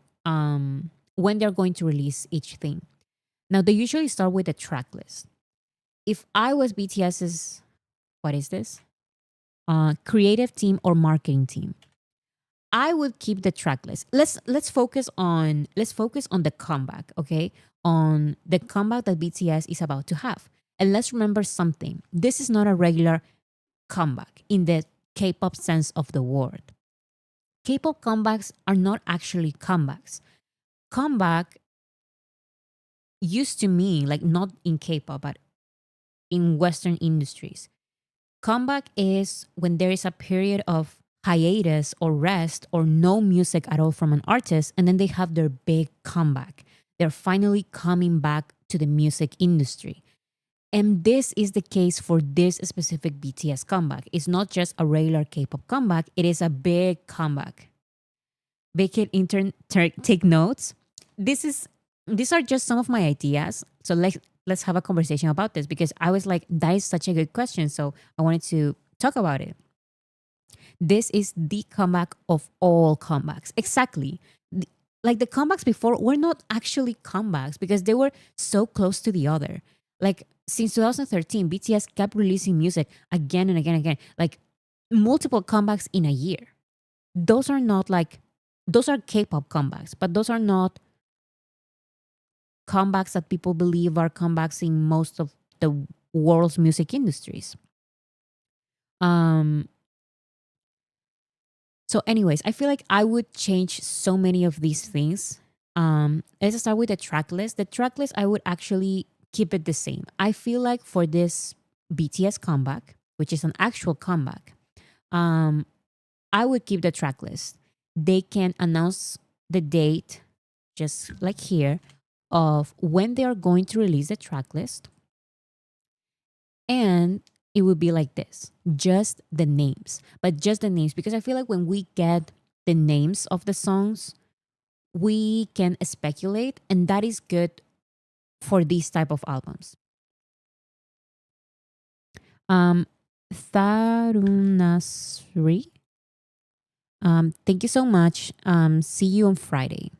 when they're going to release each thing. Now they usually start with a track list. If I was BTS's, what is this? Creative team or marketing team, I would keep the track list. Let's focus on the comeback, okay? On the comeback that BTS is about to have. And let's remember something. This is not a regular comeback in the K-pop sense of the word. K-pop comebacks are not actually comebacks. Comeback used to mean, like, not in K-pop, but in Western industries. Comeback is when there is a period of hiatus or rest or no music at all from an artist, and then they have their big comeback. They're finally coming back to the music industry. And this is the case for this specific BTS comeback. It's not just a regular K-pop comeback, it is a big comeback. Vacate intern take notes. These are just some of my ideas. So let's have a conversation about this, because I was like, that is such a good question. So I wanted to talk about it. This is the comeback of all comebacks. Exactly. Like the comebacks before were not actually comebacks because they were so close to the other. Like since 2013, BTS kept releasing music again and again and again, like multiple comebacks in a year. Those are not like, those are K-pop comebacks, but those are not comebacks that people believe are comebacks in most of the world's music industries. Um, so, anyways, I feel like I would change so many of these things. Let's start with the track list. The track list, I would actually keep it the same. I feel like for this BTS comeback, which is an actual comeback, um, I would keep the track list. They can announce the date, just like here, of when they are going to release the track list. And it would be like this, just the names, but just the names. Because I feel like when we get the names of the songs, we can speculate, and that is good for these type of albums. Um, Tharunasri, thank you so much. See you on Friday.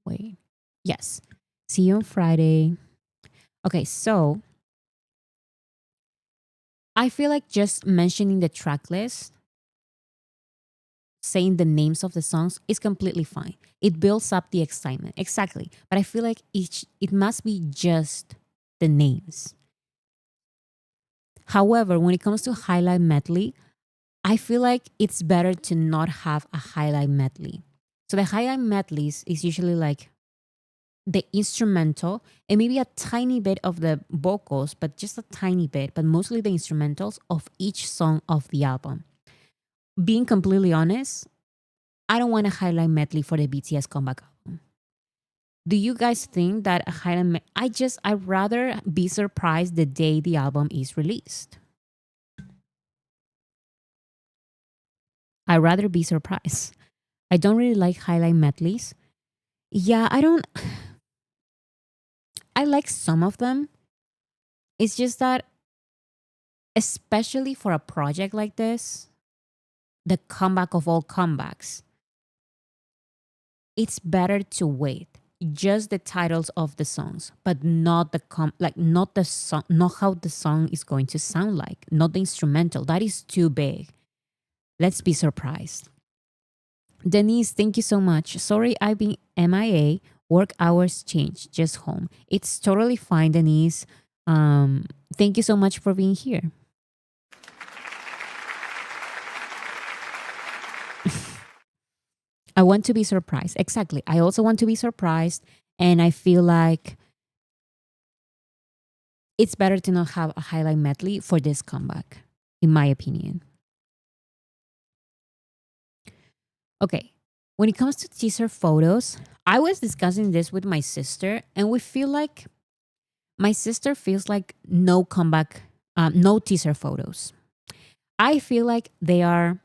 Wait, yes, see you on Friday. Okay, so I feel like just mentioning the track list, saying the names of the songs is completely fine. It builds up the excitement. Exactly. But I feel like it must be just the names. However, when it comes to highlight medley, I feel like it's better to not have a highlight medley. So the highlight medleys is usually like the instrumental and maybe a tiny bit of the vocals, but just a tiny bit, but mostly the instrumentals of each song of the album. Being completely honest, I don't want a highlight medley for the BTS comeback album. Do you guys think that a highlight? I'd rather be surprised the day the album is released. I'd rather be surprised. I don't really like highlight medleys. Yeah, I don't. I like some of them. It's just that, especially for a project like this, the comeback of all comebacks, it's better to wait. Just the titles of the songs, but not not the song, not how the song is going to sound like, not the instrumental. That is too big. Let's be surprised. Denise, thank you so much. Sorry I've been MIA. Work hours change. Just home. It's totally fine, Denise. Thank you so much for being here. I want to be surprised. Exactly. I also want to be surprised. And I feel like it's better to not have a highlight medley for this comeback, in my opinion. Okay. When it comes to teaser photos, I was discussing this with my sister, and we feel like my sister feels like no comeback, no teaser photos. I feel like they are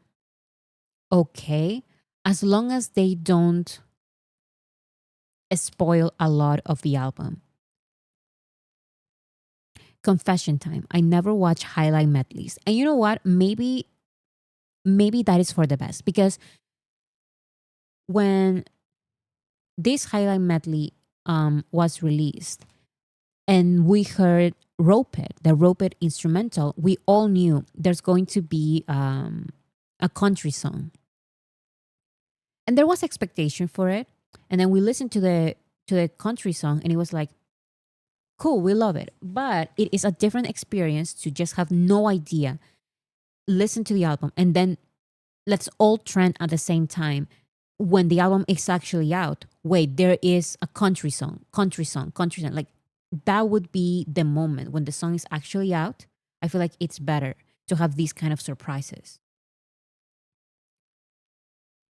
okay as long as they don't spoil a lot of the album. Confession time. I never watch highlight medleys. And you know what? Maybe that is for the best, because when this highlight medley was released and we heard Rope It, the Rope It instrumental, we all knew there's going to be a country song. And there was expectation for it. And then we listened to the country song and it was like, cool, we love it. But it is a different experience to just have no idea, listen to the album, and then let's all trend at the same time when the album is actually out. Wait, there is a country song, country song, country song. Like, that would be the moment when the song is actually out. I feel like it's better to have these kind of surprises.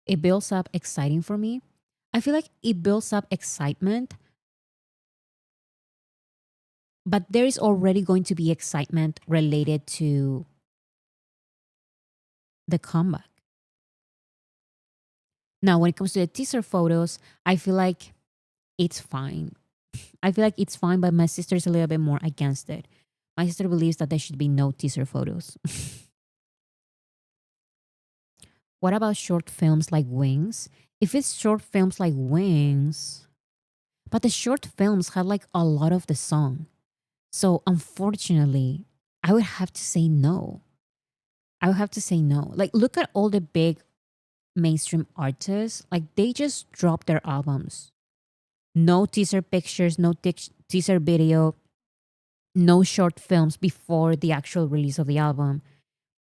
It builds up exciting for me. I feel like it builds up excitement, but there is already going to be excitement related to the comeback. Now, when it comes to the teaser photos, I feel like it's fine. I feel like it's fine, but my sister is a little bit more against it. My sister believes that there should be no teaser photos. What about short films like Wings? If it's short films like Wings, but the short films have like a lot of the song. So unfortunately, I would have to say no. I would have to say no. Like, look at all the big mainstream artists. Like, they just drop their albums. No teaser pictures, no teaser video, no short films before the actual release of the album.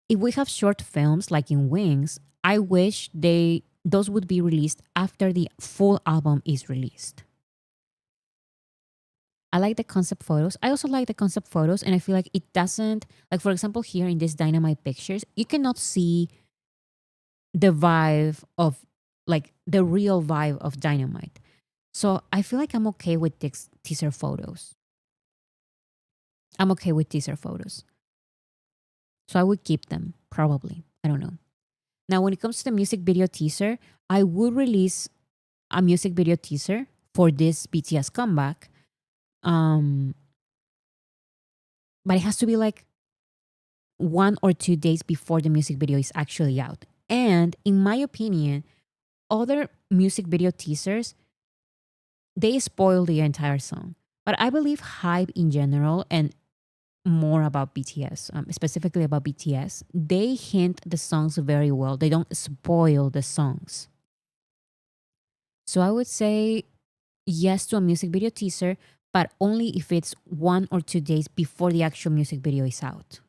If we have short films like in Wings, I wish those would be released after the full album is released. I like the concept photos. I also like the concept photos, and I feel like it doesn't, like, for example, here in this Dynamite pictures, you cannot see the vibe of, like, the real vibe of Dynamite. So I feel like I'm okay with teaser photos. I'm okay with teaser photos. So I would keep them, probably. I don't know. Now, when it comes to the music video teaser, I would release a music video teaser for this BTS comeback. But it has to be like 1 or 2 days before the music video is actually out. And in my opinion, other music video teasers, they spoil the entire song. But I believe hype in general and more about BTS, specifically about BTS, they hint the songs very well. They don't spoil the songs. So I would say yes to a music video teaser, but only if it's 1 or 2 days before the actual music video is out.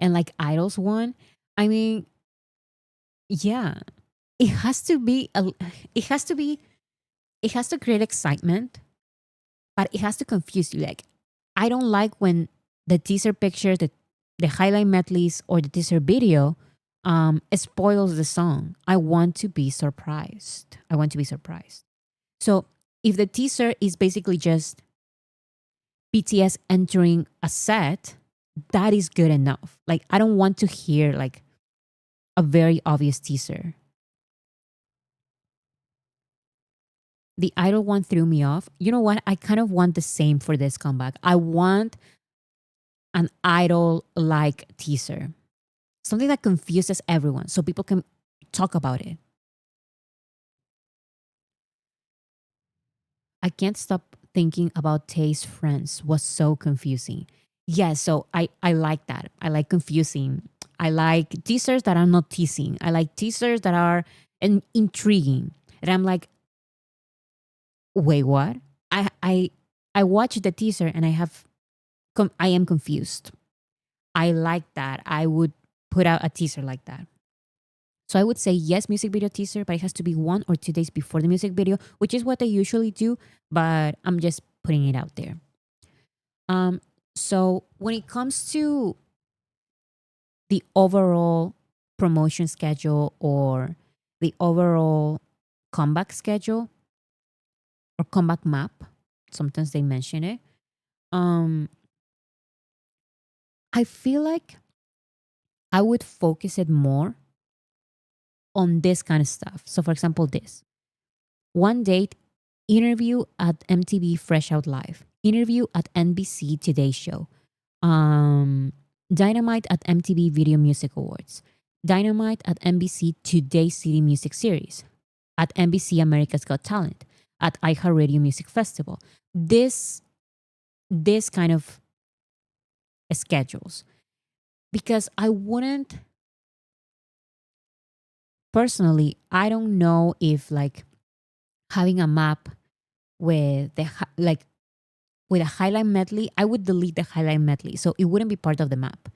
And like Idols one, I mean, yeah, it has to be it has to be it has to create excitement, but it has to confuse you. Like, I don't like when the teaser picture, the highlight medleys, or the teaser video spoils the song. I want to be surprised. I want to be surprised. So if the teaser is basically just BTS entering a set, that is good enough. Like, I don't want to hear like a very obvious teaser. The Idol one threw me off. You know what? I kind of want the same for this comeback. I want an Idol like teaser, something that confuses everyone so people can talk about it. I can't stop thinking about Tae's friends was so confusing. Yeah, so I like that. I like confusing. I like teasers that are not teasing. I like teasers that are intriguing. And I'm like, wait, what? I watched the teaser and I am confused. I like that. I would put out a teaser like that. So I would say yes, music video teaser, but it has to be 1 or 2 days before the music video, which is what they usually do. But I'm just putting it out there. So when it comes to the overall promotion schedule or the overall comeback schedule or comeback map, sometimes they mention it. I feel like I would focus it more on this kind of stuff. So, for example, this one date interview at MTV Fresh Out Live, interview at NBC Today Show, Dynamite at MTV Video Music Awards, Dynamite at NBC Today City Music Series, at NBC America's Got Talent, at iHeartRadio Music Festival. This kind of schedules, because I wouldn't personally, I don't know if like having a map with with a highlight medley, I would delete the highlight medley, so it wouldn't be part of the map.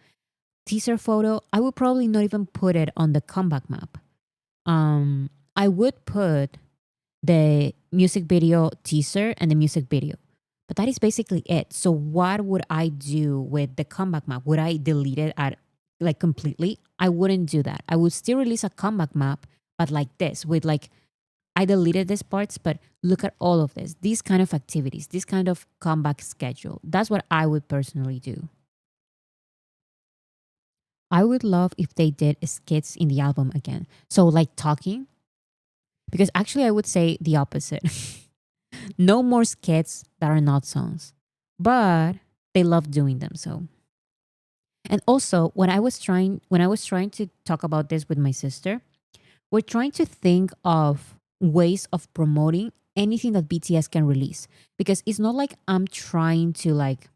Teaser photo, I would probably not even put it on the comeback map. I would put the music video teaser and the music video, but that is basically it. So what would I do with the comeback map? Would I delete it at like completely? I wouldn't do that. I would still release a comeback map, but like this, with like, I deleted these parts, but look at all of this. These kind of activities, this kind of comeback schedule. That's what I would personally do. I would love if they did skits in the album again. So like talking, because actually I would say the opposite. No more skits that are not songs, but they love doing them. So, and also when I was trying to talk about this with my sister, we're trying to think of ways of promoting anything that BTS can release, because it's not like I'm trying to like,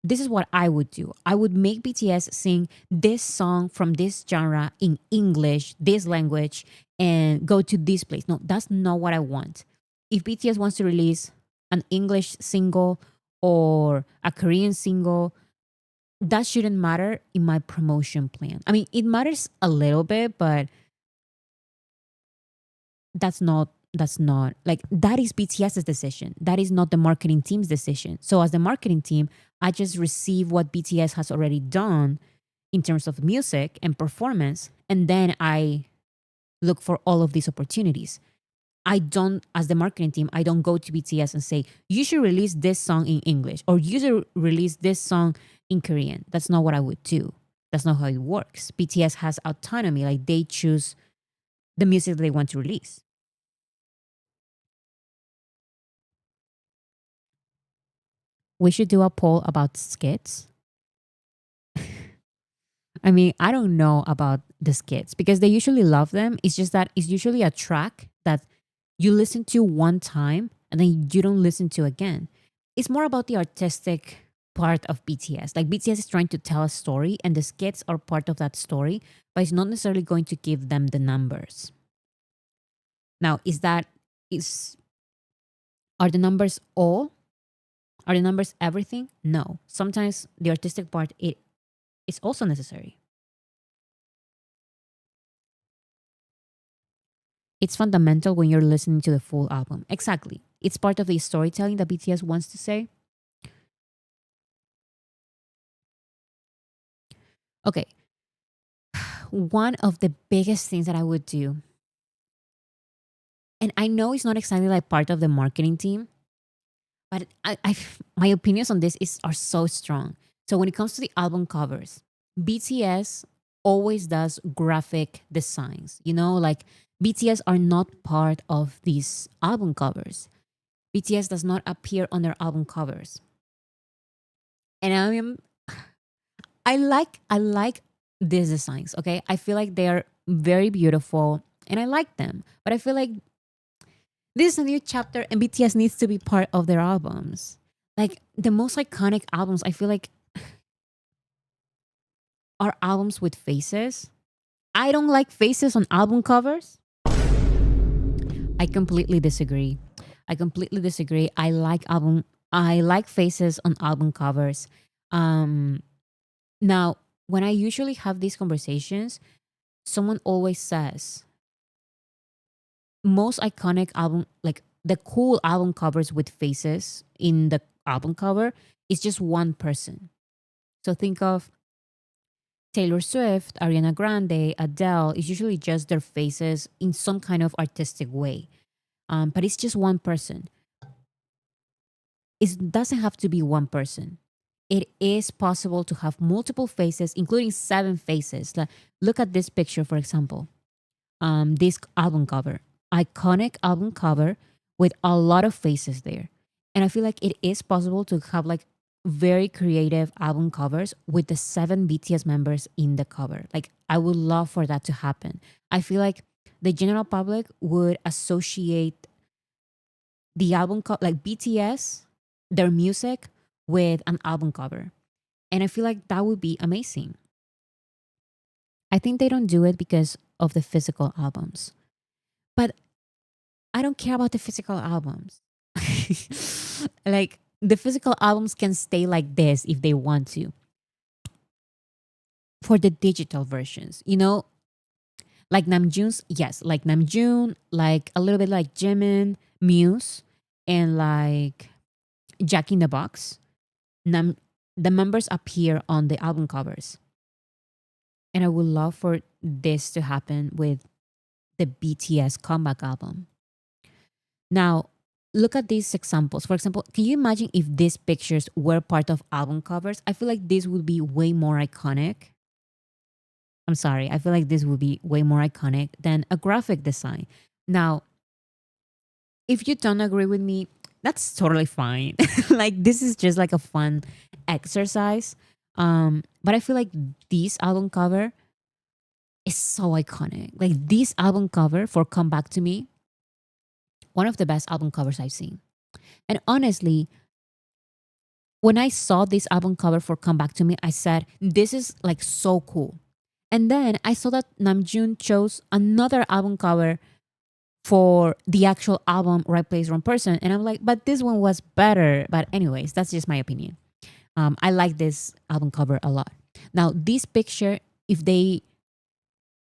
this is what I would do. I would make BTS sing this song from this genre in English, this language, and go to this place. No, that's not what I want. If BTS wants to release an English single or a Korean single, that shouldn't matter in my promotion plan. I mean, it matters a little bit, but that's not like, that is BTS's decision. That is not the marketing team's decision. So as the marketing team, I just receive what BTS has already done in terms of music and performance, and then I look for all of these opportunities. I don't, as the marketing team, I don't go to BTS and say, you should release this song in English or you should release this song in Korean. That's not what I would do. That's not how it works. BTS has autonomy. Like, they choose the music that they want to release. We should do a poll about skits. I mean, I don't know about the skits because they usually love them. It's just that it's usually a track that you listen to one time and then you don't listen to again. it's more about the artistic part of BTS. Like BTS is trying to tell a story and the skits are part of that story, but it's not necessarily going to give them the numbers. Now, is are the numbers all? Are the numbers everything? No. Sometimes the artistic part it is also necessary. It's fundamental when you're listening to the full album. Exactly. It's part of the storytelling that BTS wants to say. Okay. One of the biggest things that I would do, and I know it's not exactly like part of the marketing team, but my opinions on this are so strong. So when it comes to the album covers, BTS always does graphic designs. You know, like BTS are not part of these album covers. BTS does not appear on their album covers. And I like these designs, okay? I feel like they are very beautiful and I like them. But I feel like this is a new chapter and BTS needs to be part of their albums. Like the most iconic albums, I feel like are albums with faces. I don't like faces on album covers. I completely disagree. I like faces on album covers. Now, when I usually have these conversations, someone always says most iconic album, like the cool album covers with faces in the album cover, is just one person. So think of Taylor Swift, Ariana Grande, Adele. It's usually just their faces in some kind of artistic way. But it's just one person. It doesn't have to be one person. It is possible to have multiple faces, including 7 faces. Like, look at this picture, for example. This album cover, iconic album cover with a lot of faces there. And I feel like it is possible to have like very creative album covers with the 7 BTS members in the cover. Like I would love for that to happen. I feel like the general public would associate the like BTS, their music with an album cover. And I feel like that would be amazing. I think they don't do it because of the physical albums. But I don't care about the physical albums. Like the physical albums can stay like this if they want to. For the digital versions, like Namjoon's, yes, like Namjoon, like a little bit like Jimin, Muse, and like Jack in the Box. The members appear on the album covers. And I would love for this to happen with the BTS comeback album. Now, look at these examples. For example, can you imagine if these pictures were part of album covers? I feel like this would be way more iconic. I'm sorry. I feel like this would be way more iconic than a graphic design. Now, if you don't agree with me, that's totally fine. Like this is just like a fun exercise. But I feel like this album cover is so iconic. Like this album cover for Come Back to Me, one of the best album covers I've seen. And honestly, when I saw this album cover for Come Back to Me, I said, this is like so cool. And then I saw that Namjoon chose another album cover for the actual album Right Place, Wrong Person. And I'm like, but this one was better. But anyways, that's just my opinion. I like this album cover a lot. Now, this picture, if they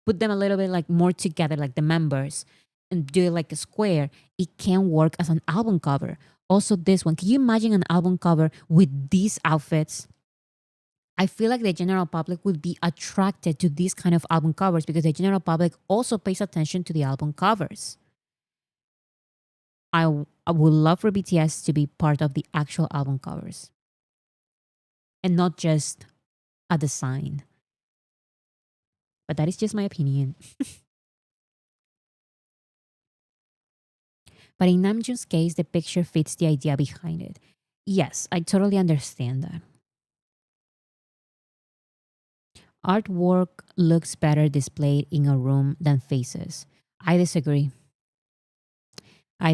put them a little bit like more together, like the members, and do it like a square, it can work as an album cover. Also, this one, can you imagine an album cover with these outfits? I feel like the general public would be attracted to these kind of album covers because the general public also pays attention to the album covers. I would love for BTS to be part of the actual album covers and not just a design. But that is just my opinion. But in Namjoon's case, the picture fits the idea behind it. Yes, I totally understand that. Artwork looks better displayed in a room than faces. I disagree. I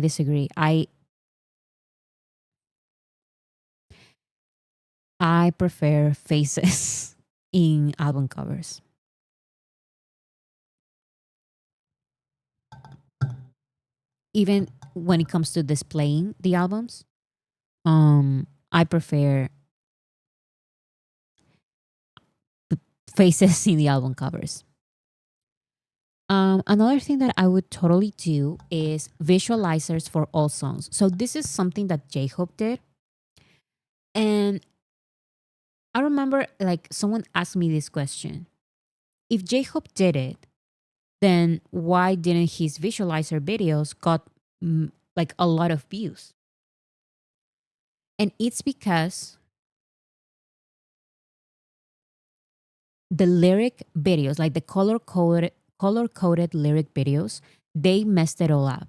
I prefer faces in album covers. Even when it comes to displaying the albums, I prefer faces in the album covers. Another thing that I would totally do is visualizers for all songs. So this is something that J-Hope did. And I remember like someone asked me this question. If J-Hope did it, then why didn't his visualizer videos got like a lot of views? And it's because the lyric videos, like the color coded lyric videos, they messed it all up.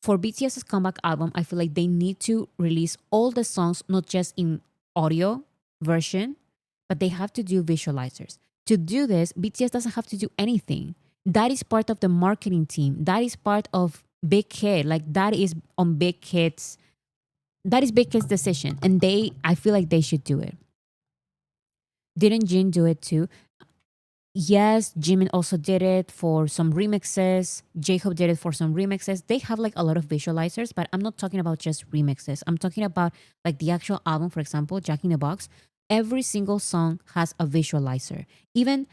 For BTS's comeback album, I feel like they need to release all the songs, not just in audio version, but they have to do visualizers. To do this, BTS doesn't have to do anything. That is part of the marketing team. That is part of Big Hit. Like that is on Big Hit's. That is Big Hit's decision, and I feel like they should do it. Didn't Jin do it too? Yes, Jimin also did it for some remixes. J-Hope did it for some remixes. They have like a lot of visualizers, but I'm not talking about just remixes. I'm talking about like the actual album, for example, Jack in the Box. Every single song has a visualizer. Even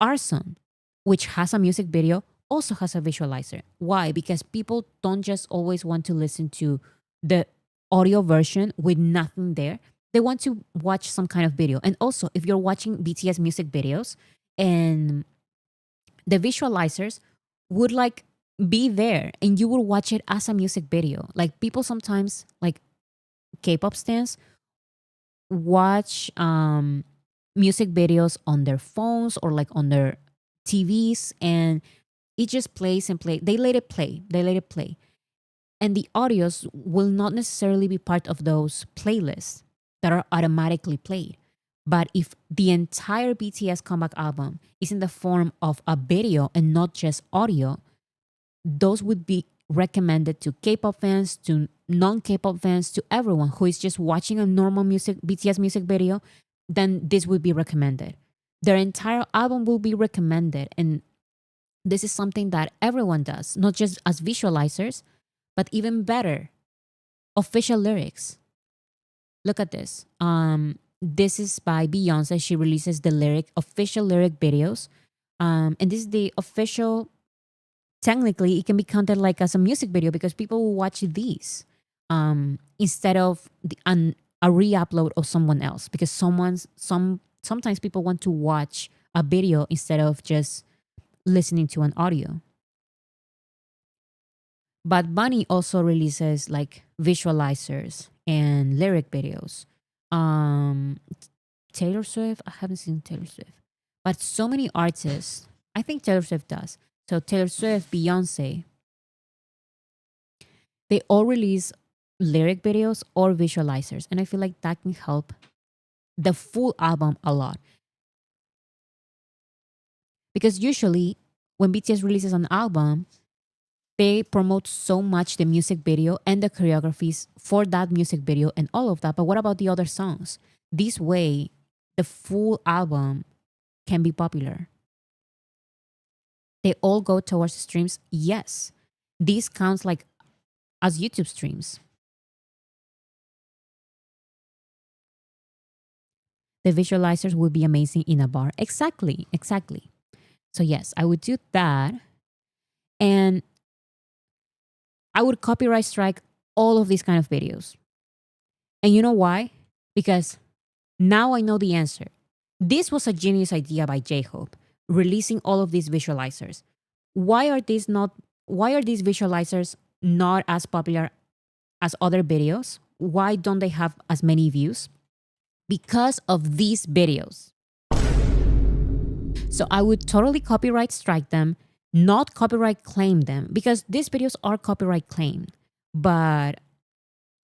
our song, which has a music video, also has a visualizer. Why? Because people don't just always want to listen to the audio version with nothing there. They want to watch some kind of video. And also, if you're watching BTS music videos, and the visualizers would like be there and you will watch it as a music video. Like people sometimes like K-pop stans watch music videos on their phones or like on their TVs, and it just plays and play. They let it play. And the audios will not necessarily be part of those playlists that are automatically played. But if the entire BTS comeback album is in the form of a video and not just audio, those would be recommended to K-pop fans, to non-K-pop fans, to everyone who is just watching a normal BTS music video, then this would be recommended. Their entire album will be recommended. And this is something that everyone does, not just as visualizers, but even better, official lyrics. Look at this. This is by Beyonce. She releases the official lyric videos. And this is the official, technically, it can be counted like as a music video because people will watch these instead of a re-upload of someone else. Because sometimes people want to watch a video instead of just listening to an audio. But Bunny also releases like visualizers and lyric videos. Taylor Swift, I haven't seen Taylor Swift, but so many artists, I think Taylor Swift does. So Taylor Swift, Beyonce, they all release lyric videos or visualizers. And I feel like that can help the full album a lot. Because usually when BTS releases an album, they promote so much the music video and the choreographies for that music video and all of that. But what about the other songs? This way, the full album can be popular. They all go towards streams. Yes, this counts like as YouTube streams. The visualizers would be amazing in a bar. Exactly. So yes, I would do that. And I would copyright strike all of these kind of videos. And you know why? Because now I know the answer. This was a genius idea by J-Hope, releasing all of these visualizers. Why are these visualizers not as popular as other videos? Why don't they have as many views? Because of these videos. So I would totally copyright strike them, not copyright claim them, because these videos are copyright claimed, but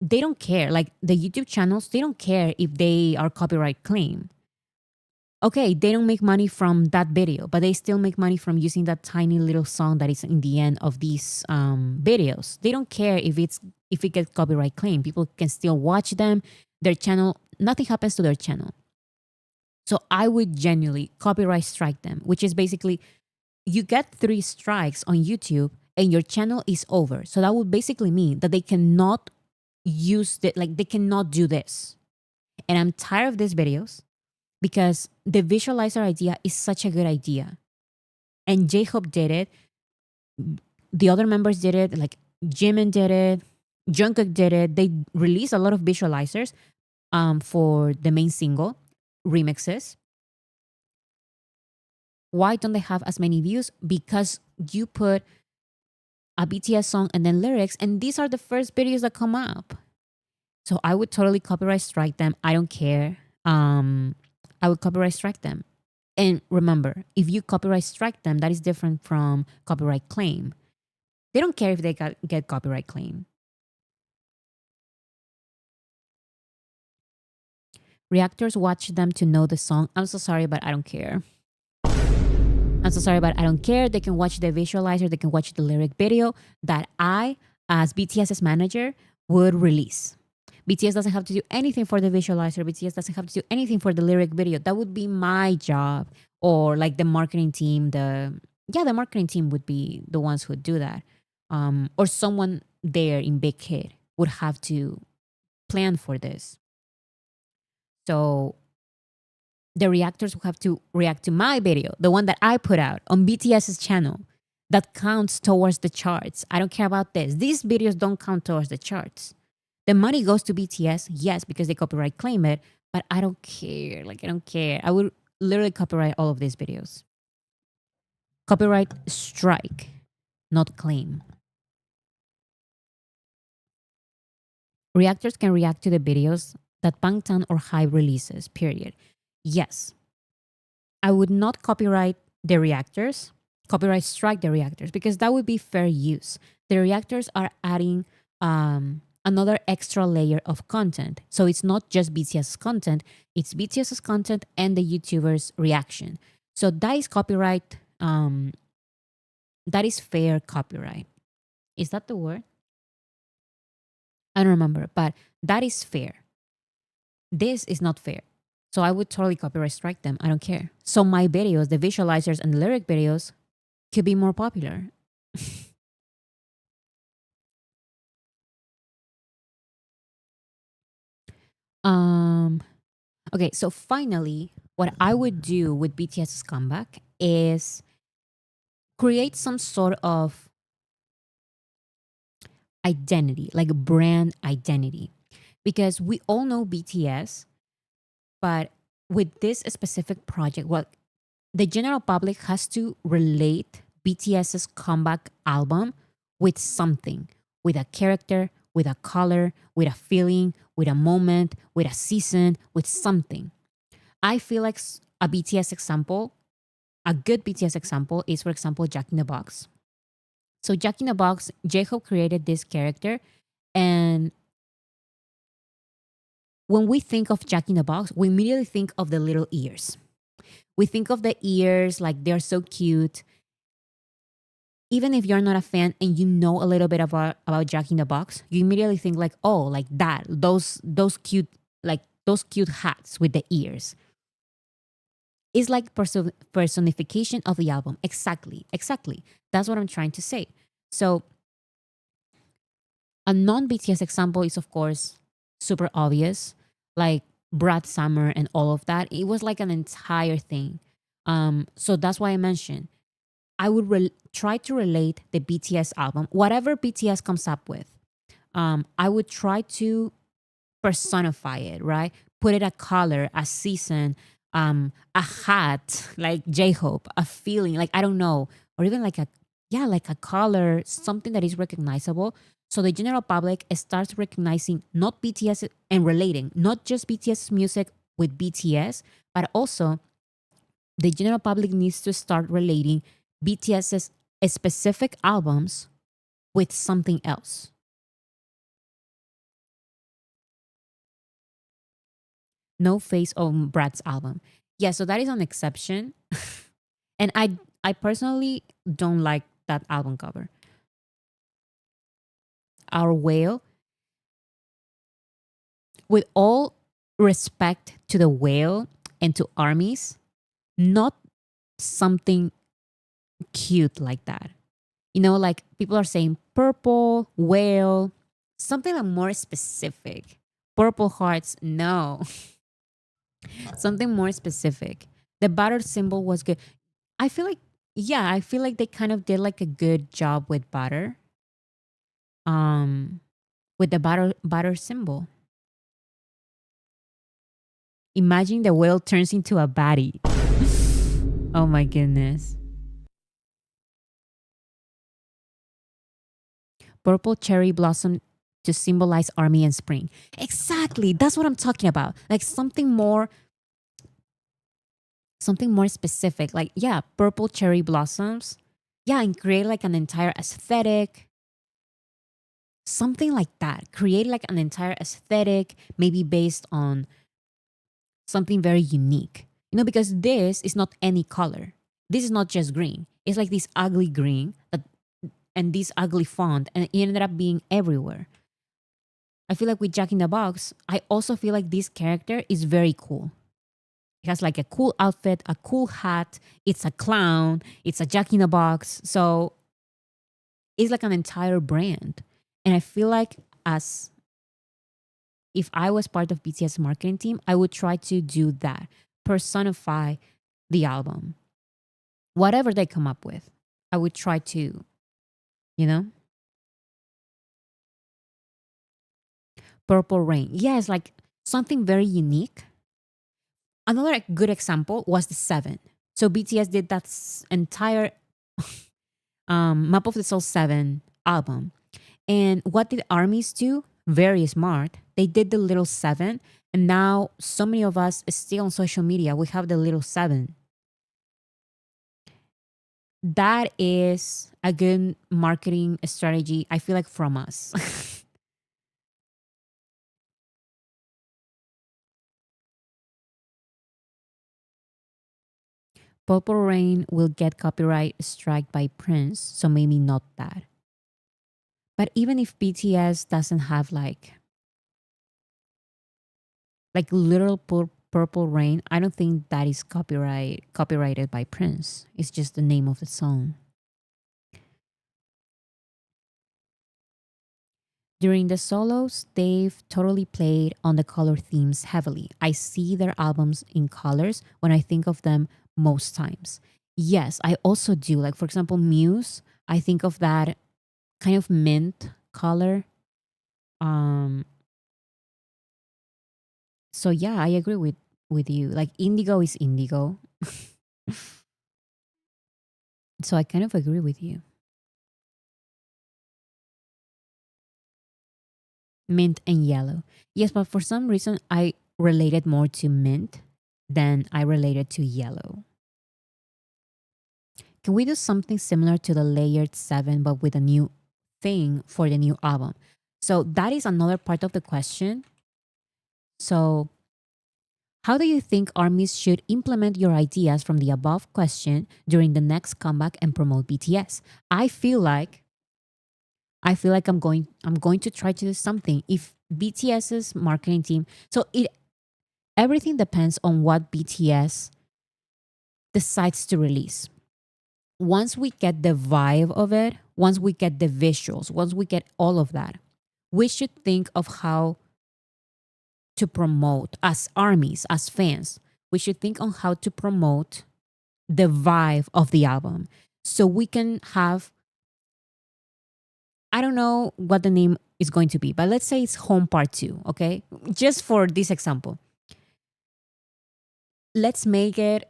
they don't care. Like the YouTube channels, they don't care if they are copyright claimed. Okay, they don't make money from that video, but they still make money from using that tiny little song that is in the end of these videos. They don't care if it gets copyright claimed. People can still watch them. their channel, nothing happens to their channel. So I would genuinely copyright strike them, which is basically you get 3 strikes on YouTube and your channel is over. So that would basically mean that they cannot they cannot do this. And I'm tired of these videos because the visualizer idea is such a good idea. And J-Hope did it. The other members did it. Like Jimin did it. Jungkook did it. They released a lot of visualizers for the main single remixes. Why don't they have as many views? Because you put a BTS song and then lyrics, and these are the first videos that come up. So I would totally copyright strike them. I don't care. I would copyright strike them. And remember, if you copyright strike them, that is different from copyright claim. They don't care if they get copyright claim. Reactors watch them to know the song. I'm so sorry, but I don't care. I'm so sorry, but I don't care. They can watch the visualizer. They can watch the lyric video that I, as BTS's manager, would release. BTS doesn't have to do anything for the visualizer. BTS doesn't have to do anything for the lyric video. That would be my job. Or like the marketing team. The marketing team would be the ones who would do that. Or someone there in Big Hit would have to plan for this. So the reactors will have to react to my video, the one that I put out on BTS's channel that counts towards the charts. I don't care about this. These videos don't count towards the charts. The money goes to BTS, yes, because they copyright claim it, but I don't care. Like, I don't care. I would literally copyright all of these videos. Copyright strike, not claim. Reactors can react to the videos that Bangtan or Hybe releases, period. Yes. I would not copyright the reactors, copyright strike the reactors, because that would be fair use. The reactors are adding another extra layer of content. So it's not just BTS's content, it's BTS's content and the YouTuber's reaction. So that is copyright, that is fair copyright. Is that the word? I don't remember, but that is fair. This is not fair. So I would totally copyright strike them. I don't care. So my videos, the visualizers and the lyric videos could be more popular. Okay, so finally, what I would do with BTS's comeback is create some sort of identity, like a brand identity. Because we all know BTS, but with this specific project, well, the general public has to relate BTS's comeback album with something, with a character, with a color, with a feeling, with a moment, with a season, with something. I feel like a BTS example, a good BTS example is, for example, Jack in the Box. So Jack in the Box, J-Hope created this character, and when we think of Jack in the Box, we immediately think of the little ears. We think of the ears like they're so cute. Even if you're not a fan and you know a little bit about Jack in the Box, you immediately think like, oh, like that, those cute, like those cute hats with the ears. It's like personification of the album. Exactly. That's what I'm trying to say. So a non-BTS example is, of course, super obvious, like Brad Summer and all of that. It was like an entire thing. So that's why I mentioned I would try to relate the BTS album, whatever BTS comes up with. I would try to personify it, right? Put it a color, a season, a hat, like J-Hope, a feeling, like I don't know, or even like a color, something that is recognizable. So the general public starts recognizing not BTS and relating, not just BTS music with BTS, but also the general public needs to start relating BTS's specific albums with something else. No face on Brad's album. Yeah, so that is an exception. And I personally don't like that album cover. Our Whale. with all respect to the whale and to armies, not something cute like that. You know, like people are saying purple, whale, something like more specific. Purple hearts, no. Something more specific. The butter symbol was good. I feel like, yeah, I feel like they kind of did like a good job with butter. With the butter symbol. Imagine the whale turns into a baddie. Oh my goodness. Purple cherry blossom to symbolize army and spring. Exactly. That's what I'm talking about. Like something more specific. Like, yeah, purple cherry blossoms. Yeah, and create like an entire aesthetic. Something like that. Create like an entire aesthetic, maybe based on something very unique. You know, because this is not any color. This is not just green. It's like this ugly green that, and this ugly font, and it ended up being everywhere. I feel like with Jack in the Box, I also feel like this character is very cool. It has like a cool outfit, a cool hat. It's a clown. It's a Jack in the Box. So it's like an entire brand. And I feel like as if I was part of BTS marketing team, I would try to do that. Personify the album. Whatever they come up with, I would try to, you know? Purple Rain. Yes, like something very unique. Another good example was the Seven. So BTS did that entire Map of the Soul 7 album. And what did armies do? Very smart. They did the little 7. And now so many of us still on social media, we have the little 7. That is a good marketing strategy, I feel like, from us. Purple Rain will get copyright strike by Prince, so maybe not that. But even if BTS doesn't have like literal Purple Rain, I don't think that is copyrighted by Prince. It's just the name of the song. During the solos, they've totally played on the color themes heavily. I see their albums in colors when I think of them most times. Yes, I also do. Like, for example, Muse, I think of that kind of mint color. So yeah, I agree with you. Like, indigo is indigo. So I kind of agree with you. Mint and yellow. Yes, but for some reason I related more to mint than I related to yellow. Can we do something similar to the layered 7 but with a new thing for the new album? So that is another part of the question. So how do you think armies should implement your ideas from the above question during the next comeback and promote BTS? I feel like I'm going to try to do something. If BTS's marketing team, so everything depends on what BTS decides to release. Once we get the vibe of it, once we get the visuals, once we get all of that, we should think of how to promote as armies, as fans. We should think on how to promote the vibe of the album. So we can have, I don't know what the name is going to be, but let's say it's Home Part 2, okay? Just for this example. Let's make it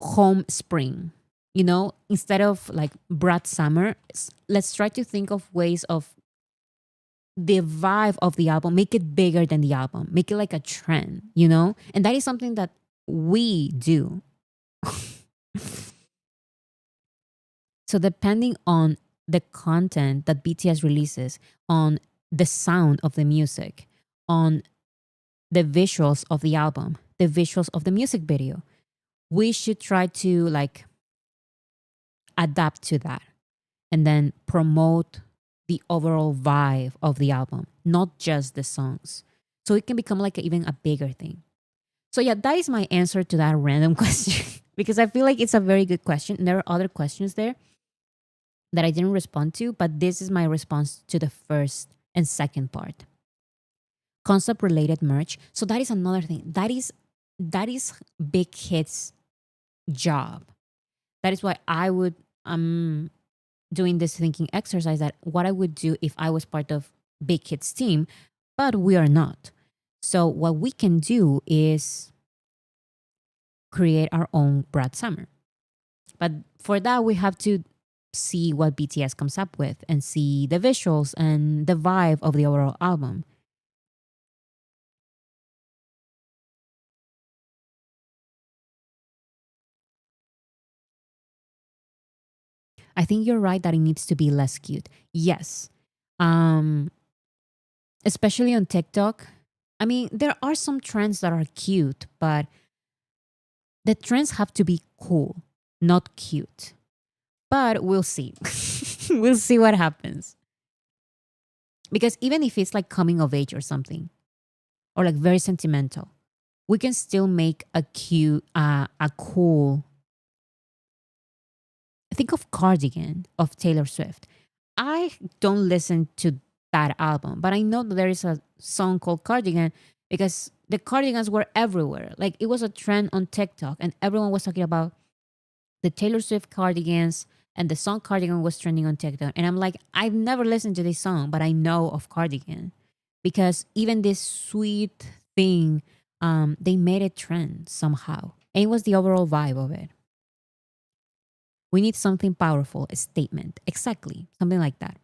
Home Spring. You know, instead of like Brat Summer, let's try to think of ways of the vibe of the album, make it bigger than the album, make it like a trend, you know? And that is something that we do. So depending on the content that BTS releases, on the sound of the music, on the visuals of the album, the visuals of the music video, we should try to like adapt to that and then promote the overall vibe of the album, not just the songs. So it can become like even a bigger thing. So yeah, that is my answer to that random question because I feel like it's a very good question. And there are other questions there that I didn't respond to, but this is my response to the first and second part. Concept related merch. So that is another thing. That is Big Hit's job. That is why I would doing this thinking exercise, that what I would do if I was part of Big Hit's team, but we are not. So what we can do is create our own Brad Summer. But for that, we have to see what BTS comes up with and see the visuals and the vibe of the overall album. I think you're right that it needs to be less cute. Yes. Um, Especially on TikTok. I mean, there are some trends that are cute, but the trends have to be cool, not cute. But we'll see. We'll see what happens. Because even if it's like coming of age or something, or like very sentimental, we can still make a cute, a cool. Think of Cardigan of Taylor Swift. I don't listen to that album, but I know that there is a song called Cardigan because the cardigans were everywhere. Like it was a trend on TikTok, and everyone was talking about the Taylor Swift cardigans, and the song Cardigan was trending on TikTok. And I'm like, I've never listened to this song, but I know of Cardigan because even this sweet thing, they made it trend somehow. And it was the overall vibe of it. We need something powerful, a statement. Exactly. Something like that.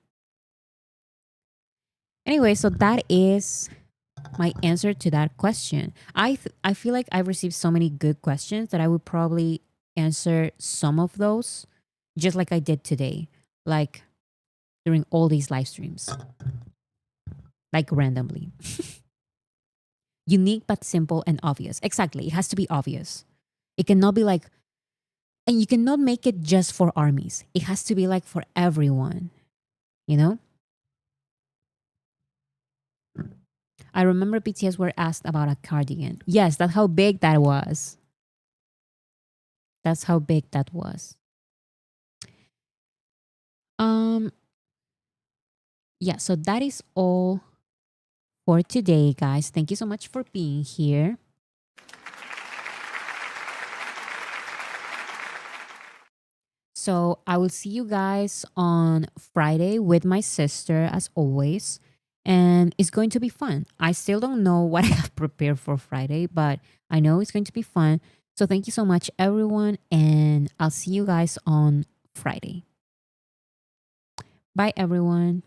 Anyway, so that is my answer to that question. I feel like I've received so many good questions that I would probably answer some of those just like I did today, like during all these live streams, like randomly. Unique but simple and obvious. Exactly. It has to be obvious. It cannot be like, and you cannot make it just for armies. It has to be like for everyone, you know? I remember BTS were asked about a cardigan. Yes, that's how big that was. That's how big that was. Um yeah, so that is all for today, guys. Thank you so much for being here. So I will see you guys on Friday with my sister, as always. And it's going to be fun. I still don't know what I have prepared for Friday, but I know it's going to be fun. So thank you so much, everyone. And I'll see you guys on Friday. Bye, everyone.